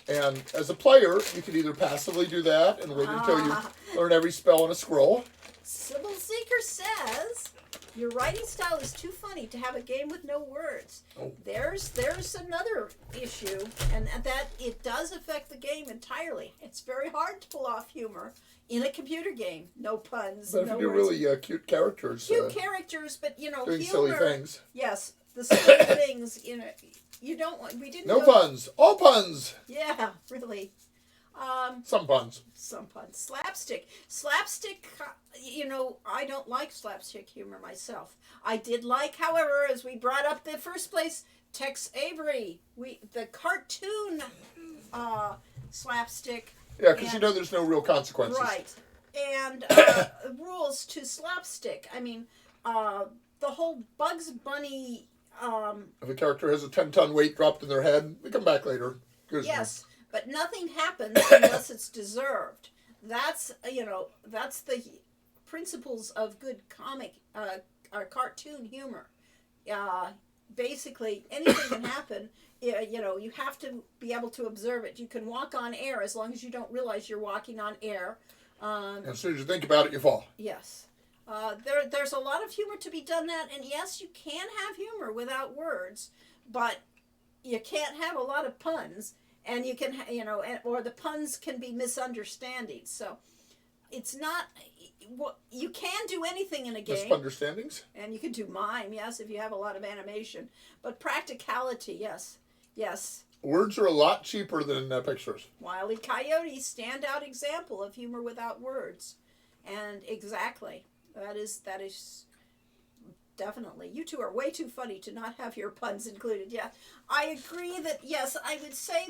And as a player, you could either passively do that and wait until you learn every spell on a scroll. Sybil Seeker says, your writing style is too funny to have a game with no words. Oh. There's another issue, and that it does affect the game entirely. It's very hard to pull off humor in a computer game. No puns, But if no you do words. really cute characters, Cute characters, but doing humor. silly things. Yes, the silly things. You don't want. We didn't. No go- puns. All puns. Yeah, really. Some puns. Some puns. Slapstick. I don't like slapstick humor myself. I did like, however, as we brought up the first place, Tex Avery. The cartoon slapstick. Yeah, because And- there's no real consequences. Right. And rules to slapstick. I mean, the whole Bugs Bunny. If a character has a 10-ton weight dropped in their head, they come back later. Good as Yes, but nothing happens unless it's deserved. That's the principles of good comic or cartoon humor. Basically, anything can happen. You have to be able to observe it. You can walk on air as long as you don't realize you're walking on air. And as soon as you think about it, you fall. Yes. There's a lot of humor to be done that, and yes, you can have humor without words, but you can't have a lot of puns, and you can, or the puns can be misunderstandings. So it's not, you can do anything in a game. Misunderstandings? And you can do mime, yes, if you have a lot of animation. But practicality, yes. Yes. Words are a lot cheaper than pictures. Wile E. Coyote, standout example of humor without words. And exactly. That is definitely. You two are way too funny to not have your puns included. Yeah. I agree that, yes, I would say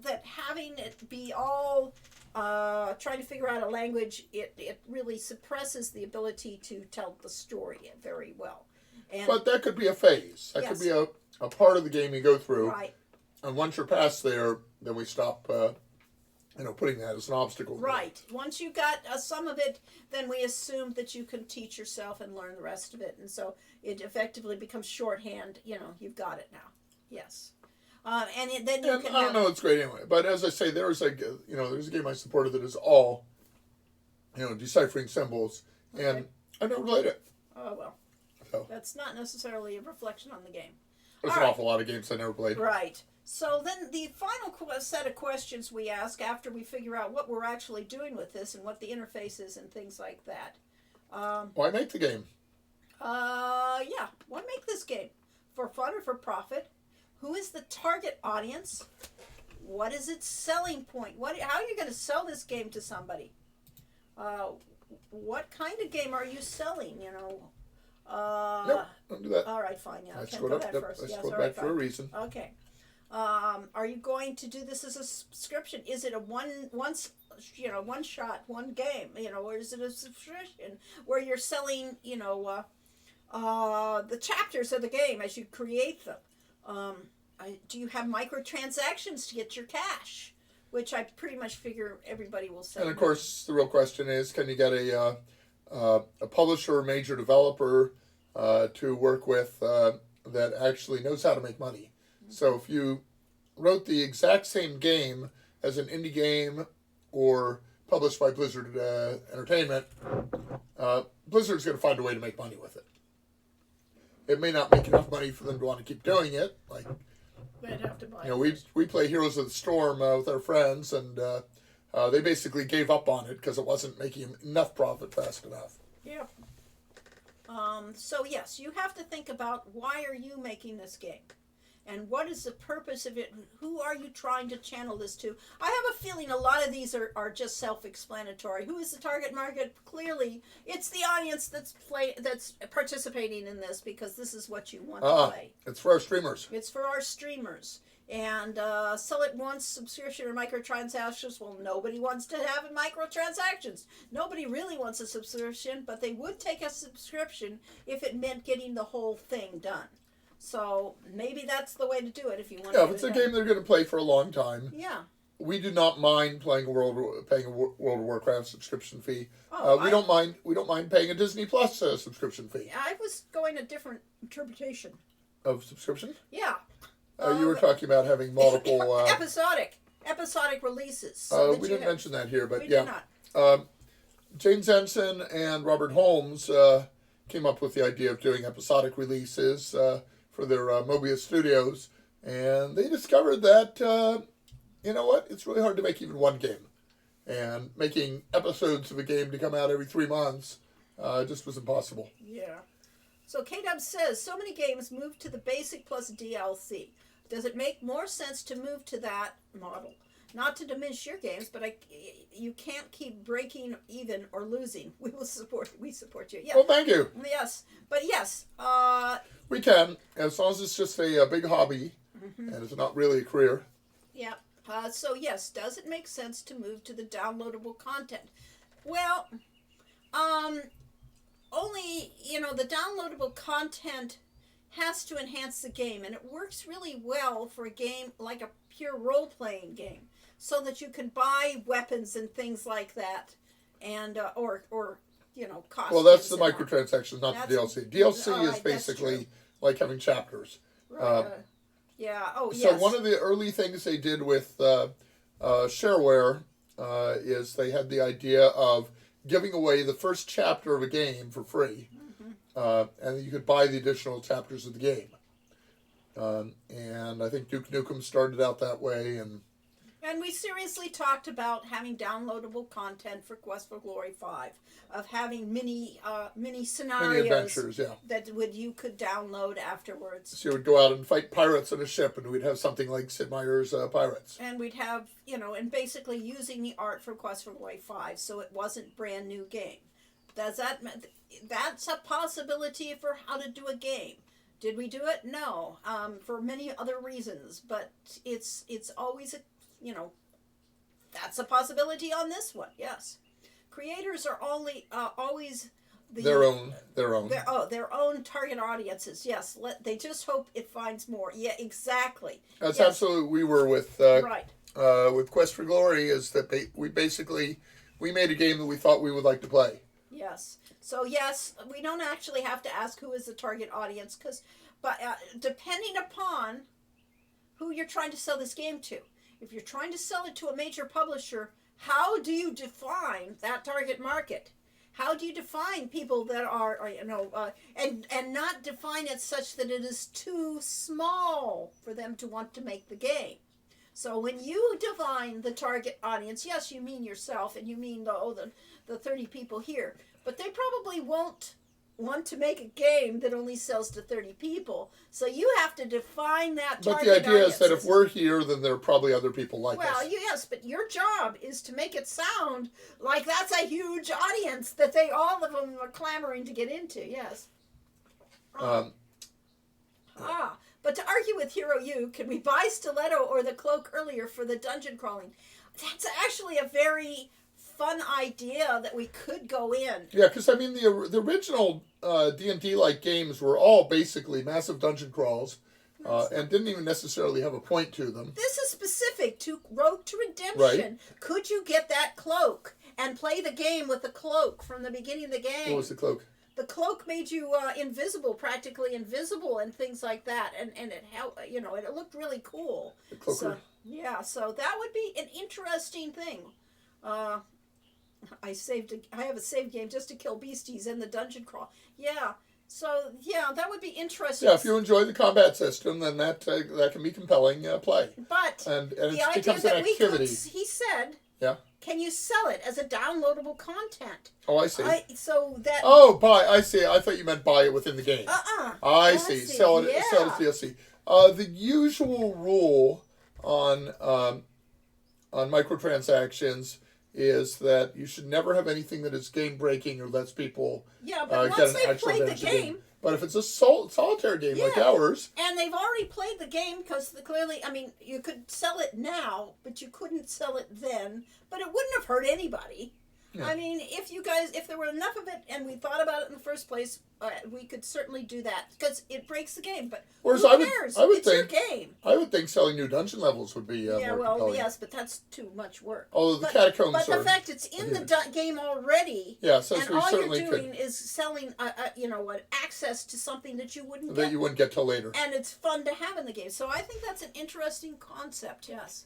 that having it be all trying to figure out a language, it really suppresses the ability to tell the story very well. And But that could be a phase. That could Yes. be a part of the game you go through. right. And once you're past there, then we stop putting that as an obstacle. Right. Once you got some of it, then we assume that you can teach yourself and learn the rest of it. And so it effectively becomes shorthand. You've got it now. Yes. Then you And can I have... don't know, it's great anyway. But as I say, there's a game I supported that is all, deciphering symbols, and Okay. I never played it. Oh, well. So That's not necessarily a reflection on the game. there's All an right. awful lot of games I never played. Right. So then the final set of questions we ask after we figure out what we're actually doing with this and what the interface is and things like that. Why make the game? Yeah. Why make this game? For fun or for profit? Who is the target audience? What is its selling point? How are you going to sell this game to somebody? What kind of game are you selling? Nope, don't do that. All right, fine. Yeah, I okay, scrolled go up. ahead Yep, first. I Yes, scrolled all right, back for a fine. reason. Okay. Are you going to do this as a subscription? Is it a one shot, one game, or is it a subscription where you're selling, the chapters of the game as you create them? Do you have microtransactions to get your cash? Which I pretty much figure everybody will say. And of no. course, the real question is, can you get a publisher or major developer to work with that actually knows how to make money? So if you wrote the exact same game as an indie game or published by Blizzard Entertainment, Blizzard's going to find a way to make money with it. It may not make enough money for them to want to keep doing it. Like, They'd have to buy. we play Heroes of the Storm with our friends, and they basically gave up on it because it wasn't making enough profit fast enough. Yeah. So yes, you have to think about why are you making this game? And what is the purpose of it? Who are you trying to channel this to? I have a feeling a lot of these are just self-explanatory. Who is the target market? Clearly, it's the audience that's participating in this because this is what you want to play. It's for our streamers. It's for our streamers. And sell it once, subscription or microtransactions. Well, nobody wants to have microtransactions. Nobody really wants a subscription, but they would take a subscription if it meant getting the whole thing done. So maybe that's the way to do it if you want to. Yeah, if it's a game they're going to play for a long time. Yeah. We do not mind paying a World of Warcraft subscription fee. Oh, we don't mind. We don't mind paying a Disney Plus subscription fee. I was going a different interpretation. Of subscription. Yeah. You were talking about having multiple. episodic releases. So we didn't mention that here, but we yeah. did not. James Henson and Robert Holmes came up with the idea of doing episodic releases for their Mobius Studios, and they discovered that you know what? It's really hard to make even one game, and making episodes of a game to come out every 3 months just was impossible. Yeah. So K-Dub says, so many games move to the basic plus DLC. Does it make more sense to move to that model? Not to diminish your games, but you can't keep breaking even or losing. We support you. Yeah. Well, thank you. Yes. But yes. We can, as long as it's just a big hobby, and it's not really a career. Yeah. So yes, does it make sense to move to the downloadable content? Well, only, the downloadable content has to enhance the game, and it works really well for a game like a pure role-playing game, so that you can buy weapons and things like that, and or costumes. Well, that's the and all. microtransactions, not That's- the DLC. DLC all is right, that's basically true. like having chapters. Right, yeah. Oh, So yes. one of the early things they did with shareware is they had the idea of giving away the first chapter of a game for free, and you could buy the additional chapters of the game. And I think Duke Nukem started out that way, and we seriously talked about having downloadable content for Quest for Glory 5, of having mini scenarios many adventures, yeah. that you could download afterwards. So you would go out and fight pirates on a ship, and we'd have something like Sid Meier's Pirates. And we'd have, and basically using the art from Quest for Glory 5, so it wasn't brand new game. That's a possibility for how to do a game. Did we do it? No, for many other reasons, but it's always that's a possibility on this one. Yes, creators are always Their own. their own target audiences. Yes, they just hope it finds more. Yeah, exactly. That's Yes. absolutely we were with Right. with Quest for Glory. Is that we made a game that we thought we would like to play. Yes. So yes, we don't actually have to ask who is the target audience, but depending upon who you're trying to sell this game to. If you're trying to sell it to a major publisher, how do you define that target market? How do you define people that are and not define it such that it is too small for them to want to make the game? So when you define the target audience, yes, you mean yourself, and you mean the 30 people here, but they probably won't want to make a game that only sells to 30 people. So you have to define that But target the idea audience. is that if we're here, then there are probably other people like Well, us. yes, but your job is to make it sound like that's a huge audience that all of them are clamoring to get into. Yes. But to argue with Hero U, can we buy Stiletto or the cloak earlier for the dungeon crawling? That's actually a very fun idea that we could go in. Yeah, because I mean the original D&D like games were all basically massive dungeon crawls, and didn't even necessarily have a point to them. This is specific to Road to Redemption. Right. Could you get that cloak and play the game with the cloak from the beginning of the game? What was the cloak? The cloak made you invisible, practically invisible, and things like that, and it helped. You know, it looked really cool. The cloaker. So, yeah, so that would be an interesting thing. I have a save game just to kill beasties in the dungeon crawl. Yeah, so yeah, that would be interesting. Yeah, if you enjoy the combat system, then that can be compelling play. But And the it idea becomes an that we could, activity. he said, Yeah. can you sell it as a downloadable content? Oh, I see. So that. Oh, buy. I see. I thought you meant buy it within the game. I I see. Sell it. Yeah. Sell it as DLC. The usual rule on microtransactions is that you should never have anything that is game breaking or lets people Yeah, but get once an they've actual played the advantage of the game, But if it's a solitaire game like Yeah. ours, and they've already played the game, because clearly, I mean, you could sell it now, but you couldn't sell it then. But it wouldn't have hurt anybody. Yeah. I mean, if there were enough of it and we thought about it in the first place, we could certainly do that, because it breaks the game. But Whereas who I would- cares? I would it's think- your game. I would think selling new dungeon levels would be Yeah, more well, compelling. yes, but that's too much work. Although the But catacombs the are... fact it's in the huge. game already, Yeah, so and we all you're certainly doing could. is selling, access to something that you wouldn't That get. you wouldn't get till later. And it's fun to have in the game. So I think that's an interesting concept, yes.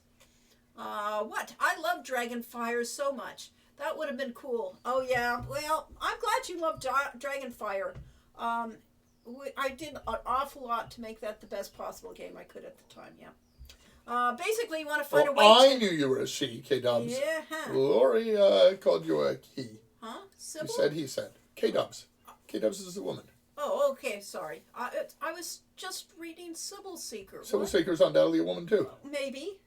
What? I love Dragonfire so much. That would have been cool. Oh, yeah. Well, I'm glad you love Dragonfire. I did an awful lot to make that the best possible game I could at the time, yeah. Basically, you want to find a way I to... knew you were a she, K-Dubs. Yeah, huh? Lori called you a he. Huh? You Sybil? said he said. K-Dubs. K-Dubs is a woman. Oh, okay, sorry. I was just reading Sybil Seeker. Sybil What? Seeker's undoubtedly a woman, too. Maybe.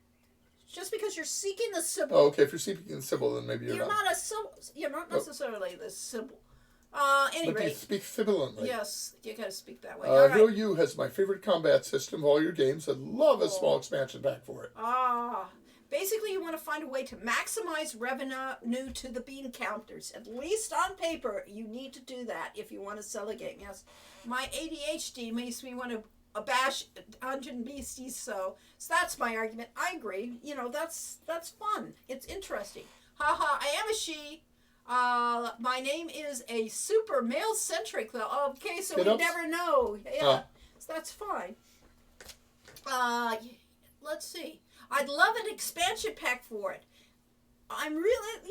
Just because you're seeking the Sybil... Oh, okay. If you're seeking Sybil, then maybe you're You're not. not a Sybil. You're not necessarily the Sybil. But you Anyway, speak sibilantly. yes, you gotta speak that way. All Hero right. U has my favorite combat system of all your games. I'd love a Oh. small expansion pack for it. Basically, you want to find a way to maximize revenue to the bean counters. At least on paper, you need to do that if you want to sell a game. Yes, my ADHD makes me want to bash Dungeon Beasties, so that's my argument. I agree. You know, that's fun. It's interesting. Haha, I am a she. My name is a super male-centric, though. Okay, so we Get ups? never know. Yeah, so that's fine. Let's see. I'd love an expansion pack for it. I'm really,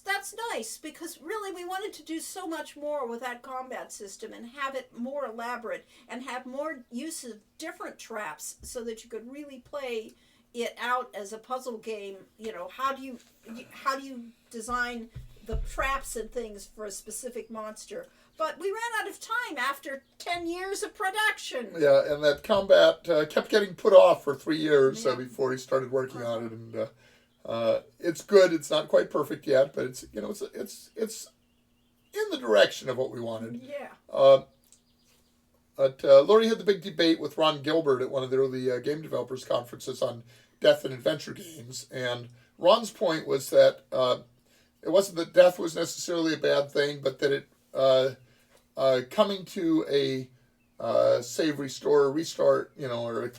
that's nice, because really we wanted to do so much more with that combat system and have it more elaborate and have more use of different traps so that you could really play it out as a puzzle game. You know, how do you design the traps and things for a specific monster? But we ran out of time after 10 years of production. Yeah, and that combat kept getting put off for 3 years Yeah. before he started working on it, and it's good. It's not quite perfect yet, but it's it's in the direction of what we wanted. Yeah. But Lori had the big debate with Ron Gilbert at one of the early game developers conferences on death and adventure games, and Ron's point was that it wasn't that death was necessarily a bad thing, but that it coming to a save, restore, restart, or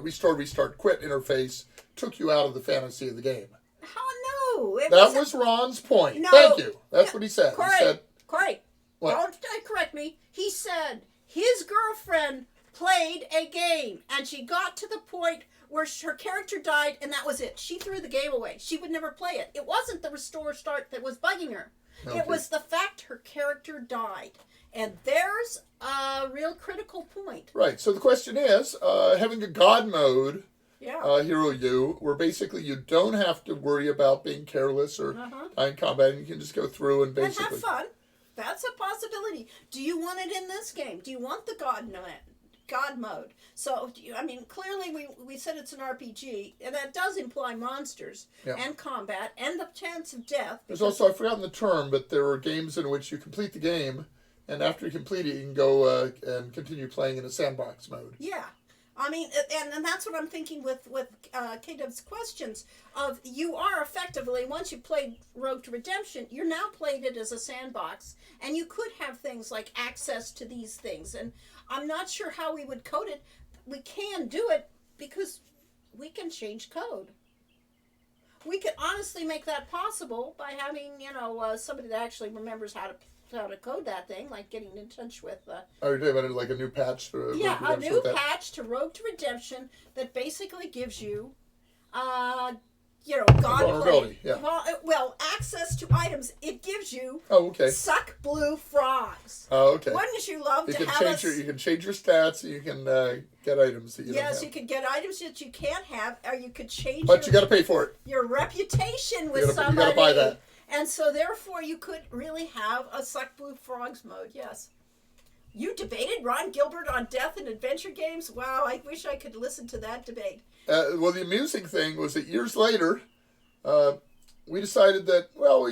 restore, restart, quit interface took you out of the fantasy of the game. Oh, no. It That wasn't- was Ron's point. No. Thank you. That's what he said. Corey, He said, Corey, What? don't correct me. He said his girlfriend played a game and she got to the point where her character died and that was it. She threw the game away. She would never play it. It wasn't the restore start that was bugging her. Okay. It was the fact her character died. And there's a real critical point. right. So the question is, having a God mode, Yeah. Hero U, where basically you don't have to worry about being careless or dying combat, and you can just go through and And basically... have fun. That's a possibility. Do you want it in this game? Do you want the God mode? So, clearly we said it's an RPG, and that does imply monsters Yeah. and combat and the chance of death. There's also, I've forgotten the term, but there are games in which you complete the game, and after you complete it, you can go and continue playing in a sandbox mode. Yeah. I mean, and that's what I'm thinking with K-Dub's questions of you are effectively, once you played Road to Redemption, you're now played it as a sandbox, and you could have things like access to these things, and I'm not sure how we would code it. We can do it because we can change code. We could honestly make that possible by having, somebody that actually remembers how to code that thing, like getting in touch with Oh, you're talking about like a new patch for a new patch to Road to Redemption that basically gives you vulnerability, yeah. well, access to items. It gives you Oh, okay. suck blue frogs. Oh, okay. Wouldn't you love You to can have change you can change your stats. You can get items that you don't have. Yes, you could get items that you can't have, or you could change But you got to pay for it. your reputation with You gotta somebody. buy that. And so therefore you could really have a suck blue frogs mode, yes. You debated Ron Gilbert on death and adventure games? Wow, I wish I could listen to that debate. Well, the amusing thing was that years later, we decided that, well,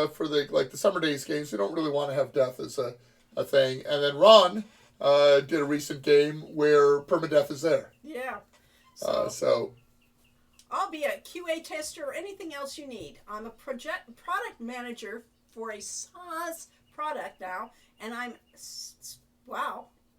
for the Summer Days games, we don't really want to have death as a thing. And then Ron did a recent game where permadeath is there. Yeah. So I'll be a QA tester or anything else you need. I'm a product manager for a SaaS product now, and I'm,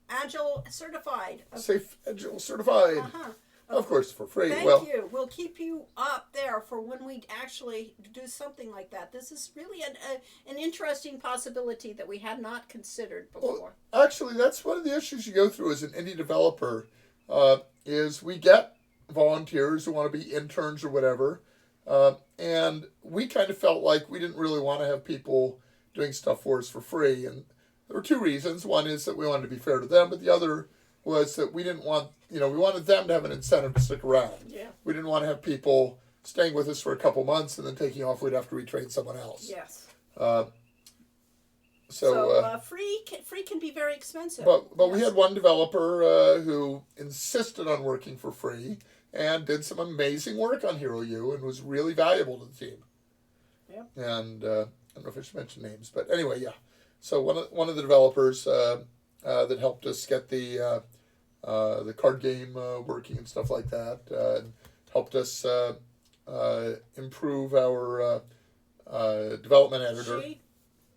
Agile certified. Safe Agile certified. Uh-huh. Of course, for free. Thank well, you. We'll keep you up there for when we actually do something like that. This is really an interesting possibility that we had not considered before. Well, actually, that's one of the issues you go through as an indie developer, is we get volunteers who want to be interns or whatever, and we kind of felt like we didn't really want to have people doing stuff for us for free. And there were two reasons. One is that we wanted to be fair to them, but the other was that we didn't want, we wanted them to have an incentive to stick around. Yeah. We didn't want to have people staying with us for a couple months and then taking off. We'd have to retrain someone else. Yes. So free can be very expensive. But we had one developer who insisted on working for free and did some amazing work on Hero U and was really valuable to the team. Yep. And I don't know if I should mention names, but anyway, yeah. So one of the developers that helped us get the card game working and stuff like that, and helped us improve our development editor.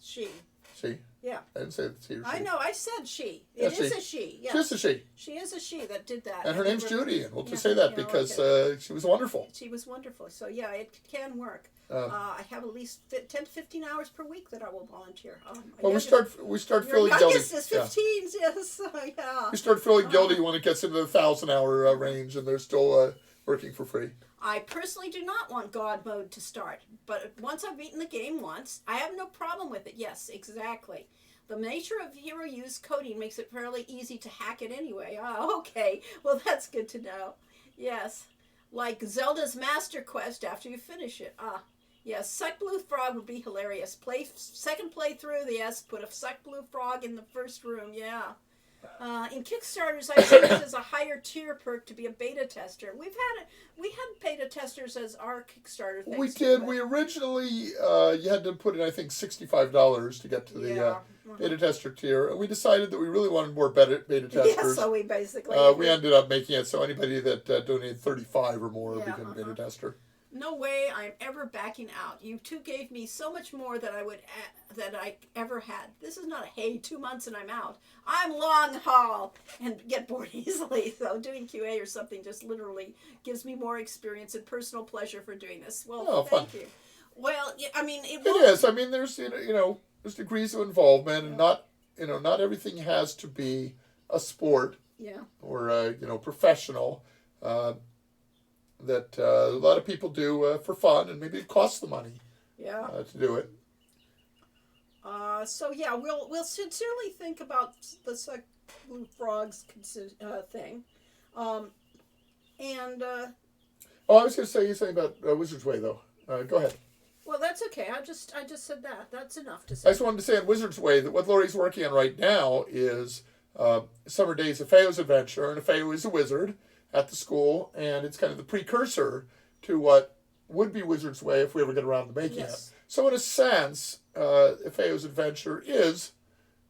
She. She. Yeah. I didn't say it's he or she. I know. I said she. Yeah, It is a she. Yeah. Just a she. She is a she that did that. And her name's Judy, and we'll just Yeah, say that yeah, because okay. she was wonderful. She was wonderful. So yeah, it can work. Um, I have at least 10 to 15 hours per week that I will volunteer. Well, we start Your feeling guilty. youngest is Yeah. 15. Yes. Yeah. We start feeling guilty when it gets into the 1,000-hour range, and they're still working for free. I personally do not want God mode to start, but once I've beaten the game once, I have no problem with it. Yes, exactly. The nature of Hero U's coding makes it fairly easy to hack it anyway. Oh, okay. Well, that's good to know. Yes. Like Zelda's Master Quest after you finish it. Yes, Suck Blue Frog would be hilarious. Second playthrough, yes, put a Suck Blue Frog in the first room, yeah. In Kickstarters, I've seen it as a higher tier perk to be a beta tester. We had beta testers as our Kickstarter things. We did. We originally, you had to put in, I think, $65 to get to the beta tester tier. And we decided that we really wanted more beta testers. Yeah, so we basically... we ended up making it so anybody that donated 35 or more became a beta tester. No way I'm ever backing out. You two gave me so much more than I ever had. This is not a, hey, 2 months and I'm out. I'm long haul and get bored easily. So doing QA or something just literally gives me more experience and personal pleasure for doing this. Well, thank you. Well, I mean, it is. I mean, there's there's degrees of involvement, and not everything has to be a sport. Yeah. Or professional. That a lot of people do for fun, and maybe it costs the money. Yeah. To do it. So yeah, we'll sincerely think about the Suck Blue Frogs thing, and. Oh, I was going to say something about Wizard's Way, though. Go ahead. Well, that's okay. I just said that. That's enough to say. I just wanted to say in Wizard's Way that what Lori's working on right now is Summer Days of Feo's Adventure, and Feo is a wizard at the school, and it's kind of the precursor to what would be Wizard's Way if we ever get around to making it. So in a sense, Feo's Adventure is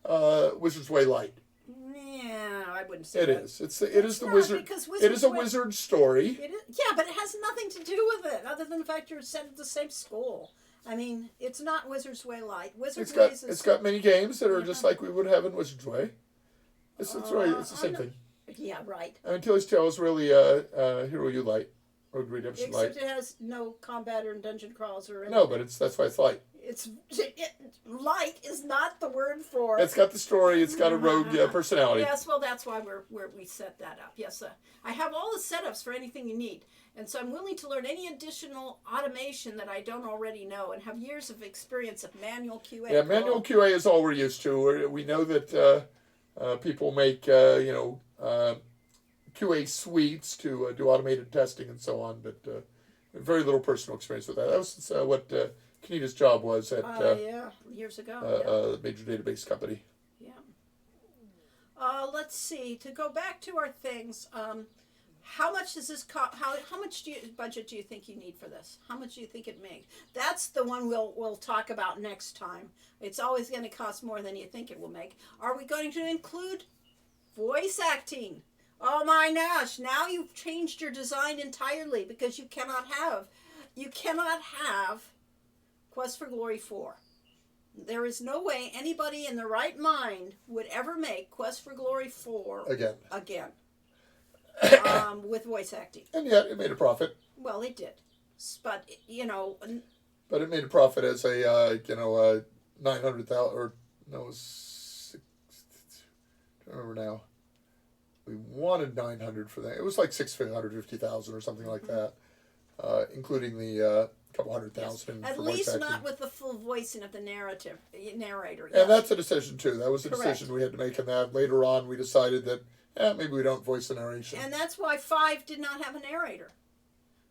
Wizard's Way Light. Yeah, I wouldn't say It that. is. It is the not, wizard. because It is a Way- wizard story. It is, yeah, but it has nothing to do with it, other than the fact you're sent to the same school. I mean, it's not Wizard's Way Light. Wizard's Way is It's got many games that are Yeah. just like we would have in Wizard's Way. It's right. It's the same thing. yeah, right. I mean, Tilly's Tale is really Hero U Light, Road Redemption Light. Except it has no combat or dungeon crawls or anything. No, but that's why it's light. Light is not the word for It's got the story. It's got a rogue personality. Yes, well, that's why we set that up. Yes, I have all the setups for anything you need, and so I'm willing to learn any additional automation that I don't already know, and have years of experience of manual QA. Yeah, manual QA is all we're used to. We know that people make QA suites to do automated testing and so on, but very little personal experience with that. That was what Kenita's job was at yeah, years ago. a major database company. Yeah. Let's see. To go back to our things, how much does this cost? How much budget do you think you need for this? How much do you think it makes? That's the one we'll talk about next time. It's always going to cost more than you think it will make. Are we going to include voice acting? Oh my gosh! Now you've changed your design entirely, because you cannot have Quest for Glory 4. There is no way anybody in their right mind would ever make Quest for Glory 4 again. With voice acting. And yet it made a profit. Well, it did. But, But it made a profit as a, 900,000, or no, it was I don't remember now. We wanted 900 for that. It was like 650,000 or something like that, including the couple hundred thousand. At for least voice not acting. with the full voicing of the narrator. Yes. And that's a decision too. That was a Correct. decision we had to make in that. Later on, we decided that maybe we don't voice the narration. And that's why 5 did not have a narrator,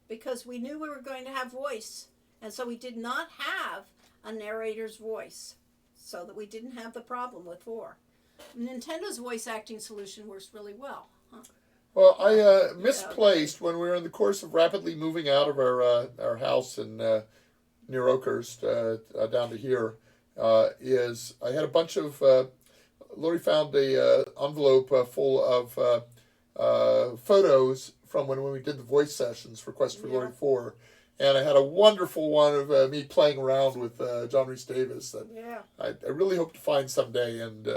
because we knew we were going to have voice, and so we did not have a narrator's voice, so that we didn't have the problem with 4. Nintendo's voice acting solution works really well. Huh? Well, I misplaced when we were in the course of rapidly moving out of our house in near Oakhurst down to here. Is I had a bunch of Lori found a envelope full of photos from when we did the voice sessions for Quest for Glory 4, and I had a wonderful one of me playing around with John Rhys Davis that I really hope to find someday and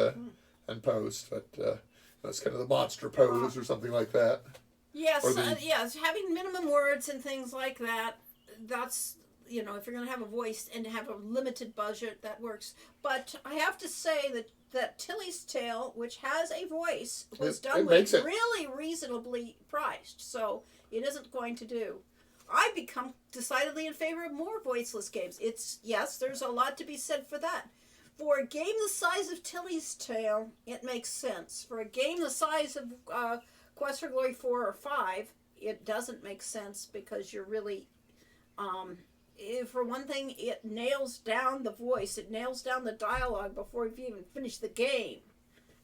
post, but. That's kind of the monster pose or something like that. Yes, yes, having minimum words and things like that, that's, if you're going to have a voice and have a limited budget, that works. But I have to say that Tilly's Tale, which has a voice, was done with really reasonably priced, so it isn't going to do. I've become decidedly in favor of more voiceless games. Yes, there's a lot to be said for that. For a game the size of Tilly's Tale, it makes sense. For a game the size of Quest for Glory 4 or 5, it doesn't make sense, because you're really, for one thing, it nails down the voice. It nails down the dialogue before you've even finished the game.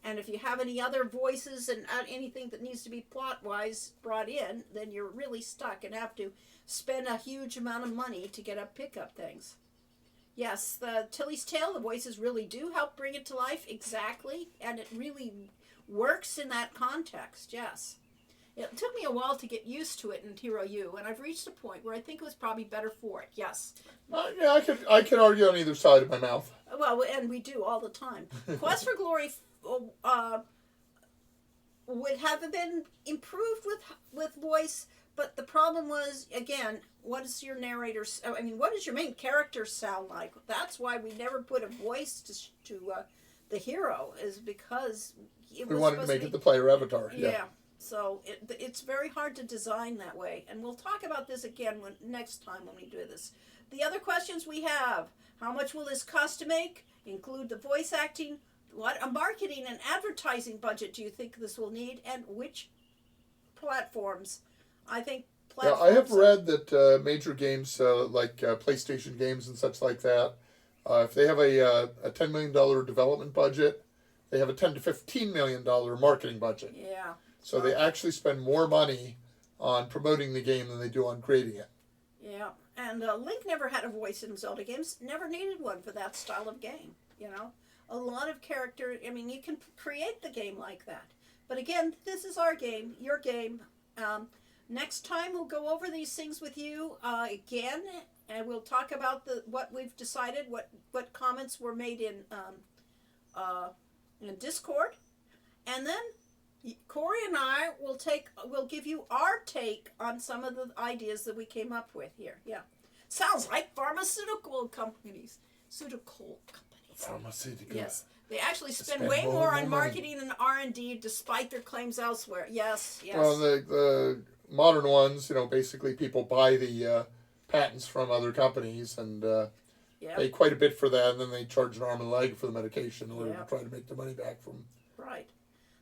And if you have any other voices and anything that needs to be plot-wise brought in, then you're really stuck and have to spend a huge amount of money to pick up things. Yes, the Tilly's Tale, the voices really do help bring it to life, exactly, and it really works in that context, yes. It took me a while to get used to it in Hero U, and I've reached a point where I think it was probably better for it, yes. Yeah, I could argue on either side of my mouth. Well, and we do all the time. Quest for Glory would have been improved with voice, but the problem was, again, what does your narrator, what does your main character sound like? That's why we never put a voice to the hero, is because we wanted to make it the player avatar. Yeah. So it's very hard to design that way. And we'll talk about this again next time when we do this. The other questions we have: how much will this cost to make? Include the voice acting? What a marketing and advertising budget do you think this will need? And which platforms? I think platforms. Yeah, I have read that major games like PlayStation games and such like that, if they have a $10 million development budget, they have a $10 to $15 million marketing budget. Yeah. So they actually spend more money on promoting the game than they do on creating it. Yeah, and Link never had a voice in Zelda games. Never needed one for that style of game, a lot of character. I mean, you can create the game like that. But again, this is our game, your game. Next time we'll go over these things with you again, and we'll talk about what we've decided, what comments were made in Discord, and then Corey and I will give you our take on some of the ideas that we came up with here. Yeah, sounds like pharmaceutical companies. Pharmaceutical. Yes, they actually spend way more on marketing and R&D, despite their claims elsewhere. Yes, yes. Well, the modern ones, basically people buy the patents from other companies and pay quite a bit for that, and then they charge an arm and a leg for the medication in order to try to make the money back from. Right.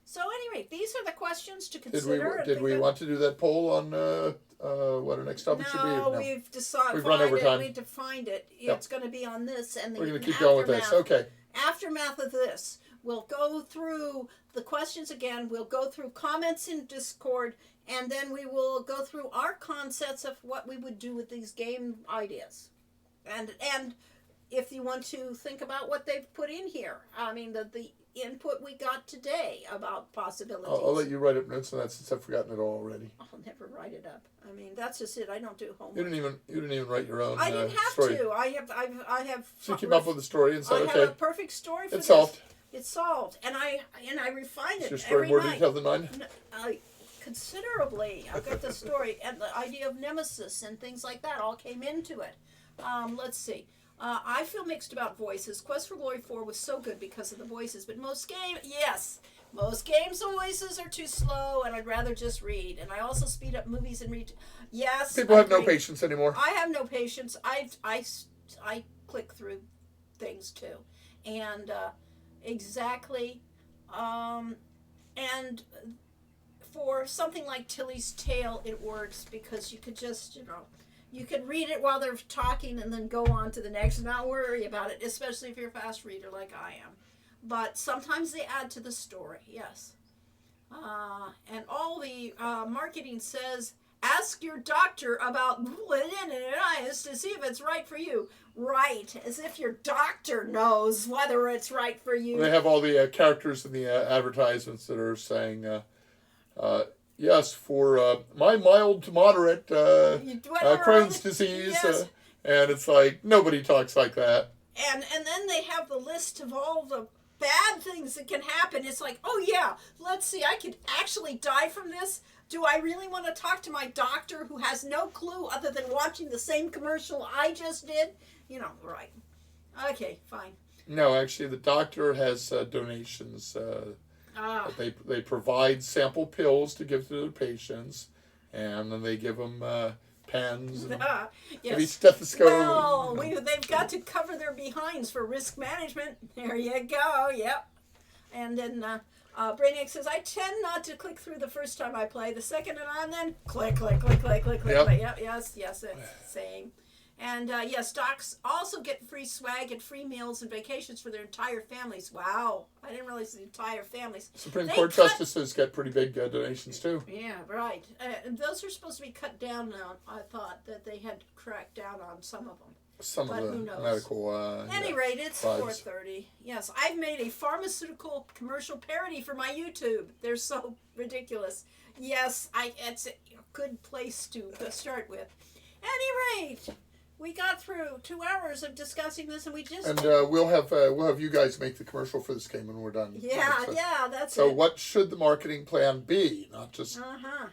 So anyway, these are the questions to consider. Did we want to do that poll on what our next topic should be? No, we've decided. We've run over time. We defined it. Yep. It's going to be on this, and we're going to keep going with this. Okay. Aftermath of this, we'll go through the questions again. We'll go through comments in Discord, and then we will go through our concepts of what we would do with these game ideas, and if you want to think about what they've put in here. I mean, the input we got today about possibilities. I'll let you write up notes on that since I've forgotten it all already. I'll never write it up. I mean, that's just it. I don't do homework. You didn't even write your own. I didn't have story. to. I have. So you came up with a story and said, I okay, have a perfect story for it's this. solved. It's solved, and I refine it Is your story every more night. detailed than mine? Considerably. I've got the story and the idea of nemesis and things like that all came into it. Let's see. I feel mixed about voices. Quest for Glory 4 was so good because of the voices, but most games the voices are too slow, and I'd rather just read. And I also speed up movies and read. Yes. People have no patience anymore. I have no patience. I click through things too, and exactly, and for something like Tilly's Tale, it works because you could just you could read it while they're talking and then go on to the next and not worry about it, especially if you're a fast reader like I am. But sometimes they add to the story, yes. And all the marketing says, ask your doctor about leninitis to see if it's right for you. Right, as if your doctor knows whether it's right for you. They have all the characters in the advertisements that are saying, yes, for my mild to moderate Crohn's disease. Yes. And it's like, nobody talks like that. And then they have the list of all the bad things that can happen. It's like, oh yeah, let's see, I could actually die from this. Do I really want to talk to my doctor who has no clue other than watching the same commercial I just did? Right. Okay, fine. No, actually, the doctor has donations. They provide sample pills to give to their patients, and then they give them pens and maybe stethoscope. Well, they've got to cover their behinds for risk management. There you go. Yep. And then Brainiac says, I tend not to click through the first time I play. The second and then click. Yep. Yes. Same. And yes, docs also get free swag and free meals and vacations for their entire families. Wow. I didn't realize the entire families. Supreme Court justices get pretty big donations too. Yeah, right. And those are supposed to be cut down now. I thought that they had cracked down on some of them. Some but of who the knows? medical. At any rate, it's vibes. 4:30. Yes, I've made a pharmaceutical commercial parody for my YouTube. They're so ridiculous. Yes, it's a good place to start with. At any rate, we got through 2 hours of discussing this, and we just we'll have you guys make the commercial for this game when we're done. That's so it. what should the marketing plan be? Not just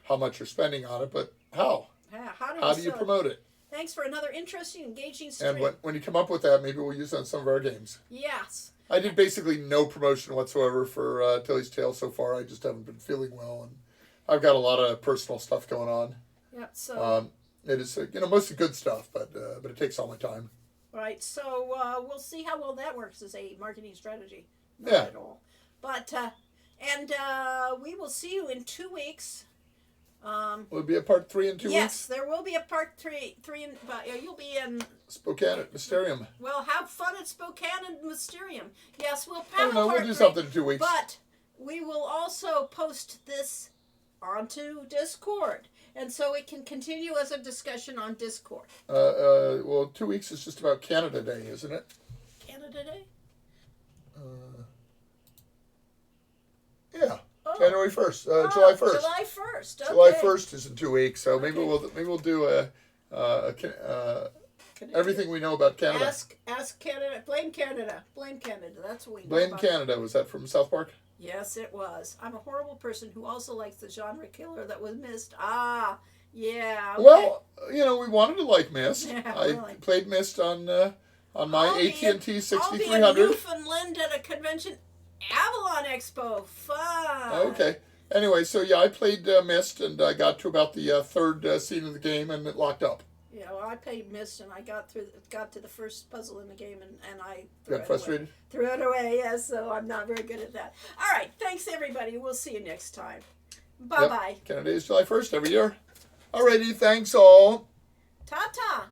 how much you're spending on it, but how. How do you promote it? Thanks for another interesting, engaging stream. And when you come up with that, maybe we'll use it on some of our games. Yes. I did basically no promotion whatsoever for Tilly's Tale so far. I just haven't been feeling well, and I've got a lot of personal stuff going on. Yep. So. It is, mostly good stuff, but it takes all my time. Right. So we'll see how well that works as a marketing strategy. Not Yeah. at all. But we will see you in 2 weeks. Will it be a part 3 in 2 weeks? Yes, there will be a part three. You'll be in. Spokane at Mysterium. Well, have fun at Spokane and Mysterium. Yes, we'll I have don't know. a part We'll do 3, something in 2 weeks. But we will also post this onto Discord. And so it can continue as a discussion on Discord. Well, 2 weeks is just about Canada Day, isn't it? Canada Day? Yeah, Oh. January 1st, Oh, July 1st. July 1st. Okay. July 1st is in 2 weeks, so maybe Okay. we'll do everything we know about Canada. Ask Canada. Blame Canada. Blame Canada. That's what we know Blame about. Canada. Was that from South Park? Yes, it was. I'm a horrible person who also likes the genre killer that was missed. Ah, yeah. Okay. Well, we wanted to like Myst. Yeah, I really. played Myst on my I'll be AT&T in 6300. Newfoundland at a convention, Avalon Expo. Fun. Okay. Anyway, so yeah, I played Myst, and I got to about the third scene of the game, and it locked up. Yeah, well, I played Myst, and I got to the first puzzle in the game, and I Got frustrated? Threw it away. Yes, so I'm not very good at that. All right, thanks everybody. We'll see you next time. Bye bye. Canada Day is July 1st every year. Alrighty, thanks all. Ta ta.